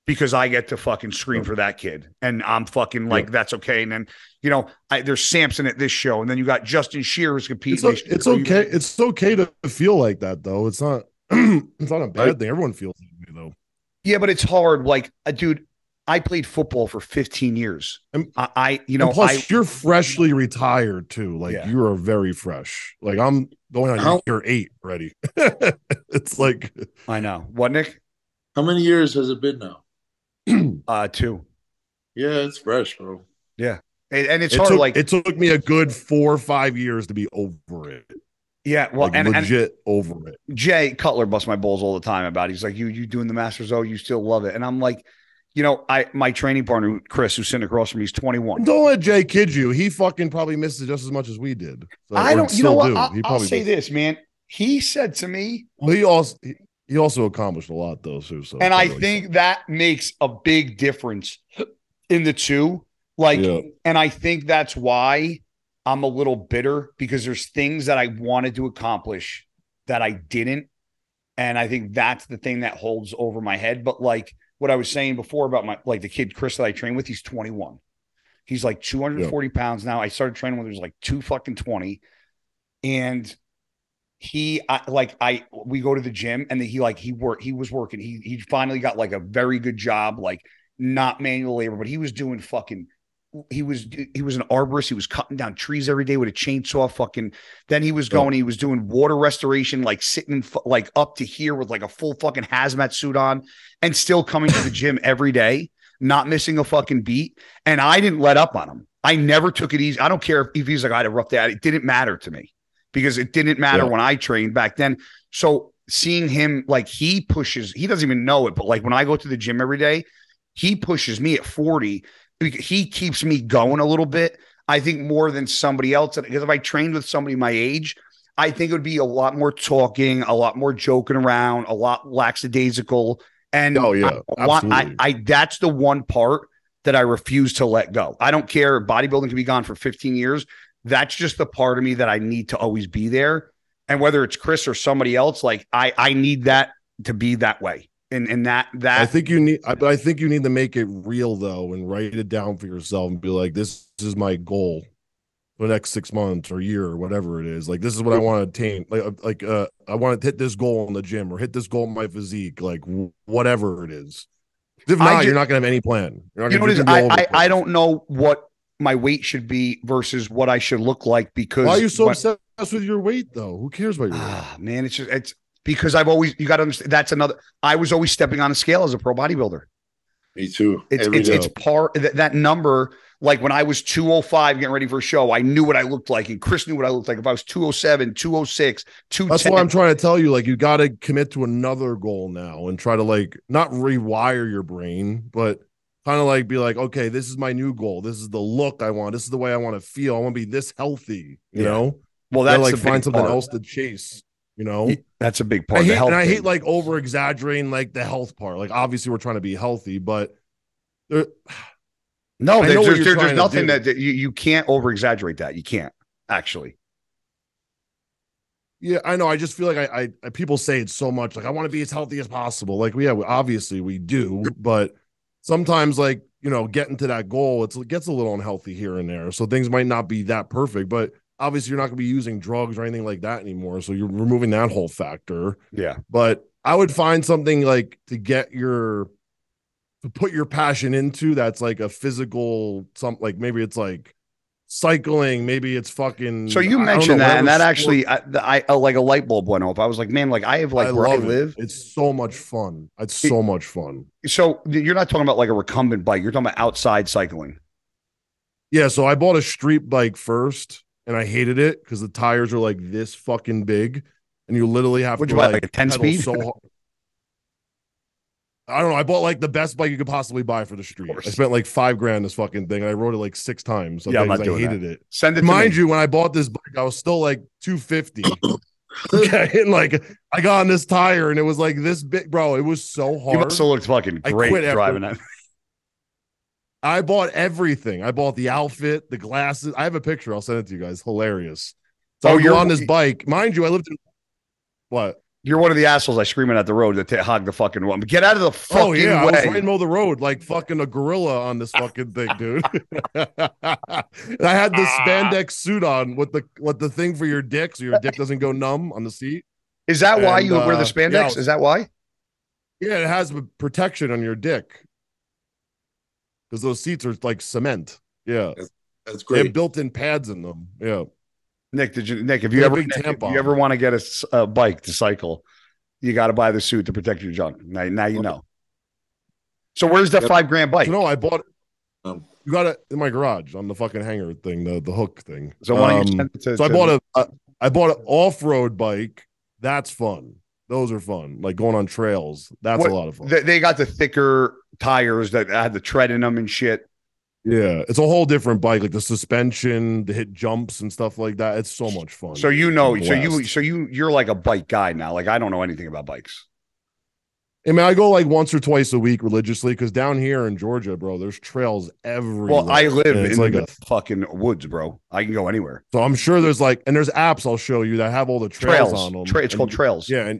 S1: Because I get to fucking scream for that kid. And I'm fucking like, that's okay. And then, you know, there's Samson at this show. And then you got Justin Shearer's competing.
S2: It's okay. It's okay to feel like that, though. It's not it's not a bad thing. Everyone feels that way, though.
S1: Yeah, but it's hard. Like, dude, I played football for 15 years. And plus
S2: you're freshly retired, too. Like, you are very fresh. Like, I'm going on year 8 already. It's like.
S1: I know. What, Nick?
S3: How many years has it been now?
S1: 2.
S3: Yeah, it's fresh, bro.
S1: Yeah, and it's hard.
S2: It took me a good 4 or 5 years to be over it.
S1: Yeah, well,
S2: like legit over it.
S1: Jay Cutler busts my balls all the time about it. He's like, you doing the Masters? Oh, you still love it? And I'm like, you know, my training partner Chris, who's sitting across from me, he's 21.
S2: Don't let Jay kid you. He fucking probably missed it just as much as we did. So,
S1: I don't. You know what? I'll say this, man. He said to me,
S2: well, he also accomplished a lot, though, too. So
S1: and I think that makes a big difference in the two. Like, and I think that's why I'm a little bitter because there's things that I wanted to accomplish that I didn't. And I think that's the thing that holds over my head. But like what I was saying before about the kid Chris that I train with, he's 21. He's like 240 pounds now. I started training when he was like 220. And we go to the gym and he was working. He finally got like a very good job, like not manual labor, but he was doing he was an arborist. He was cutting down trees every day with a chainsaw. Then he was doing water restoration, like sitting like up to here with like a full fucking hazmat suit on and still coming to the gym every day, not missing a fucking beat. And I didn't let up on him. I never took it easy. I don't care if he's like, I had a rough day. It didn't matter to me. Because it didn't matter when I trained back then. So seeing him, like he doesn't even know it, but like when I go to the gym every day, he pushes me at 40. He keeps me going a little bit, I think more than somebody else. Because if I trained with somebody my age, I think it would be a lot more talking, a lot more joking around, a lot lackadaisical. And that's the one part that I refuse to let go. I don't care. Bodybuilding can be gone for 15 years. That's just the part of me that I need to always be there. And whether it's Chris or somebody else, like I need that to be that way. And that I
S2: think you need to make it real though, and write it down for yourself and be like, this is my goal for the next 6 months or year or whatever it is. Like, this is what I want to attain. I want to hit this goal in the gym or hit this goal in my physique, like whatever it is. If not, you're not going to have any plan.
S1: I don't know what my weight should be versus what I should look like, because
S2: why are you so obsessed with your weight though? Who cares about your weight?
S1: Man, it's because you got to understand, that's another, I was always stepping on a scale as a pro bodybuilder.
S3: Me too.
S1: It's part that number. Like when I was 205 getting ready for a show, I knew what I looked like, and Chris knew what I looked like. If I was 207, 206, 210.
S2: That's why I'm trying to tell you, like, you got to commit to another goal now and try to, like, not rewire your brain, but kind of like be like, okay, this is my new goal. This is the look I want. This is the way I want to feel. I want to be this healthy, you know?
S1: Well, that's
S2: like find something else to chase, you know?
S1: That's a big part.
S2: I hate like over exaggerating like the health part. Like, obviously we're trying to be healthy, but
S1: no, there's nothing that you can't over exaggerate that. You can't actually.
S2: Yeah, I know. I just feel like I people say it so much. Like, I want to be as healthy as possible. Like, obviously we do, but sometimes, like, you know, getting to that goal, it gets a little unhealthy here and there. So things might not be that perfect, but obviously you're not going to be using drugs or anything like that anymore. So you're removing that whole factor.
S1: Yeah.
S2: But I would find something like to put your passion into that's like a physical, like maybe it's like cycling, maybe it's fucking.
S1: So you mentioned that, and that actually, I like a light bulb went off. I was like, man, like I have like where I live.
S2: It's so much fun. It's so much fun.
S1: So you're not talking about like a recumbent bike. You're talking about outside cycling.
S2: Yeah. So I bought a street bike first, and I hated it because the tires are like this fucking big, and you literally have to like a 10 speed. So hard. I don't know. I bought like the best bike you could possibly buy for the street. I spent like $5,000 this fucking thing, and I rode it like 6 times.
S1: Yeah, I
S2: hated it.
S1: Send it.
S2: Mind you, when I bought this bike, I was still like 250. Okay, and like I got on this tire, and it was like this big, bro. It was so hard.
S1: You also looked fucking great driving that.
S2: I bought everything. I bought the outfit, the glasses. I have a picture. I'll send it to you guys. Hilarious. So you're on this bike. Mind you, I lived in what?
S1: You're one of the assholes I screaming at the road to hog the fucking one. Get out of the fucking way. I was
S2: right in the middle of the road, like fucking a gorilla on this fucking thing, dude. And I had this spandex suit on with the thing for your dick, so your dick doesn't go numb on the seat.
S1: Is that why you wear the spandex? Is that why?
S2: Yeah, it has protection on your dick. Because those seats are like cement. Yeah.
S3: That's great.
S2: They have built-in pads in them. Yeah.
S1: Nick, if you ever want to get a bike to cycle, you got to buy the suit to protect your junk. Now you know. So where's that $5,000 bike?
S2: So no, I bought it. You got it in my garage on the fucking hanger thing, the hook thing.
S1: So
S2: I bought an off-road bike. That's fun. Those are fun. Like going on trails. That's a lot of fun.
S1: They got the thicker tires that had the tread in them and shit.
S2: Yeah, it's a whole different bike, like the suspension, the hit jumps and stuff like that. It's so much fun.
S1: So you're like a bike guy now. Like I don't know anything about bikes.
S2: I mean, I go like once or twice a week religiously because down here in Georgia, bro, there's trails everywhere.
S1: Well, I live in like the fucking woods, bro. I can go anywhere.
S2: So I'm sure there's there's apps I'll show you that have all the trails on them.
S1: It's called Trails.
S2: Yeah,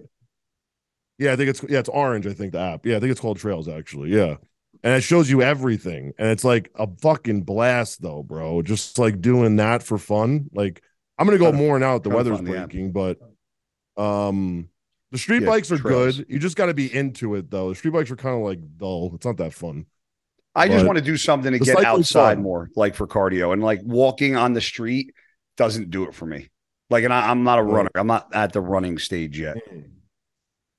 S2: I think it's orange. I think the app. Yeah, I think it's called Trails actually. Yeah. And it shows you everything. And it's like a fucking blast, though, bro. Just like doing that for fun. Like, I'm going to go more now that the weather's breaking, but the street bikes are good. You just got to be into it, though. The street bikes are kind of like dull. It's not that fun.
S1: I just want to do something to get outside more, like for cardio. And like walking on the street doesn't do it for me. Like, and I'm not a runner. I'm not at the running stage yet.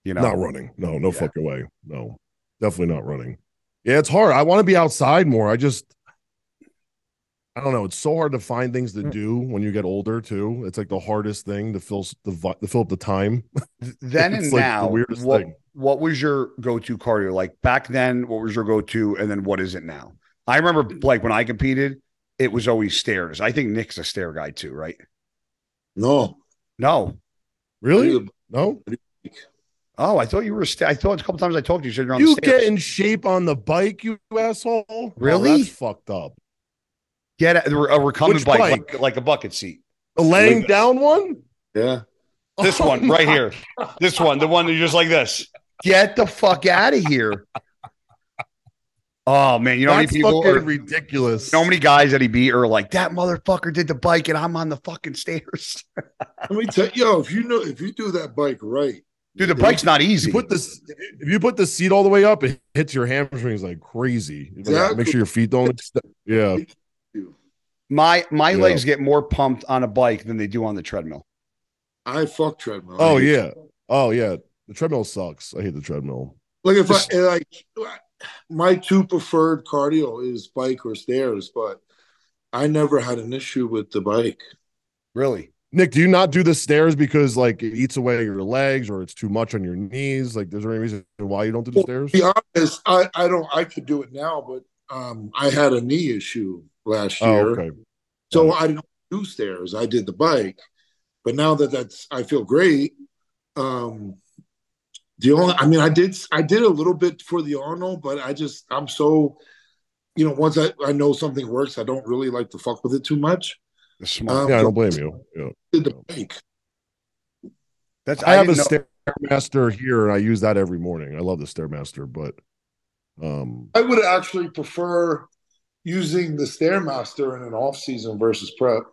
S1: You know,
S2: not running. No fucking way. No, definitely not running. Yeah, it's hard. I want to be outside more. I don't know. It's so hard to find things to do when you get older too. It's like the hardest thing to fill up the time.
S1: Then and now, the weirdest thing. What was your go-to cardio? Like back then, what was your go-to? And then what is it now? I remember like when I competed, it was always stairs. I think Nick's a stair guy too, right?
S3: No.
S2: Really? No.
S1: Oh, I thought you were. I thought a couple times I talked to you. You said you're on
S2: the
S1: stairs.
S2: Get in shape on the bike, you asshole.
S1: Really?
S2: Oh, that's fucked up.
S1: Get a recumbent bike like a bucket seat.
S2: A laying down one?
S3: Yeah.
S1: This one right here. This one, the one that you're just like this. Get the fuck out of here. Oh man, you know how many people are
S2: ridiculous.
S1: You know how many guys that he beat are like, that motherfucker did the bike and I'm on the fucking stairs.
S3: Let me tell you, if you do that bike right,
S1: Dude, the bike's not easy.
S2: If you put the seat all the way up, it hits your hamstrings like crazy. Exactly. Like, make sure your feet don't. Yeah.
S1: My legs get more pumped on a bike than they do on the treadmill.
S3: I fuck treadmill.
S2: Oh yeah. Oh yeah. The treadmill sucks. I hate the treadmill.
S3: Like my two preferred cardio is bike or stairs, but I never had an issue with the bike.
S1: Really?
S2: Nick, do you not do the stairs because like it eats away your legs or it's too much on your knees? Like, is there any reason why you don't do the stairs?
S3: To be honest, I don't. I could do it now, but I had a knee issue last year,
S2: okay.
S3: So I didn't do stairs. I did the bike, but now that I feel great. I did a little bit for the Arnold, but I'm so, once I know something works, I don't really like to fuck with it too much.
S2: I don't blame you. Yeah.
S3: Did the bike.
S2: I have a Stairmaster here, and I use that every morning. I love the Stairmaster, but
S3: I would actually prefer using the Stairmaster in an off season versus prep.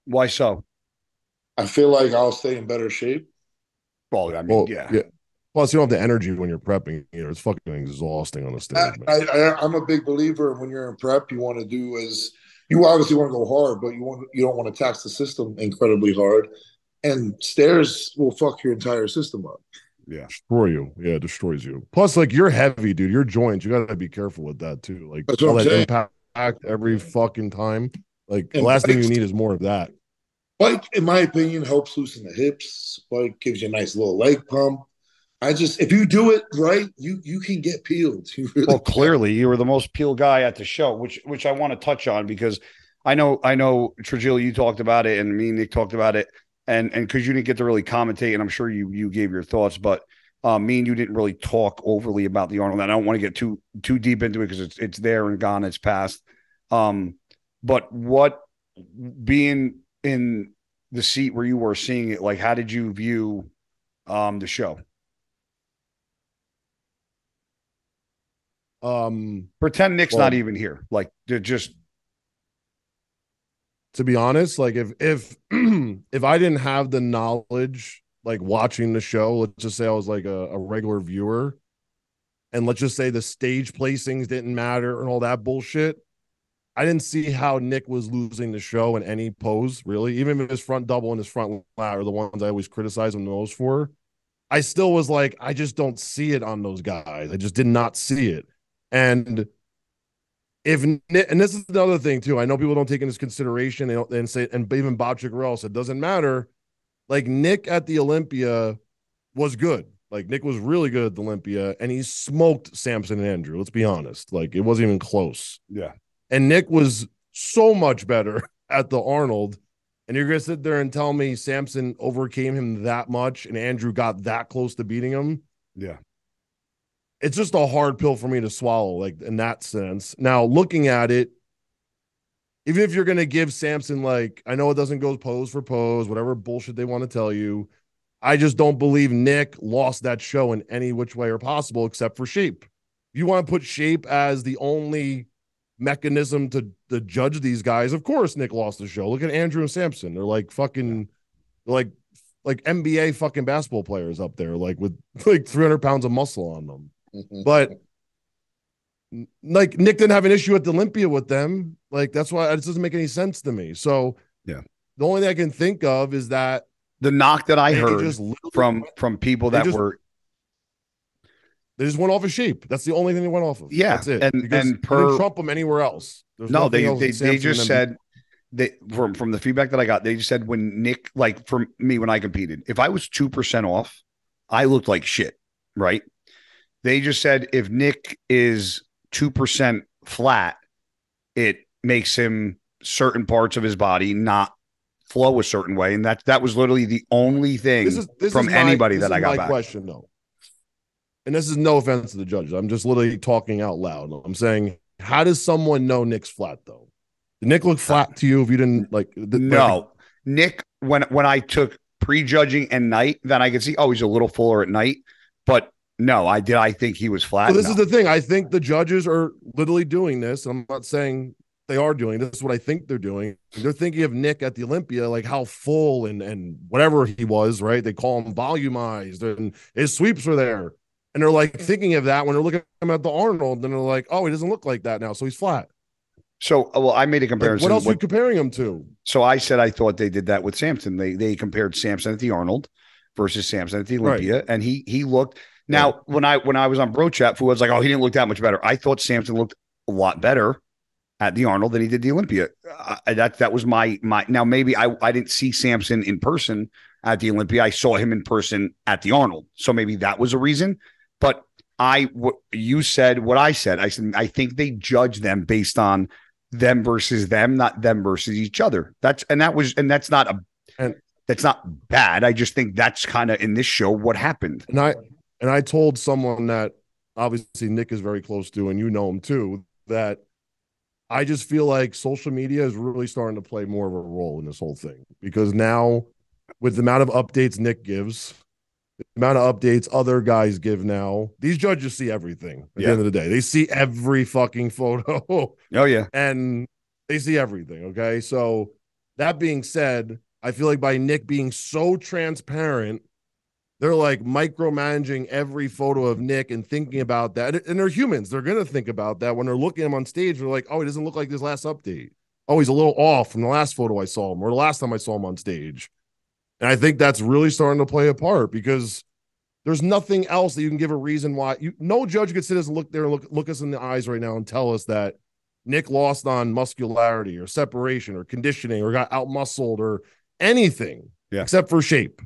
S1: Why so?
S3: I feel like I'll stay in better shape.
S1: Well, I mean, yeah.
S2: Plus, you don't have the energy when you're prepping. It's fucking exhausting on the stairs.
S3: I'm a big believer when you're in prep, you want to do you obviously want to go hard, but you don't want to tax the system incredibly hard. And stairs will fuck your entire system up.
S2: Yeah, destroy you. Yeah, it destroys you. Plus, like, you're heavy, dude. Your joints, you gotta be careful with that too. Like all that impact every fucking time. Like the last thing you need is more of that.
S3: Bike, in my opinion, helps loosen the hips. Bike gives you a nice little leg pump. If you do it right, you can get peeled.
S1: Well, clearly you were the most peeled guy at the show, which I want to touch on because I know Trigili, you talked about it, and me and Nick talked about it, and because you didn't get to really commentate, and I'm sure you gave your thoughts, but me and you didn't really talk overly about the Arnold. And I don't want to get too deep into it because it's there and gone, it's past. But what, being in the seat where you were seeing it, like, how did you view the show? Pretend Nick's not even here. Like, they're just,
S2: to be honest, like if I didn't have the knowledge, like watching the show, let's just say I was like a regular viewer, and let's just say the stage placings didn't matter and all that bullshit, I didn't see how Nick was losing the show in any pose, really. Even if his front double and his front lat are the ones I always criticize him the most for, I still was like, I just don't see it on those guys. I just did not see it. And and this is the other thing too, I know people don't take into consideration and say, and even Bob Chicarello said, it doesn't matter. Like, Nick at the Olympia was good. Like, Nick was really good at the Olympia, and he smoked Samson and Andrew. Let's be honest. Like, it wasn't even close.
S1: Yeah.
S2: And Nick was so much better at the Arnold. And you're going to sit there and tell me Samson overcame him that much and Andrew got that close to beating him?
S1: Yeah.
S2: It's just a hard pill for me to swallow, like, in that sense. Now, looking at it, even if you're going to give Samson, like, I know it doesn't go pose for pose, whatever bullshit they want to tell you, I just don't believe Nick lost that show in any which way or possible except for shape. If you want to put shape as the only mechanism to judge these guys, of course Nick lost the show. Look at Andrew and Samson. They're like fucking, like NBA fucking basketball players up there, like with like 300 pounds of muscle on them. But like, Nick didn't have an issue at the Olympia with them. Like, that's why it doesn't make any sense to me. So
S1: yeah,
S2: the only thing I can think of is that
S1: the knock that I heard from people that
S2: they just went off of shape. That's the only thing they went off of.
S1: Yeah,
S2: that's it.
S1: And per,
S2: didn't trump them anywhere else.
S1: They just said from the feedback that I got, they just said when Nick, like for me when I competed, if I was 2% off, I looked like shit, right? They just said if Nick is 2% flat, it makes him certain parts of his body not flow a certain way, and that was literally the only thing from anybody that I got back.
S2: Question though, and this is no offense to the judges, I'm just literally talking out loud. I'm saying, how does someone know Nick's flat though? Did Nick look flat to you if you didn't like?
S1: No, Nick. When I took prejudging and night, then I could see, oh, he's a little fuller at night, but. No, I think he was flat.
S2: So this is the thing. I think the judges are literally doing this. I'm not saying they are doing. This is what I think they're doing. They're thinking of Nick at the Olympia, like how full and whatever he was, right? They call him volumized, and his sweeps were there. And they're like thinking of that when they're looking at him at the Arnold, and they're like, oh, he doesn't look like that now, so he's flat.
S1: So, well, I made a comparison.
S2: Like, what else are you comparing him to?
S1: So I said I thought they did that with Samson. They compared Samson at the Arnold versus Samson at the Olympia, right. And he looked. Now, when I was on Bro Chat, Fu was like, oh, he didn't look that much better. I thought Samson looked a lot better at the Arnold than he did the Olympia. That was my. Now, maybe I didn't see Samson in person at the Olympia. I saw him in person at the Arnold. So maybe that was a reason. But you said what I said. I said, I think they judge them based on them versus them, not them versus each other. That's not bad. I just think that's kind of in this show what happened.
S2: And I told someone that obviously Nick is very close to, and you know him too, that I just feel like social media is really starting to play more of a role in this whole thing, because now with the amount of updates Nick gives, the amount of updates other guys give now, these judges see everything at the end of the day. They see every fucking photo.
S1: Oh, yeah.
S2: And they see everything, okay? So that being said, I feel like by Nick being so transparent, they're like micromanaging every photo of Nick and thinking about that. And they're humans. They're going to think about that when they're looking at him on stage. They're like, oh, he doesn't look like this last update. Oh, he's a little off from the last photo I saw him or the last time I saw him on stage. And I think that's really starting to play a part, because there's nothing else that you can give a reason why. No judge could sit us and look there and look us in the eyes right now and tell us that Nick lost on muscularity or separation or conditioning or got out-muscled or anything except for shape.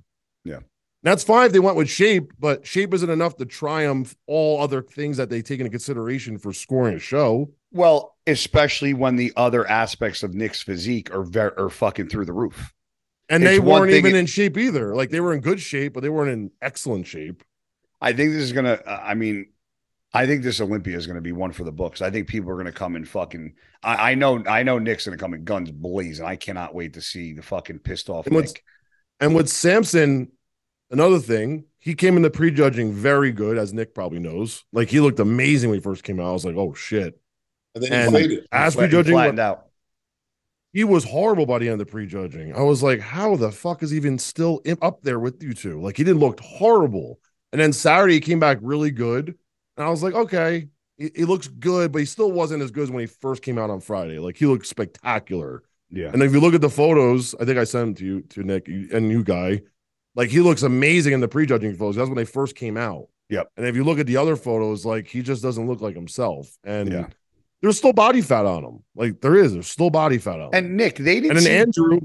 S1: Yeah.
S2: That's fine if they went with shape, but shape isn't enough to triumph all other things that they take into consideration for scoring a show.
S1: Well, especially when the other aspects of Nick's physique are fucking through the roof.
S2: And they weren't even in shape either. Like, they were in good shape, but they weren't in excellent shape.
S1: I think this is going to, I think this Olympia is going to be one for the books. I think people are going to come in fucking, I know Nick's going to come in guns blazing. I cannot wait to see the fucking pissed off Nick.
S2: And with Samson, another thing, he came in the prejudging very good, as Nick probably knows. Like, he looked amazing when he first came out. I was like, oh shit.
S3: And then he played it.
S2: As prejudging, he was horrible by the end of the prejudging. I was like, how the fuck is he even still up there with you two? Like, he didn't look horrible. And then Saturday he came back really good. And I was like, okay, he looks good, but he still wasn't as good as when he first came out on Friday. Like, he looked spectacular.
S1: Yeah.
S2: And if you look at the photos, I think I sent them to Nick and you guy. Like, he looks amazing in the prejudging photos. That's when they first came out.
S1: Yep.
S2: And if you look at the other photos, like, he just doesn't look like himself. And there's still body fat on him. Like, there's still body fat on him.
S1: And Nick, they didn't.
S2: And then Andrew,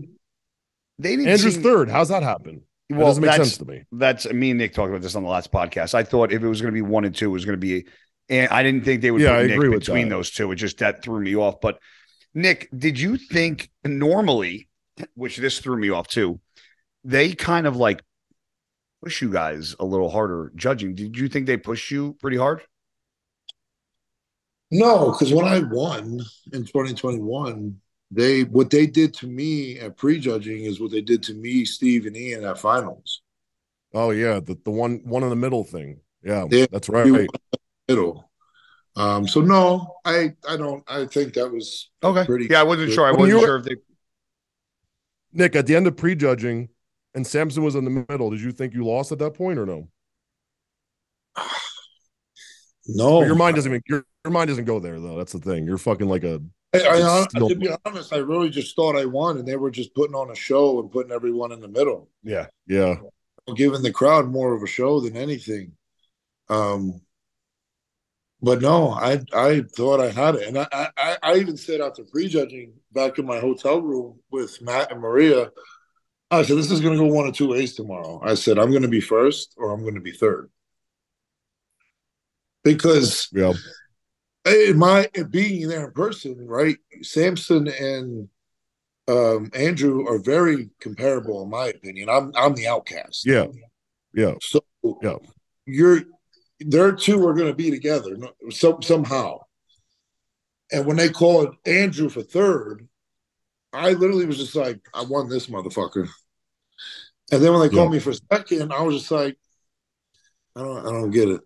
S2: Andrew's
S1: see,
S2: third. How's that happen? Well, that doesn't make sense to me.
S1: That's me and Nick talked about this on the last podcast. I thought if it was going to be 1 and 2, it was going to be, and I didn't think they would put Nick between those two. It just, that threw me off. But Nick, did you think normally, which this threw me off too, they kind of like push you guys a little harder judging? Did you think they pushed you pretty hard?
S3: No, because when I won in 2021, what they did to me at prejudging is what they did to me, Steve, and Ian at finals.
S2: Oh yeah, the one in the middle thing. Yeah, that's right.
S3: Middle. So no, I don't. I think that was
S1: okay.
S3: Pretty
S1: I wasn't
S3: good.
S1: sure. I wasn't sure if they.
S2: Nick, at the end of prejudging, and Samson was in the middle. Did you think you lost at that point or no?
S3: No,
S2: your mind doesn't. Your mind doesn't go there though. That's the thing. You're fucking like a.
S3: To be honest, I really just thought I won, and they were just putting on a show and putting everyone in the middle.
S1: Yeah,
S3: giving the crowd more of a show than anything. But no, I thought I had it, and I even said after prejudging back in my hotel room with Matt and Maria, I said, this is going to go 1 or 2 ways tomorrow. I said, I'm going to be first or I'm going to be third. Because being there in person, right, Samson and Andrew are very comparable in my opinion. I'm the outcast.
S2: Yeah.
S3: So their two are going to be together somehow. And when they called Andrew for third, I literally was just like, I won this motherfucker. And then when they called me for second, I was just like, I don't get it.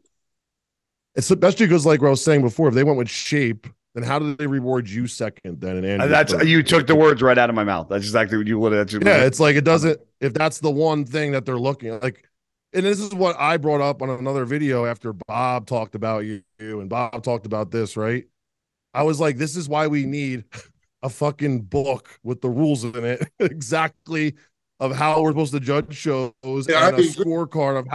S2: Especially because, like what I was saying before, if they went with shape, then how do they reward you second then? And Andrew
S1: That's
S2: third?
S1: you took the words right out of my mouth. That's exactly what you would have.
S2: Yeah, it's like it doesn't. If that's the one thing that they're looking at, like, and this is what I brought up on another video after Bob talked about you and Bob talked about this, right? I was like, this is why we need a fucking book with the rules in it, exactly of how we're supposed to judge shows, and a scorecard of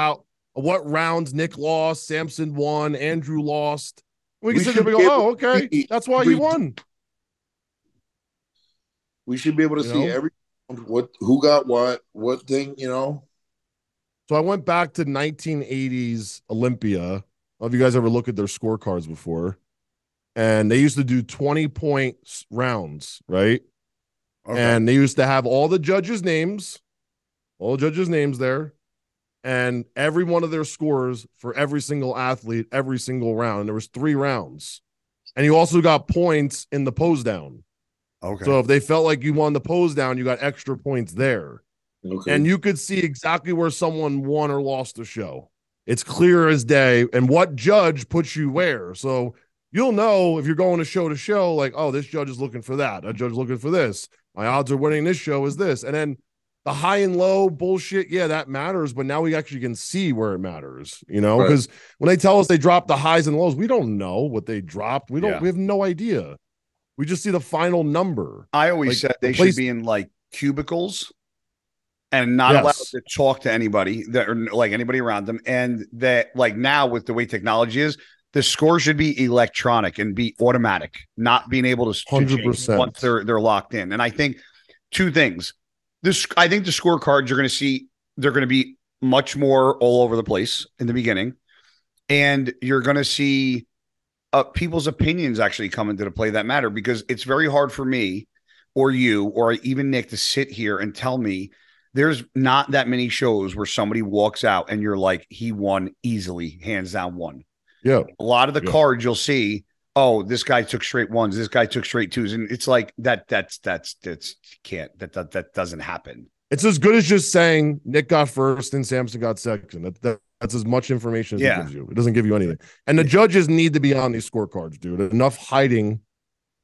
S2: what rounds Nick lost, Samson won, Andrew lost. We can sit there and go, oh, okay, that's why you won.
S3: We should be able to see every who got what thing, So
S2: I went back to 1980s Olympia. Have you guys ever looked at their scorecards before? And they used to do 20-point rounds, right? Okay. And they used to have all the judges' names there, and every one of their scores for every single athlete, every single round. And there was 3 rounds. And you also got points in the pose down. Okay. So if they felt like you won the pose down, you got extra points there. Okay. And you could see exactly where someone won or lost the show. It's clear as day. And what judge puts you where. So you'll know if you're going to show, like, oh, this judge is looking for that. A judge is looking for this. My odds of winning this show is this. And then the high and low bullshit, yeah, that matters. But now we actually can see where it matters, because when they tell us they dropped the highs and lows, we don't know what they dropped. We have no idea. We just see the final number.
S1: I always said they should be in like cubicles and not allowed to talk to anybody that or like anybody around them. And that like now with the way technology is, the score should be electronic and be automatic, not being able to 100% once they're locked in. And I think 2 things. I think the scorecards you're going to see, they're going to be much more all over the place in the beginning. And you're going to see people's opinions actually come into the play that matter, because it's very hard for me or you or even Nick to sit here and tell me there's not that many shows where somebody walks out and you're like, he won easily, hands down won.
S2: Yeah.
S1: A lot of the cards you'll see, oh, this guy took straight 1s, this guy took straight 2s. And it's like that doesn't happen.
S2: It's as good as just saying Nick got first and Samson got second. That's as much information as it gives you. It doesn't give you anything. And the judges need to be on these scorecards, dude. Enough hiding.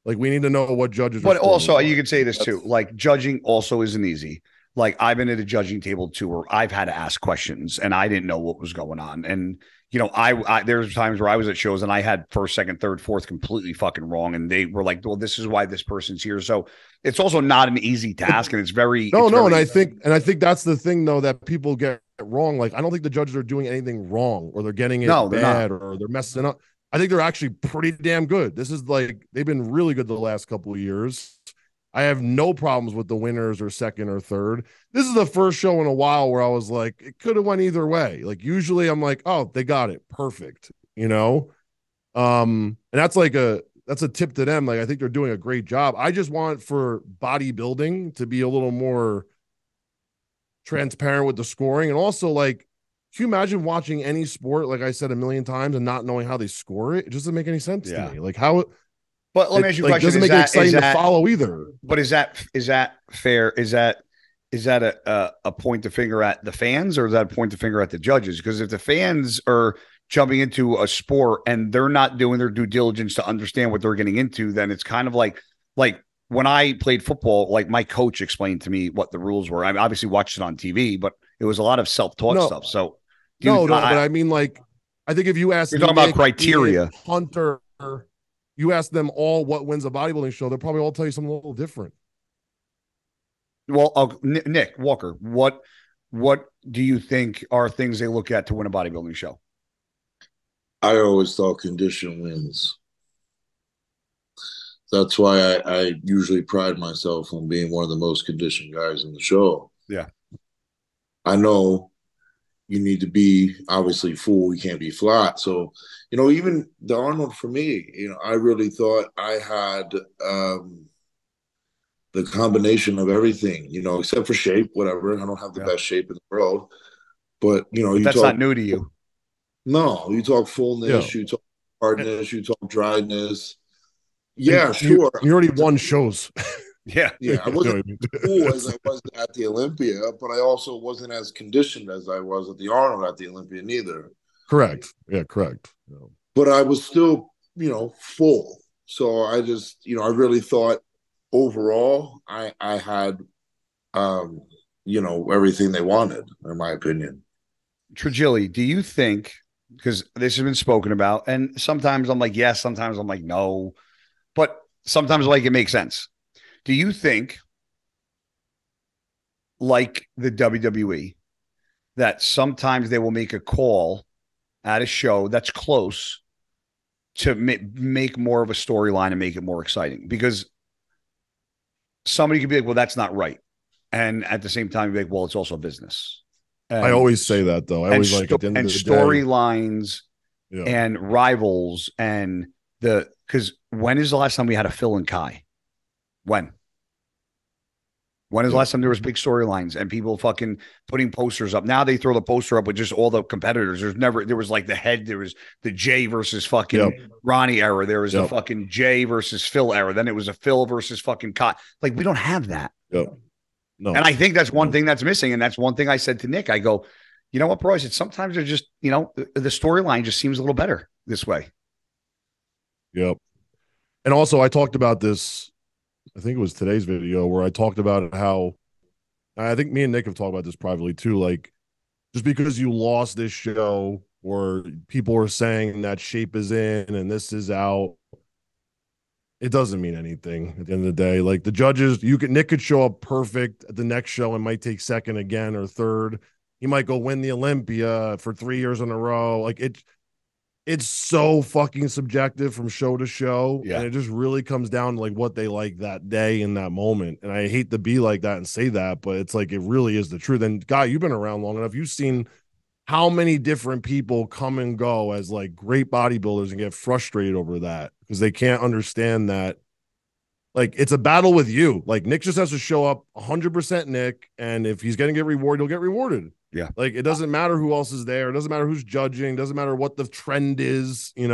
S2: Like, we need to know what judges
S1: But also, you could say this too. Like, judging also isn't easy. Like, I've been at a judging table too where I've had to ask questions and I didn't know what was going on. And, there's times where I was at shows and I had first, second, third, fourth completely fucking wrong. And they were like, well, this is why this person's here. So it's also not an easy task. And it's very.
S2: And I think that's the thing, though, that people get wrong. Like, I don't think the judges are doing anything wrong or they're getting it bad or they're messing up. I think they're actually pretty damn good. This is like, they've been really good the last couple of years. I have no problems with the winners or second or third. This is the first show in a while where I was like, it could have went either way. Like, usually I'm like, oh, they got it. Perfect. And that's a tip to them. Like, I think they're doing a great job. I just want for bodybuilding to be a little more transparent with the scoring. And also, like, can you imagine watching any sport, like I said a million times, and not knowing how they score it? It doesn't make any sense to me. Like, how.
S1: But let me ask you a question.
S2: Doesn't make it exciting to follow either.
S1: But is that fair? Is that a point to finger at the fans, or is that a point to finger at the judges? Because if the fans are jumping into a sport and they're not doing their due diligence to understand what they're getting into, then it's kind of like when I played football, like my coach explained to me what the rules were. I obviously watched it on TV, but it was a lot of self-taught stuff. So
S2: but I mean, like, I think if you ask,
S1: you're talking about criteria,
S2: Hunter. You ask them all what wins a bodybuilding show, they'll probably all tell you something a little different.
S1: Well, Nick Walker, what do you think are things they look at to win a bodybuilding show?
S3: I always thought condition wins. That's why I usually pride myself on being one of the most conditioned guys in the show.
S1: Yeah.
S3: I know you need to be obviously full. You can't be flat. So, even the Arnold for me, I really thought I had the combination of everything, except for shape, whatever. I don't have the best shape in the world. But,
S1: that's not new to you.
S3: No, you talk fullness, you talk hardness, you talk dryness. Yeah, sure.
S2: You already won shows.
S1: Yeah.
S3: I wasn't as cool as I was at the Olympia, but I also wasn't as conditioned as I was at the Arnold at the Olympia neither.
S2: Correct. Yeah, correct. Yeah.
S3: But I was still, full. So I just, I really thought overall I had, everything they wanted, in my opinion.
S1: Trigili, do you think, because this has been spoken about, and sometimes I'm like, yes, sometimes I'm like, no, but sometimes like it makes sense. Do you think, like the WWE, that sometimes they will make a call at a show that's close to make more of a storyline and make it more exciting? Because somebody could be like, well, that's not right. And at the same time, be like, well, it's also business.
S2: I always say that, though. I always like at the end of the day,
S1: storylines and rivals and because when is the last time we had a Phil and Kai? When is the last time there was big storylines and people fucking putting posters up? Now they throw the poster up with just all the competitors. There was like there was the Jay versus fucking Ronnie era. There was the fucking Jay versus Phil era. Then it was a Phil versus fucking Kai. Like, we don't have that.
S2: No.
S1: And I think that's one thing that's missing. And that's one thing I said to Nick. I go, you know what, bro? I said, sometimes they're just, the storyline just seems a little better this way.
S2: Yep. And also, I talked about this, I think it was today's video, where I talked about how, I think me and Nick have talked about this privately too. Like, just because you lost this show or people are saying that Shape is in and this is out, it doesn't mean anything at the end of the day. Like, the judges, Nick could show up perfect at the next show and might take second again or third. He might go win the Olympia for 3 years in a row. Like, it's so fucking subjective from show to show.
S1: Yeah.
S2: And it just really comes down to like what they like that day in that moment. And I hate to be like that and say that, but it's like, it really is the truth. And Guy, you've been around long enough. You've seen how many different people come and go as like great bodybuilders and get frustrated over that because they can't understand that. Like, it's a battle with you. Like, Nick just has to show up 100% Nick. And if he's going to get rewarded, he'll get rewarded.
S1: Yeah.
S2: Like, it doesn't matter who else is there. It doesn't matter who's judging. It doesn't matter what the trend is, If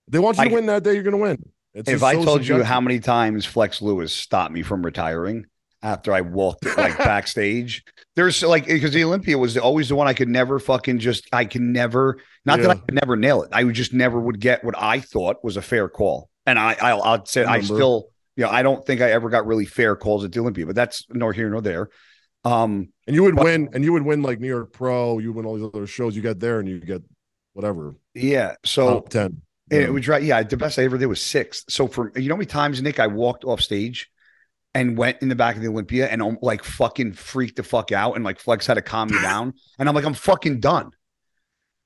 S2: they want you to win that day, you're going to win.
S1: If I told you how many times Flex Lewis stopped me from retiring after I walked like backstage, there's like, because the Olympia was always the one I could never fucking that I could never nail it. I just never would get what I thought was a fair call. And I'll say I still, I don't think I ever got really fair calls at the Olympia, but that's nor here nor there.
S2: And you would win like New York Pro, you win all these other shows you get there and you get whatever.
S1: Yeah. So
S2: top 10.
S1: And it was right. Yeah. The best I ever did was 6th. So for, how many times, Nick, I walked off stage and went in the back of the Olympia and like fucking freaked the fuck out. And like Flex had to calm me down. And I'm like, I'm fucking done.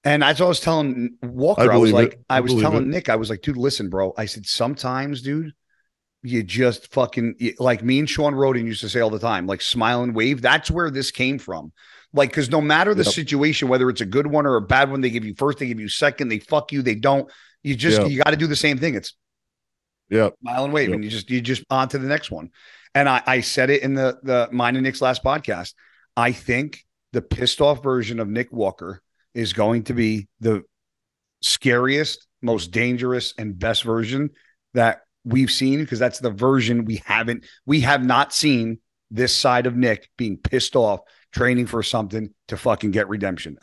S1: And as I was telling Walker, I was telling Nick, I was like, dude, listen, bro. I said, sometimes, dude, you just fucking, like me and Sean Roden used to say all the time, like, smile and wave. That's where this came from. Like, because no matter the situation, whether it's a good one or a bad one, they give you first, they give you second, they fuck you, they don't. You just, you got to do the same thing. It's smile and wave. And you just on to the next one. And I said it in the mine and Nick's last podcast. I think the pissed off version of Nick Walker is going to be the scariest, most dangerous, and best version that we've seen, because that's the version we have not seen this side of Nick being pissed off, training for something to fucking get redemption.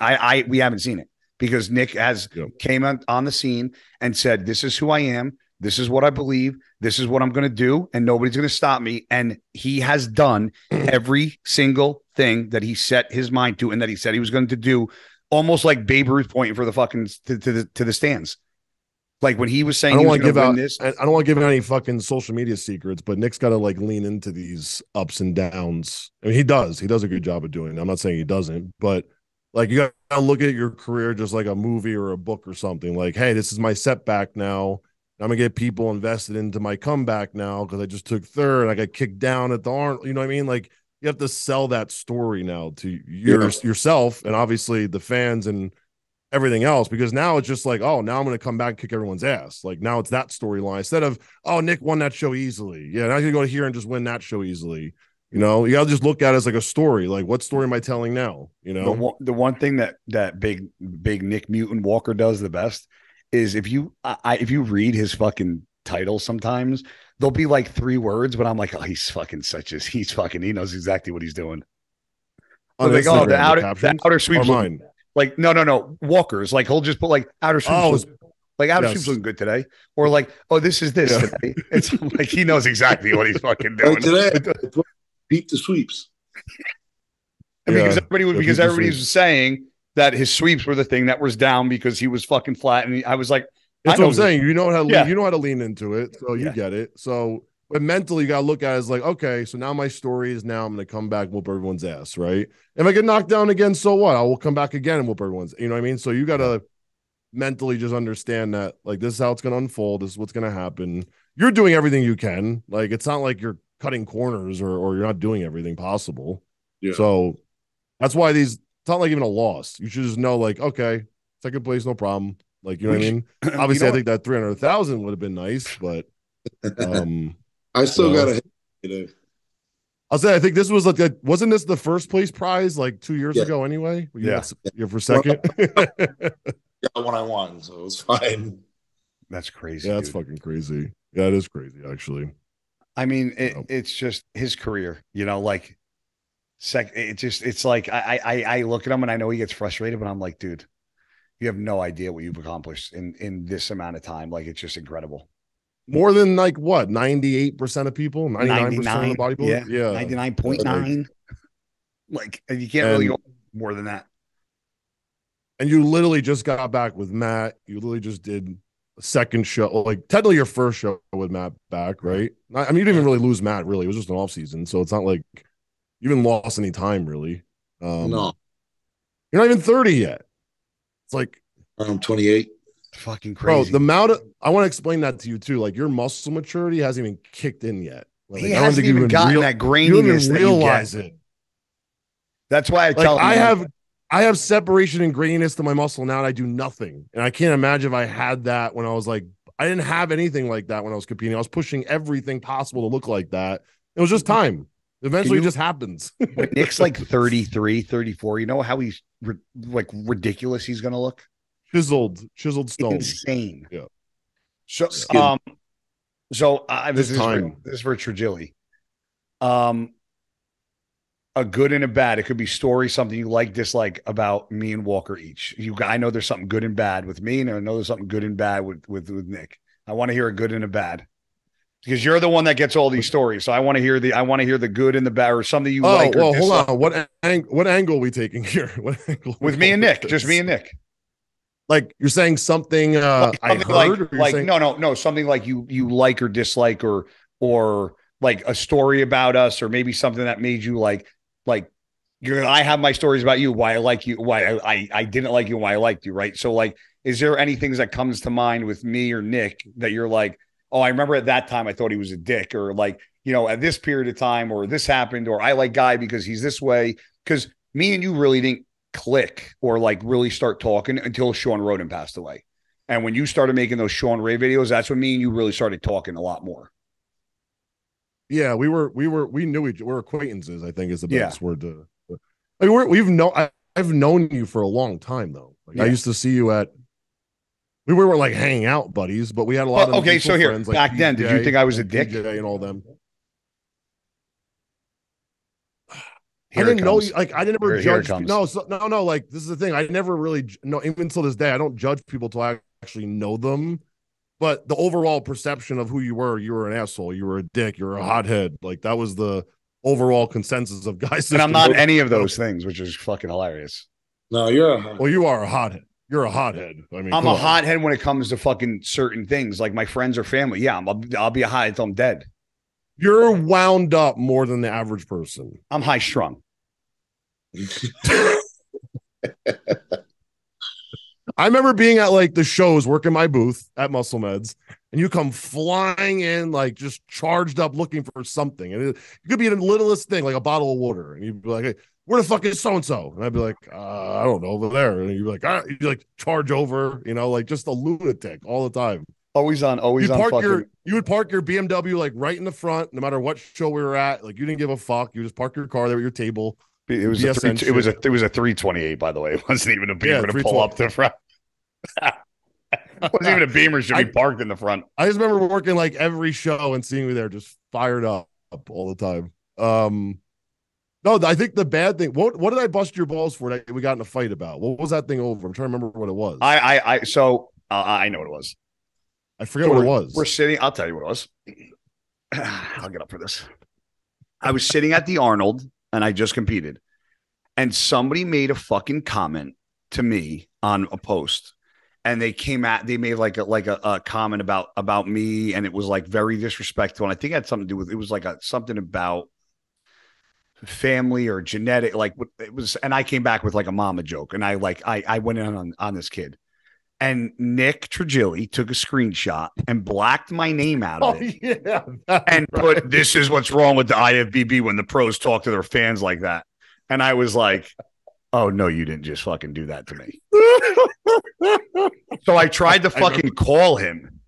S1: We haven't seen it, because Nick has came on the scene and said, this is who I am. This is what I believe. This is what I'm going to do. And nobody's going to stop me. And he has done every single thing that he set his mind to and that he said he was going to do, almost like Babe Ruth pointing for the fucking to the stands. Like when he was saying, I don't want to
S2: give out any fucking social media secrets, but Nick's got to like lean into these ups and downs. I mean, he does a good job of doing it. I'm not saying he doesn't, but like, you got to look at your career just like a movie or a book or something. Like, hey, this is my setback now. I'm gonna get people invested into my comeback now because I just took third. I got kicked down at the Arnold. You know what I mean? Like, you have to sell that story now to yourself and obviously the fans and everything else, because now it's just like, oh, now I'm going to come back and kick everyone's ass. Like, now it's that storyline instead of, oh, Nick won that show easily. Yeah, now I'm going to go here and just win that show easily. You know, you got to just look at it as like a story. Like, what story am I telling now? You know,
S1: the one thing that big Nick Mutant Walker does the best is if you read his fucking title, sometimes there'll be like 3 words, but I'm like, oh, he knows exactly what he's doing. Like, oh, the outer sweeps. Like, no. Walker's like, he'll just put like outer sweeps. Like, Adam Sweep's looking good today. Or like, oh, this is this today. It's like he knows exactly what he's fucking doing.
S3: Today, beat the sweeps.
S1: I mean, because everybody was saying that his sweeps were the thing that was down because he was fucking flat. And I was like,
S2: that's what I'm saying. You know how to lean into it. So you get it. So, but mentally, you got to look at it as like, okay, so now my story is now I'm going to come back and whoop everyone's ass, right? If I get knocked down again, so what? I will come back again and whoop everyone's, you know what I mean? So you got to mentally just understand that, like, this is how it's going to unfold. This is what's going to happen. You're doing everything you can. Like, it's not like you're cutting corners or you're not doing everything possible. Yeah. So that's why it's not like even a loss. You should just know, like, okay, second place, no problem. Like, you know what I mean? Obviously, I think that 300,000 would have been nice, but
S3: I still got to hit.
S2: I'll say I think this was like wasn't this the first place prize like 2 years ago anyway? You're for second.
S3: Yeah, when I won, so it was fine.
S1: That's crazy.
S2: Yeah, that's fucking crazy. Yeah, it is crazy, actually.
S1: I mean, it's just his career, you know, like it's like I look at him and I know he gets frustrated, but I'm like, dude, you have no idea what you've accomplished in this amount of time. Like, it's just incredible.
S2: More than like what, 98% of people, 99% of the bodybuilders?
S1: Yeah. 99.9. Like, you can't really go more than that.
S2: And you literally just got back with Matt. You literally just did a second show, like technically your first show with Matt back, right? I mean, you didn't even really lose Matt, really. It was just an off season. So it's not like you even lost any time, really.
S3: No.
S2: You're not even 30 yet. It's like
S3: I'm 28.
S1: Fucking crazy.
S2: Bro, the amount of I want to explain that to you too. Like, your muscle maturity hasn't even kicked in yet. Like,
S1: he hasn't even gotten that graininess. You don't even realize it. That's why I tell him.
S2: I have separation and graininess to my muscle now, and I do nothing. And I can't imagine if I had that when I was like, I didn't have anything like that when I was competing. I was pushing everything possible to look like that. It was just time. Eventually, it just happens.
S1: When Nick's like 33, 34, you know how he's like ridiculous he's going to look?
S2: Chiseled stone.
S1: Insane.
S2: Yeah.
S1: So, this is for Trigili. A good and a bad. It could be story, something you like, dislike about me and Walker each. I know there's something good and bad with me, and I know there's something good and bad with Nick. I want to hear a good and a bad because you're the one that gets all these stories. So I want to hear the good and the bad, or something you like.
S2: Well, hold on. What angle are we taking here?
S1: With me and Nick, just me and Nick.
S2: Like, you're saying something I heard,
S1: no, something like you like or dislike, or like a story about us, or maybe something that made you like I have my stories about you, why I like you, why I didn't like you, why I liked you, right? So, like, is there anything that comes to mind with me or Nick that you're like, oh, I remember at that time I thought he was a dick, or like, you know, at this period of time, or this happened, or I like Guy because he's this way? Because me and you really didn't click or like really start talking until Sean Roden passed away. And when you started making those Sean Ray videos, that's when me and you really started talking a lot more.
S2: Yeah, we knew we're acquaintances, I think is the best word to. I mean, I've known you for a long time though. Like, I used to see you we were like hanging out buddies, but we had a lot of
S1: okay. So here,
S2: friends,
S1: back
S2: like
S1: then, did you think I was a dick?
S2: PJ and all them.
S1: Here
S2: I didn't know you. Like, I didn't ever judge. No. Like, this is the thing. I never really know. Even till this day, I don't judge people till I actually know them. But the overall perception of who you were an asshole, you were a dick, you were a hothead. Like, that was the overall consensus of guys.
S1: And I'm not any of those things, which is fucking hilarious.
S3: No, you're a hothead.
S2: Well, you are a hothead. You're a hothead. I mean,
S1: I'm a hothead when it comes to fucking certain things, like my friends or family. Yeah, I'll be a hothead until I'm dead.
S2: You're wound up more than the average person.
S1: I'm high strung.
S2: I remember being at like the shows, working my booth at Muscle Meds, and you come flying in like just charged up looking for something. And it could be the littlest thing, like a bottle of water. And you'd be like, hey, where the fuck is so-and-so? And I'd be like, I don't know, over there. And you'd be like, you'd like charge over, you know, like just a lunatic all the time.
S1: Always on.
S2: You would park your BMW like right in the front, no matter what show we were at. Like, you didn't give a fuck. You just park your car there at your table.
S1: It was a 328, by the way. It wasn't even a Beamer to pull up the front. It wasn't even a Beamer should be parked in the front.
S2: I just remember working like every show and seeing me there just fired up all the time. No, I think the bad thing. What did I bust your balls for that we got in a fight about? What was that thing over? I'm trying to remember what it was.
S1: So I know what it was.
S2: I forget what it was.
S1: We're sitting. I'll tell you what it was. I'll get up for this. I was sitting at the Arnold and I just competed. And somebody made a fucking comment to me on a post. And they made like a comment about me. And it was like very disrespectful. And I think it had something to do with, it was like something about family or genetic. Like it was, and I came back with like a mama joke. And I went in on this kid. And Nick Trigili took a screenshot and blacked my name out of it.
S2: Yeah,
S1: and put, this is what's wrong with the IFBB when the pros talk to their fans like that. And I was like, oh, no, you didn't just fucking do that to me. So I tried to fucking call him.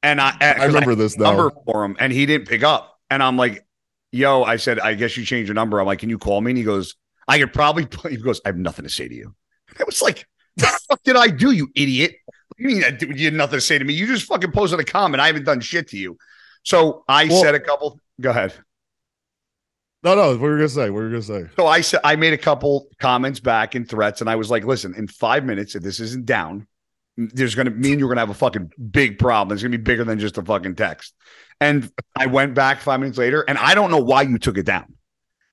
S1: And I
S2: remember this now.
S1: Number for him, and he didn't pick up. And I'm like, yo, I said, I guess you changed your number. I'm like, can you call me? And he goes, I could probably, he goes, I have nothing to say to you. I was like, what the fuck did I do, you idiot? You mean you had nothing to say to me? You just fucking posted a comment. I haven't done shit to you. So I said a couple. Go ahead.
S2: No, what were you gonna say?
S1: So I made a couple comments back and threats, and I was like, listen, in 5 minutes, if this isn't down, there's gonna mean you're gonna have a fucking big problem. It's gonna be bigger than just a fucking text. And I went back 5 minutes later, and I don't know why you took it down.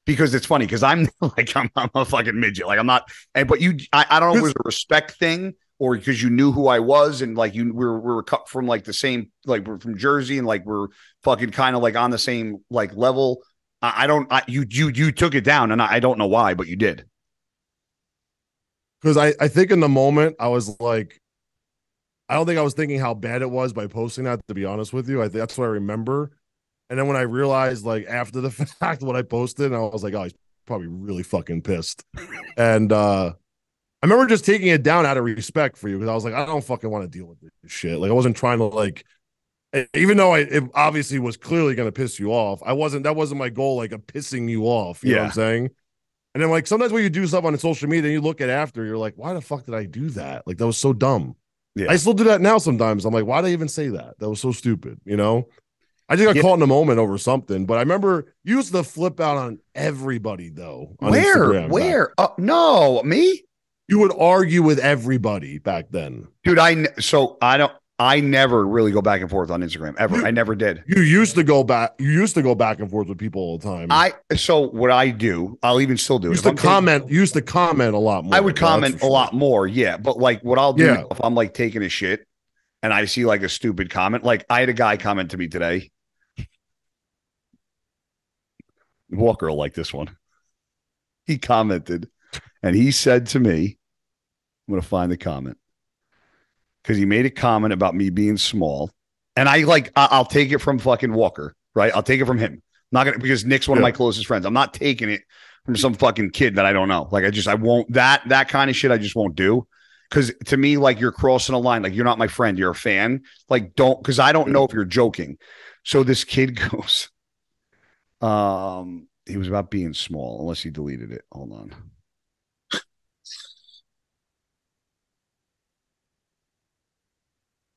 S1: Because it's funny, because I'm a fucking midget. Like I'm not, but I don't know if it was a respect thing or because you knew who I was and like we're cut from like the same, like we're from Jersey and like we're fucking kind of like on the same like level. You took it down and I don't know why, but you did.
S2: Because I think in the moment I was like, I don't think I was thinking how bad it was by posting that, to be honest with you. I think that's what I remember. And then when I realized, like, after the fact, what I posted, I was like, oh, he's probably really fucking pissed. And I remember just taking it down out of respect for you because I was like, I don't fucking want to deal with this shit. Like, I wasn't trying to, like, even though it obviously was clearly going to piss you off, that wasn't my goal, like, of pissing you off. You know what I'm saying? And then, like, sometimes when you do stuff on social media and you look at after, you're like, why the fuck did I do that? Like, that was so dumb. Yeah. I still do that now sometimes. I'm like, why did I even say that? That was so stupid, you know? I just got caught in a moment over something, but I remember you used to flip out on everybody though. On
S1: Where? No, me?
S2: You would argue with everybody back then,
S1: dude. I never really go back and forth on Instagram ever. I never did.
S2: You used to go back and forth with people all the time.
S1: So what I do, I'll even still do.
S2: You used to comment a lot more.
S1: I would comment a lot more, yeah. But like what I'll do if I'm like taking a shit and I see like a stupid comment, like I had a guy comment to me today. Walker will like this one. He commented and he said to me, I'm going to find the comment because he made a comment about me being small. And I'll take it from fucking Walker, right? I'll take it from him. I'm not going to, because Nick's one of my closest friends. I'm not taking it from some fucking kid that I don't know. Like I won't, that kind of shit I just won't do. Because to me, like you're crossing a line. Like you're not my friend. You're a fan. Like because I don't know if you're joking. So this kid goes, he was about being small, unless he deleted it. Hold on.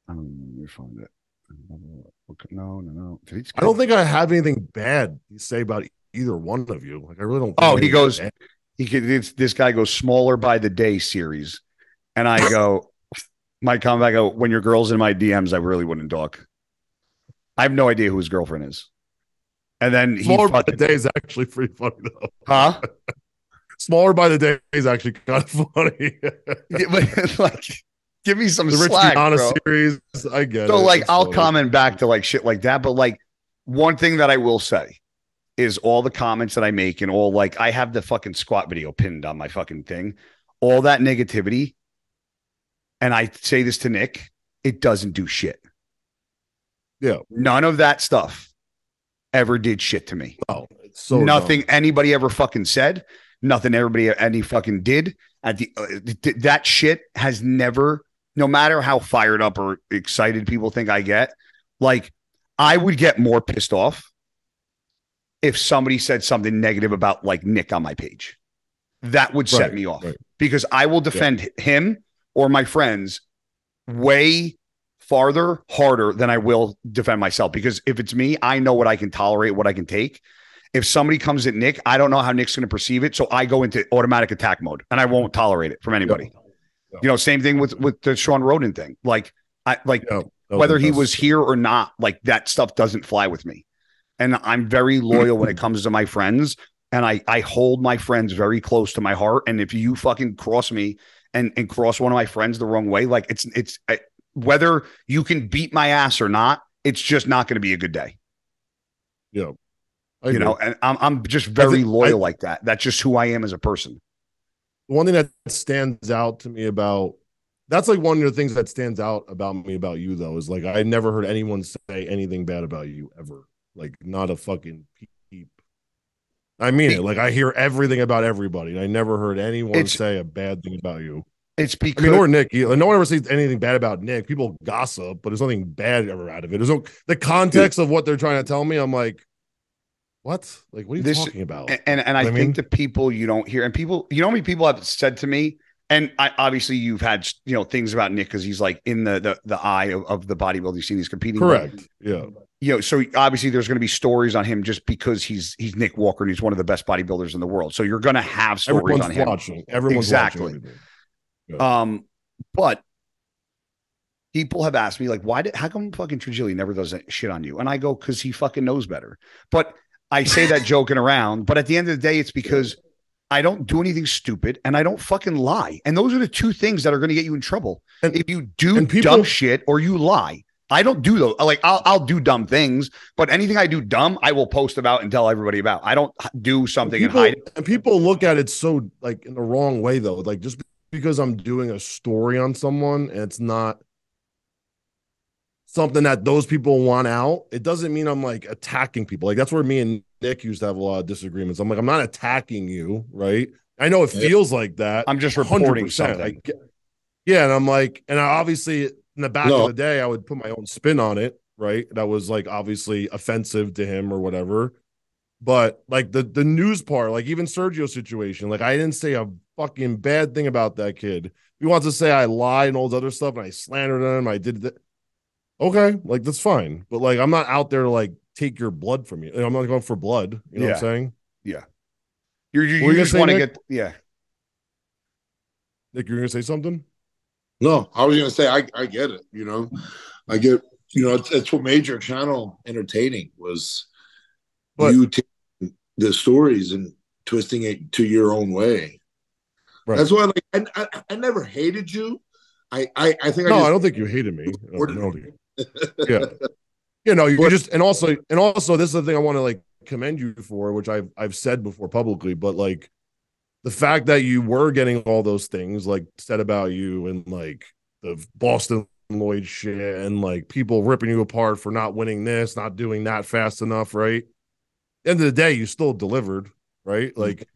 S1: Let me find it. No.
S2: I don't think I have anything bad to say about either one of you. Like I really don't.
S1: Oh, he goes. This guy goes smaller by the day series, and I go. My comment, I go, when your girl's in my DMs, I really wouldn't talk. I have no idea who his girlfriend is. And then
S2: smaller by the day is actually pretty funny though.
S1: Huh?
S2: Smaller by the day is actually kind of funny.
S1: But like, give me some
S2: the
S1: slack,
S2: Rich
S1: bro.
S2: Series. I get
S1: so
S2: it.
S1: Like, it's I'll funny. Comment back to like shit like that. But like, one thing that I will say is all the comments that I make and all like, I have the fucking squat video pinned on my fucking thing. All that negativity. And I say this to Nick, it doesn't do shit.
S2: Yeah.
S1: None of that stuff ever did shit to me.
S2: Oh, it's so
S1: nothing anybody ever fucking said, nothing any fucking did at that shit has never, no matter how fired up or excited people think I get, like I would get more pissed off if somebody said something negative about like Nick on my page. That would set me off because I will defend him or my friends way farther, harder than I will defend myself. Because if it's me, I know what I can tolerate, what I can take. If somebody comes at Nick, I don't know how Nick's going to perceive it. So I go into automatic attack mode and I won't tolerate it from anybody. You know, same thing with the Sean Roden thing. Like I like whether he was here or not, like that stuff doesn't fly with me. And I'm very loyal when it comes to my friends. And I hold my friends very close to my heart. And if you fucking cross me and cross one of my friends the wrong way, like it's whether you can beat my ass or not, it's just not going to be a good day.
S2: Yeah.
S1: You know, and I'm just very loyal like that. That's just who I am as a person.
S2: The one thing that stands out to me about that's like one of the things that stands out about me about you though is like I never heard anyone say anything bad about you ever. Like not a fucking peep. I mean it. Like I hear everything about everybody. And I never heard anyone say a bad thing about you.
S1: It's because
S2: I mean, or Nick. No one ever says anything bad about Nick. People gossip, but there's nothing bad ever out of it. There's no the context of what they're trying to tell me. I'm like, what? Like, what are you talking about?
S1: And I think the people you don't hear, and people, you know how many people have said to me, and I obviously you've had things about Nick because he's like in the eye of the bodybuilding scene. He's competing.
S2: Correct. Yeah.
S1: So obviously there's going to be stories on him just because he's Nick Walker and he's one of the best bodybuilders in the world. So you're going to have stories on him.
S2: Everyone's watching.
S1: Yeah. But people have asked me like, how come fucking Trigili never does shit on you? And I go, because he fucking knows better. But I say that joking around, but at the end of the day, it's because I don't do anything stupid and I don't fucking lie. And those are the two things that are going to get you in trouble. And if you do dumb shit or you lie, I don't do those. Like I'll do dumb things, but anything I do dumb, I will post about and tell everybody about. I don't do something and hide it.
S2: And people look at it so like in the wrong way though. Like just because I'm doing a story on someone and it's not something that those people want out, it doesn't mean I'm like attacking people. Like that's where me and Nick used to have a lot of disagreements. I'm like, I'm not attacking you, right? I know it feels like that.
S1: I'm just reporting something.
S2: Yeah, and I'm like, and I obviously in the back of the day, I would put my own spin on it, right? That was like obviously offensive to him or whatever. But like the news part, like even Sergio's situation, like I didn't say a fucking bad thing about that kid. If he wants to say I lied and all this other stuff and I slandered him, I did that. Okay, like that's fine. But like I'm not out there to like take your blood from you. I'm not going for blood. You know what I'm saying?
S1: Yeah. You just want to get
S2: Nick, you're gonna say something?
S3: No, I was gonna say I get it, I get, it's what made your channel entertaining was you taking the stories and twisting it to your own way. Right. That's why I never hated you. I think
S2: I don't think you hated me. Yeah. You just and also this is the thing I want to like commend you for, which I've said before publicly, but like the fact that you were getting all those things like said about you and like the Boston Lloyd shit and like people ripping you apart for not winning this, not doing that fast enough, right? At the end of the day, you still delivered, right? Like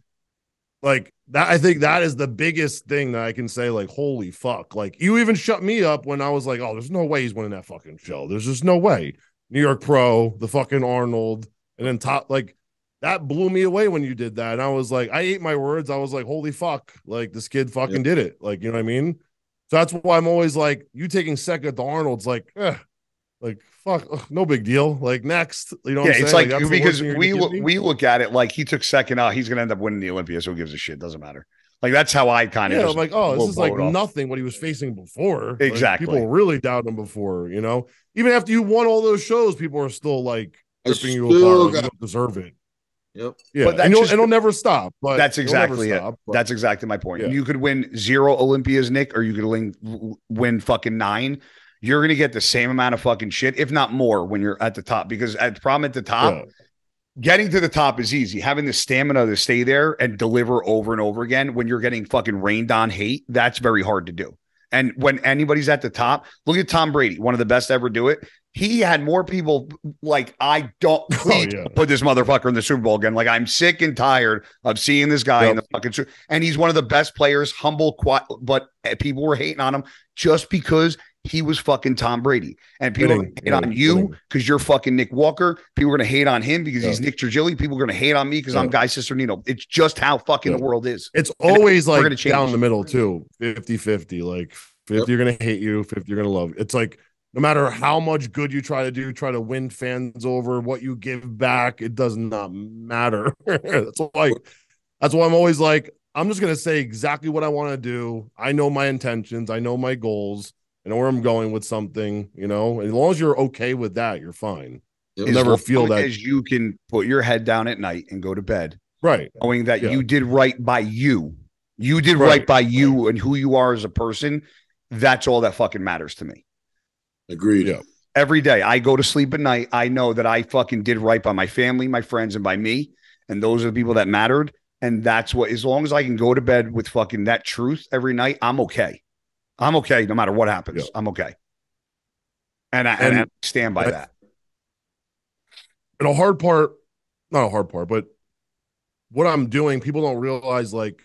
S2: that, I think that is the biggest thing that I can say, like, holy fuck. Like, you even shut me up when I was like, oh, there's no way he's winning that fucking show. There's just no way. New York Pro, the fucking Arnold, and then top, like, that blew me away when you did that. And I was like, I ate my words. I was like, holy fuck. Like, this kid fucking did it. Like, you know what I mean? So that's why I'm always like, you taking second to Arnold's like, like, fuck, no big deal. Like, next, you know what I'm saying?
S1: It's like because we look at it like he took second out. He's going to end up winning the Olympia. So who gives a shit? Doesn't matter. Like, that's how I kind of.
S2: Yeah, I'm like, oh, this is like nothing what he was facing before.
S1: Exactly.
S2: Like, people really doubted him before, Even after you won all those shows, people are still like ripping you apart. Like, you don't deserve it.
S3: Yep.
S2: Yeah. But it'll never stop. But
S1: that's exactly it. That's exactly my point. Yeah. You could win 0 Olympias, Nick, or you could win fucking 9. You're going to get the same amount of fucking shit, if not more, when you're at the top. Because the problem at the top, getting to the top is easy. Having the stamina to stay there and deliver over and over again when you're getting fucking rained on hate, that's very hard to do. And when anybody's at the top, look at Tom Brady, one of the best to ever do it. He had more people like, I don't put this motherfucker in the Super Bowl again. Like, I'm sick and tired of seeing this guy in the fucking and he's one of the best players, humble, quiet, but people were hating on him just because he was fucking Tom Brady. And people are going to hate on you because you're fucking Nick Walker. People are going to hate on him because he's Nick Trigili. People are going to hate on me because I'm Guy Cisternino. It's just how fucking the world is.
S2: It's always like down the middle too, 50-50. Like 50 are going to hate you, 50 are going to love you. It's like no matter how much good you try to win fans over, what you give back, it does not matter. That's why I'm always like, I'm just going to say exactly what I want to do. I know my intentions. I know my goals. I know where I'm going with something, you know, and as long as you're okay with that, you're fine.
S3: Yep.
S2: You'll never feel that.
S1: As you can put your head down at night and go to bed.
S2: Right.
S1: Knowing that you did right by you. You did right by you and who you are as a person. That's all that fucking matters to me.
S3: Agreed.
S2: Yeah.
S1: Every day I go to sleep at night, I know that I fucking did right by my family, my friends, and by me. And those are the people that mattered. And that's what, as long as I can go to bed with fucking that truth every night, I'm okay. I'm okay no matter what happens. I'm okay. And I stand by that.
S2: And a hard part, not a hard part, but what I'm doing, people don't realize, like,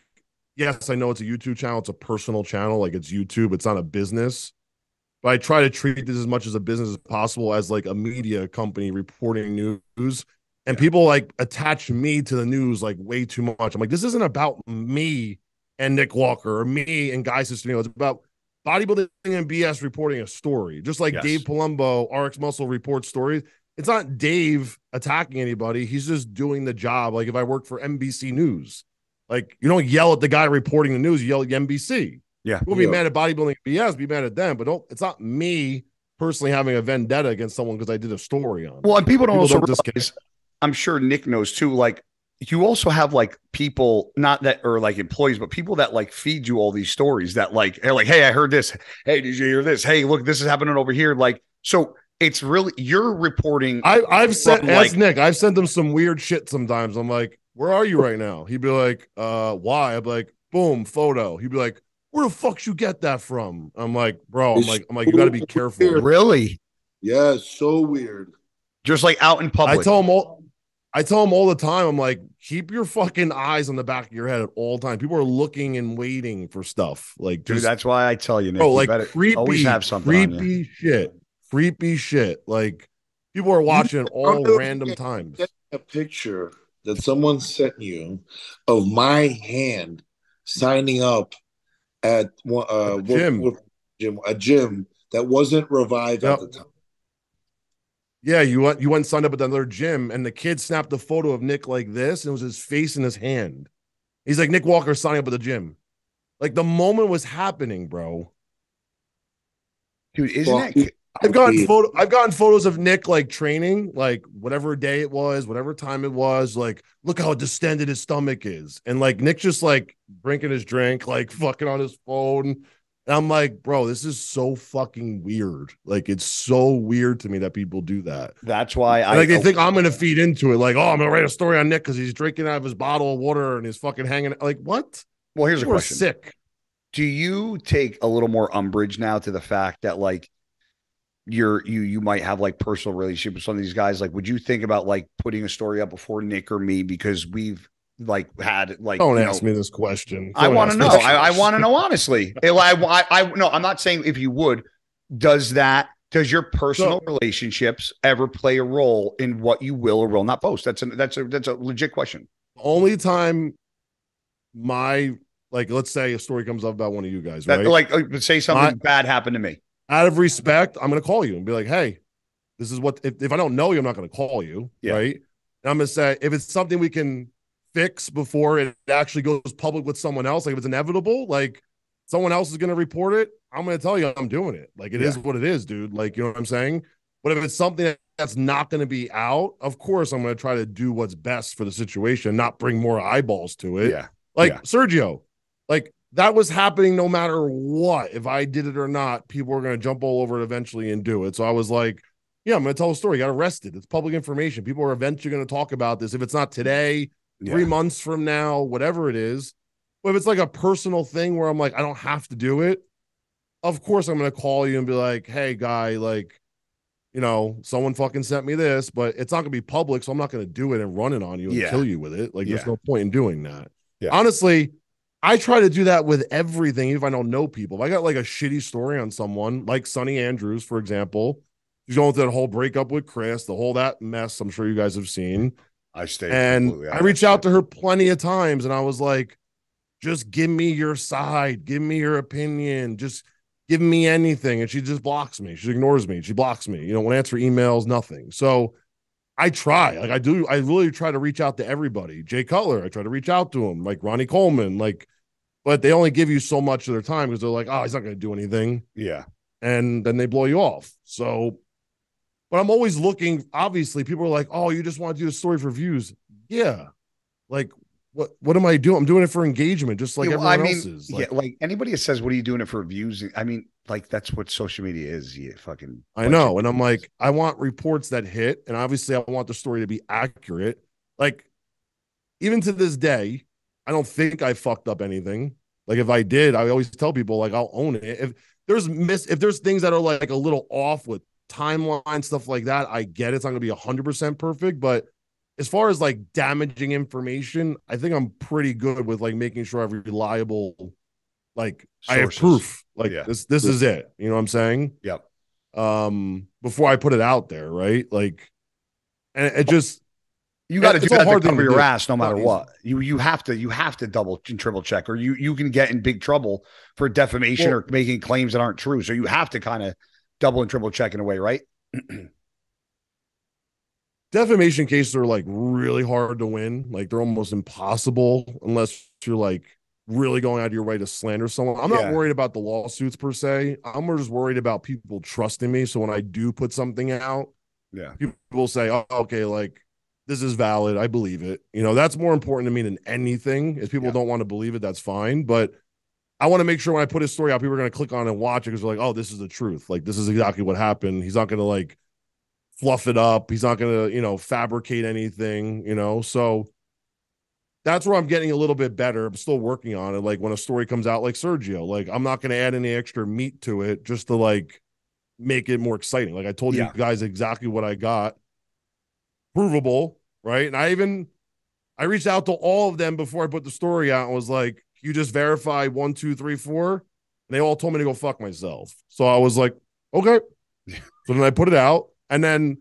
S2: yes, I know it's a YouTube channel. It's a personal channel. Like, it's YouTube. It's not a business. But I try to treat this as much as a business as possible, as like a media company reporting news. And people like attach me to the news like way too much. I'm like, this isn't about me and Nick Walker or me and Guy Cisternino. It's about bodybuilding and BS reporting a story. Just like Dave Palumbo, RX Muscle reports stories. It's not Dave attacking anybody. He's just doing the job. Like if I worked for NBC News, like you don't yell at the guy reporting the news, you yell at NBC.
S1: Yeah.
S2: We'll be mad at bodybuilding BS, be mad at them, but it's not me personally having a vendetta against someone because I did a story on it.
S1: Well, and people don't realize, I'm sure Nick knows too, like you also have like people, not that are like employees, but people that like feed you all these stories that like are like, hey, I heard this. Hey, did you hear this? Hey, look, this is happening over here. Like, so it's really, you're reporting.
S2: I've sent, like, Nick, I've sent him some weird shit sometimes. I'm like, where are you right now? He'd be like, why? I'm like, boom, photo. He'd be like, where the fuck you get that from? I'm like, bro, I'm like, you got to be careful.
S1: Really?
S3: Yeah, it's so weird.
S1: Just like out in public.
S2: I tell him all the time. I'm like, keep your fucking eyes on the back of your head at all times. People are looking and waiting for stuff. Like,
S1: dude, that's why I tell you, Nick,
S2: bro, like creepy,
S1: always have something
S2: creepy shit. Like people are watching at all random times.
S3: A picture that someone sent you of my hand signing up at a gym that wasn't revived at the time.
S2: Yeah, you went and signed up at another gym, and the kid snapped a photo of Nick like this, and it was his face in his hand. He's like, Nick Walker signing up at the gym. Like the moment was happening, bro.
S1: Dude, isn't that?
S2: I've gotten photos of Nick like training, like whatever day it was, whatever time it was. Like, look how distended his stomach is, and like Nick just like drinking his drink, like fucking on his phone. And I'm like, bro, this is so fucking weird. Like, it's so weird to me that people do that.
S1: That's why
S2: they think I'm gonna feed into it. Like, oh, I'm gonna write a story on Nick because he's drinking out of his bottle of water and he's fucking hanging. Like, what?
S1: Well, here's a question.
S2: Sick.
S1: Do you take a little more umbrage now to the fact that like you might have like personal relationship with some of these guys? Like, would you think about like putting a story up before Nick or me because we've like had like
S2: don't ask me this question.
S1: I want to know. I want to know honestly. I no, I'm not saying if you would. Does your personal relationships ever play a role in what you will or will not post? That's a legit question.
S2: Only time let's say a story comes up about one of you guys, right?
S1: Like say something bad happened to me.
S2: Out of respect, I'm going to call you and be like, hey, this is what, if I don't know you, I'm not going to call you. Yeah. Right. And I'm going to say, if it's something we can fix before it actually goes public with someone else, like if it's inevitable, like someone else is going to report it, I'm going to tell you I'm doing it. Like it is what it is, dude. Like, you know what I'm saying? But if it's something that's not going to be out, of course, I'm going to try to do what's best for the situation, not bring more eyeballs to it.
S1: Yeah.
S2: Like Sergio, like that was happening no matter what. If I did it or not, people were going to jump all over it eventually and do it. So I was like, yeah, I'm going to tell a story. He got arrested. It's public information. People are eventually going to talk about this. If it's not today, 3 months from now, whatever it is. But if it's like a personal thing where I'm like, I don't have to do it, of course I'm going to call you and be like, hey, guy, like, you know, someone fucking sent me this, but it's not going to be public, so I'm not going to do it and run it on you and kill you with it. Like, there's no point in doing that. Yeah. Honestly, I try to do that with everything, even if I don't know people. If I got like a shitty story on someone, like Sunny Andrews, for example, she's going through that whole breakup with Chris, the whole that mess I'm sure you guys have seen. I reached out to her plenty of times, and I was like, just give me your side, give me your opinion, just give me anything. And she just blocks me. She ignores me. She blocks me. You know, won't answer emails, nothing. So I try, like I really try to reach out to everybody. Jay Cutler, I try to reach out to him, like Ronnie Coleman, like, but they only give you so much of their time because they're like, oh, he's not going to do anything.
S1: Yeah.
S2: and then they blow you off. So, but I'm always looking. Obviously, people are like, "Oh, you just want to do a story for views." Yeah, like what am I doing? I'm doing it for engagement, just like everyone else is.
S1: Like, yeah, like anybody that says, "What are you doing it for views?" I mean, like that's what social media is. You fucking.
S2: I know, and I'm like, I want reports that hit, and obviously, I want the story to be accurate. Like, even to this day, I don't think I fucked up anything. Like, if I did, I always tell people like I'll own it. If there's things that are like a little off with timeline stuff like that, I get it's not gonna be 100% perfect, but as far as like damaging information, I think I'm pretty good with like making sure I have reliable, like sources. I have proof. Like this is it. You know what I'm saying?
S1: Yep.
S2: Before I put it out there, right? Like, and it just
S1: you got to do that to cover your ass, no matter what. You have to double and triple check, or you can get in big trouble for defamation or making claims that aren't true. So you have to kind of double and triple check in a way, right?
S2: Defamation cases are like really hard to win. Like they're almost impossible unless you're like really going out of your way to slander someone. I'm not worried about the lawsuits per se. I'm just worried about people trusting me. So when I do put something out, people will say, "Oh, okay, like this is valid. I believe it." You know, that's more important to me than anything. If people don't want to believe it, that's fine. But I want to make sure when I put a story out, people are going to click on it and watch it because they're like, "Oh, this is the truth. Like this is exactly what happened." He's not going to like fluff it up. He's not going to, you know, fabricate anything, you know? So that's where I'm getting a little bit better. I'm still working on it. Like when a story comes out like Sergio, like I'm not going to add any extra meat to it just to like make it more exciting. Like I told you guys exactly what I got. Provable, right? And I reached out to all of them before I put the story out and was like, you just verify 1, 2, 3, 4. And they all told me to go fuck myself. So I was like, okay. So then I put it out. And then,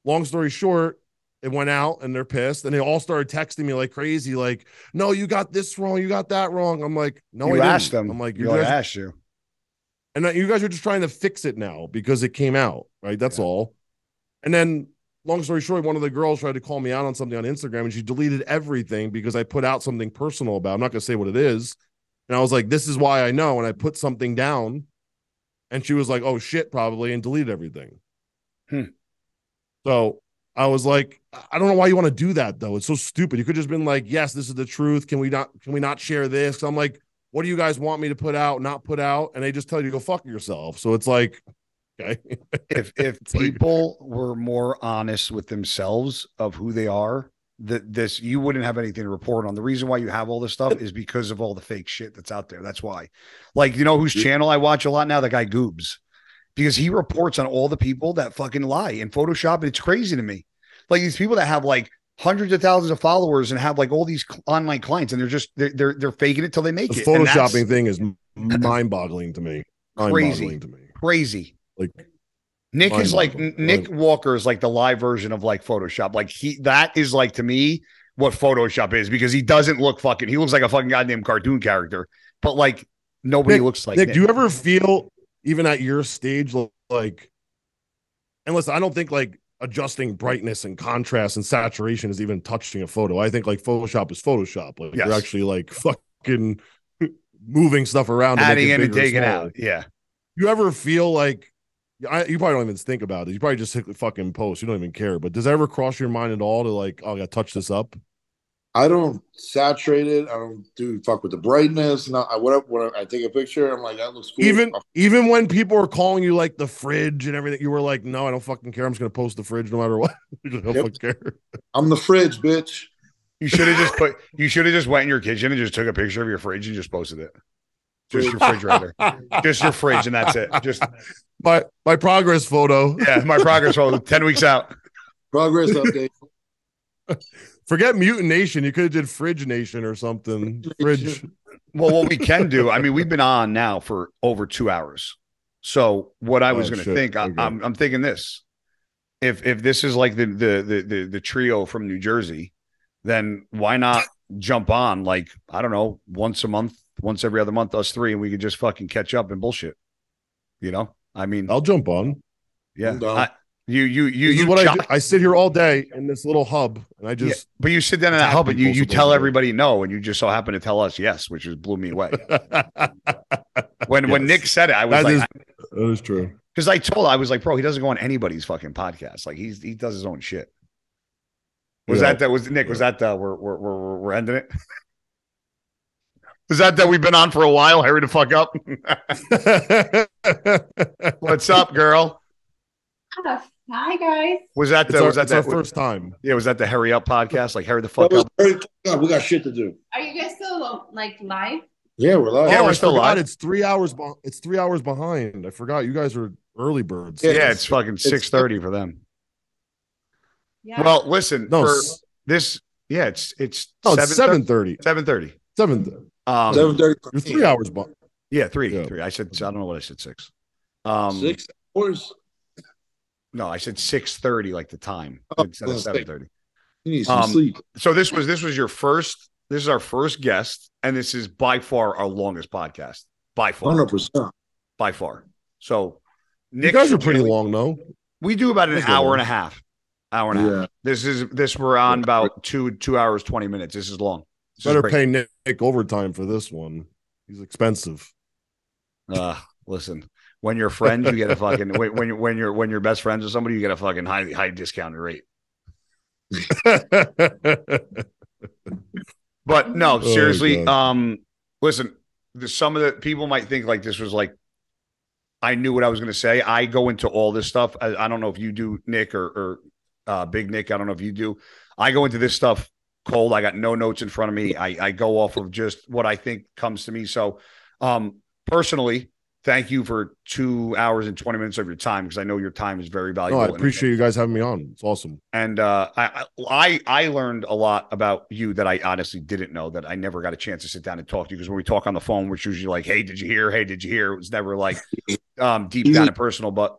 S2: long story short, it went out and they're pissed. And they all started texting me like crazy, like, no, you got this wrong. You got that wrong. I'm like, no, I didn't.
S1: Asked them.
S2: I'm like,
S1: you guys asked you.
S2: And you guys are just trying to fix it now because it came out, right? That's all. And then, long story short, one of the girls tried to call me out on something on Instagram and she deleted everything because I put out something personal about it. I'm not going to say what it is. And I was like, this is why I know. And I put something down and she was like, oh shit, probably, and deleted everything. So I was like, I don't know why you want to do that though. It's so stupid. You could just been like, yes, this is the truth. Can we not share this? I'm like, what do you guys want me to put out, not put out? And they just tell you to go fuck yourself. So it's like, okay.
S1: if people were more honest with themselves of who they are, that you wouldn't have anything to report on. The reason why you have all this stuff is because of all the fake shit that's out there. That's why. Like, you know whose channel I watch a lot now? The guy Goobs. Because he reports on all the people that fucking lie in Photoshop. It's crazy to me. Like these people that have like hundreds of thousands of followers and have like all these online clients and they're faking it till they make it.
S2: The photoshopping thing is mind-boggling to me.
S1: Crazy.
S2: Like
S1: Nick is like Nick Walker is like the live version of like Photoshop. Like that is like to me what Photoshop is because he doesn't look he looks like a fucking goddamn cartoon character. But like nobody looks like
S2: Nick. Do you ever feel even at your stage, like, and listen, I don't think like adjusting brightness and contrast and saturation is even touching a photo. I think like Photoshop is Photoshop. Like you're actually like fucking moving stuff around,
S1: adding in and taking out. Yeah.
S2: You ever feel like you probably don't even think about it. You probably just hit the fucking post. You don't even care. But does that ever cross your mind at all to like, oh, I got to touch this up?
S3: I don't saturate it. I don't do fuck with the brightness. When I take a picture, I'm like, that looks cool.
S2: Even when people are calling you like the fridge and everything, you were like, no, I don't fucking care. I'm just gonna post the fridge no matter what. I don't fucking care.
S3: I'm the fridge, bitch.
S1: You should have just went in your kitchen and just took a picture of your fridge and just posted it. Just your refrigerator. Just your fridge, and that's it. Just
S2: my progress photo.
S1: Yeah, my progress photo. 10 weeks out.
S3: Progress update.
S2: Forget Mutant Nation. You could have did Fridge Nation or something. Fridge.
S1: Well, what we can do, I mean, we've been on now for over 2 hours. So what I was going to think, okay. I'm thinking this. If this is like the trio from New Jersey, then why not jump on like, I don't know, once a month, once every other month, us three, and we could just fucking catch up and bullshit. You know? I mean,
S2: I'll jump on.
S1: Yeah.
S2: I sit here all day in this little hub and I just
S1: but you sit down in that hub and you tell everybody no, and you just so happen to tell us yes, which blew me away. When Nick said it, I was
S2: That is true.
S1: Because I was like, bro, he doesn't go on anybody's fucking podcast. Like he does his own shit. Was that was Nick? Yeah. Was that we're ending it? Was that we've been on for a while? Hurry the fuck up. What's up, girl?
S4: Hi guys.
S1: Was that
S2: our first time?
S1: Yeah, was that the Hurry Up podcast? Like hurry the fuck up.
S3: We got shit to do.
S4: Are you guys still like live?
S3: Yeah, we're live.
S1: Yeah, we're still live.
S2: It's 3 hours. It's 3 hours behind. I forgot you guys are early birds.
S1: Yeah, it's fucking 6:30 for them. Yeah. Well, listen.
S2: No,
S1: for this. Yeah, it's
S2: 7:30.
S1: 7:30.
S2: 7:30.
S3: 7:30.
S2: You're 3 hours behind.
S1: Yeah, three. I said I don't know what I said 6.
S3: 6 hours.
S1: No, I said 6:30, like the time instead of 7:30.
S3: You need some sleep.
S1: So this was your first. This is our first guest, and this is by far our longest podcast. By far,
S3: 100%.
S1: By far. So, Nick,
S2: you guys are pretty long, though.
S1: We do about an hour and a half. Hour and a half. This we're on about 2 hours 20 minutes. This is long.
S2: Better pay Nick overtime for this one. He's expensive.
S1: Listen. When you're friends, you get a fucking when you're best friends with somebody, you get a fucking high discounted rate. But no, seriously. Listen, some of the people might think like this was like I knew what I was going to say. I go into all this stuff. I don't know if you do, Nick, or Big Nick. I don't know if you do. I go into this stuff cold. I got no notes in front of me. I go off of just what I think comes to me. So, personally, thank you for 2 hours and 20 minutes of your time, because I know your time is very valuable.
S2: No, I appreciate you guys having me on. It's awesome.
S1: And I learned a lot about you that I honestly didn't know, that I never got a chance to sit down and talk to you, because when we talk on the phone, we're usually like, hey, did you hear? Hey, did you hear? It was never like deep down and personal. But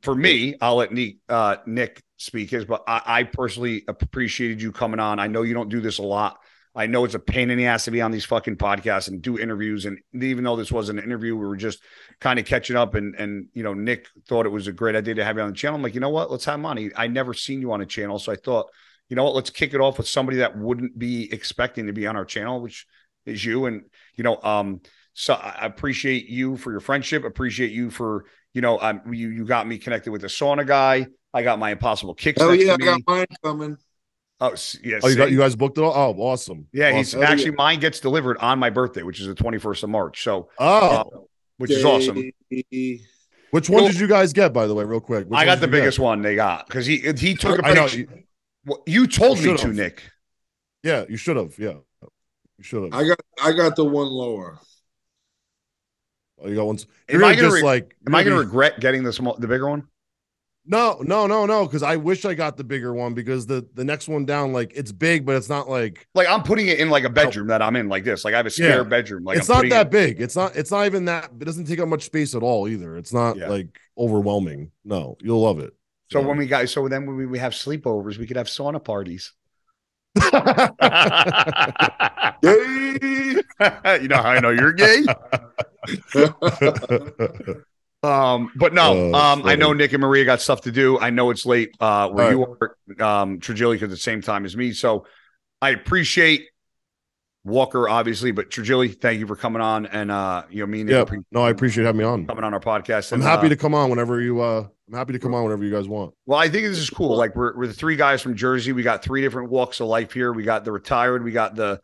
S1: for me, I'll let Nick speak his, but I personally appreciated you coming on. I know you don't do this a lot. I know it's a pain in the ass to be on these fucking podcasts and do interviews. And even though this wasn't an interview, we were just kind of catching up. And Nick thought it was a great idea to have you on the channel. I'm like, you know what? Let's have him on. I never seen you on a channel. So I thought, you know what? Let's kick it off with somebody that wouldn't be expecting to be on our channel, which is you. And, so I appreciate you for your friendship. Appreciate you for, you got me connected with the sauna guy. I got my Impossible Kicks.
S3: Oh, yeah, I got mine coming.
S1: Oh, yes.
S2: Oh, you guys booked it all? Oh, awesome.
S1: Yeah,
S2: awesome.
S1: He's actually mine gets delivered on my birthday, which is the 21st of March. So, which is awesome.
S2: Which one did you guys get, by the way, real quick?
S1: I got the biggest one they got, because he took a picture. You told me to, Nick.
S2: Yeah, you should have. Yeah, you should have.
S3: I got the one lower.
S2: Oh, you got one.
S1: Am I going to regret getting the bigger one?
S2: No, because I wish I got the bigger one, because the next one down, like, it's big, but it's not like
S1: I'm putting it in like a bedroom that I'm in like this. Like I have a spare bedroom. Like
S2: it's not that big. It's not even that. It doesn't take up much space at all either. It's not like overwhelming. No, you'll love it.
S1: So when we have sleepovers, we could have sauna parties. Gay. You know how I know you're gay. But no, I know Nick and Maria got stuff to do. I know it's late where you are, Trigili, because at the same time as me. So I appreciate Walker, obviously, but Trigili, thank you for coming on. And me and
S2: I appreciate having me on,
S1: coming on our podcast.
S2: And I'm happy to come on whenever you. I'm happy to come on whenever you guys want.
S1: Well, I think this is cool. Like we're the three guys from Jersey. We got 3 different walks of life here. We got the retired. We got the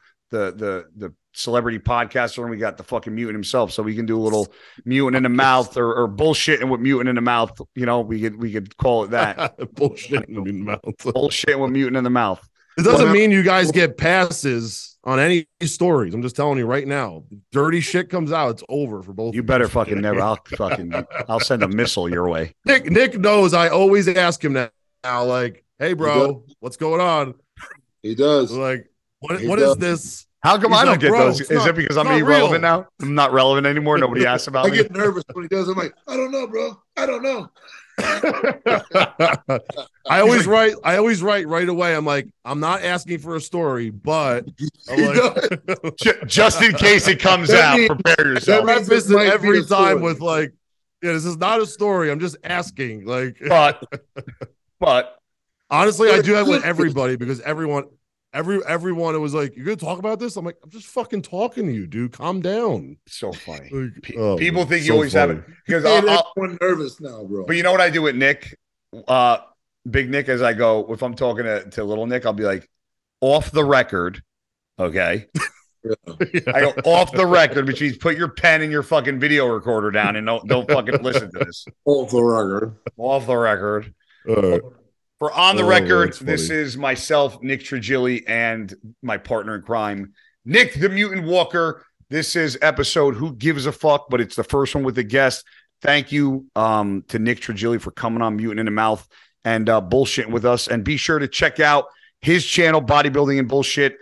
S1: celebrity podcaster, and we got the fucking mutant himself. So we can do a little mutant in the mouth or bullshitting with mutant in the mouth. We could call it that.
S2: Bullshitting in the mouth.
S1: Bullshitting with mutant in the mouth.
S2: It doesn't mean you guys get passes on any stories. I'm just telling you right now. Dirty shit comes out, it's over for both.
S1: You better fucking never. I'll send a missile your way.
S2: Nick knows I always ask him now, like, hey bro, what's going on?
S3: He does.
S2: Like, what is this?
S1: How come I don't get those? Is it because I'm irrelevant now? I'm not relevant anymore. Nobody asks about me.
S3: I get nervous when he does. I'm like, I don't know, bro. I don't know.
S2: I always write right away. I'm like, I'm not asking for a story, but I'm like,
S1: just in case it comes out, prepare yourself.
S2: Preface it every time with like, this is not a story. I'm just asking. Like,
S1: but
S2: honestly, I do that with everybody, because everyone everyone, it was like, you're gonna talk about this? I'm like, I'm just fucking talking to you, dude. Calm down.
S1: So funny.
S2: Like,
S1: People think you
S2: so
S1: always
S2: funny.
S1: have it because
S3: I'm nervous now, bro.
S1: But you know what I do with Nick, Big Nick, as I go, if I'm talking to little Nick, I'll be like, off the record, okay?
S3: Yeah.
S1: I go off the record, which means put your pen and your fucking video recorder down and don't fucking listen to this.
S3: Off the record.
S1: Off the record.
S2: Right.
S1: For on the record,
S2: that's
S1: this
S2: funny.
S1: is myself, Nick Trigili, and my partner in crime, Nick the Mutant Walker. This is episode Who Gives a Fuck, but it's the first one with a guest. Thank you to Nick Trigili for coming on Mutant in the Mouth and bullshitting with us. And be sure to check out his channel, Bodybuilding and Bullshit.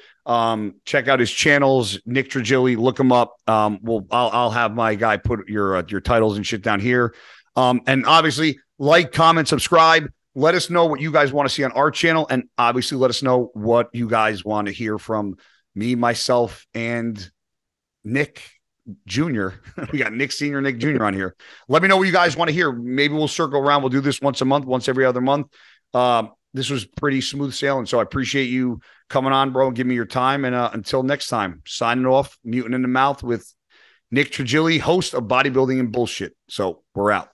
S1: Check out his channels, Nick Trigili. Look him up. I'll have my guy put your titles and shit down here. And obviously, like, comment, subscribe. Let us know what you guys want to see on our channel, and obviously, let us know what you guys want to hear from me, myself, and Nick Jr. We got Nick Sr., Nick Jr. on here. Let me know what you guys want to hear. Maybe we'll circle around. We'll do this once a month, once every other month. This was pretty smooth sailing, so I appreciate you coming on, bro, and give me your time. And until next time, signing off, Mutant in the Mouth with Nick Trigili, host of Bodybuilding and Bullshit. So we're out.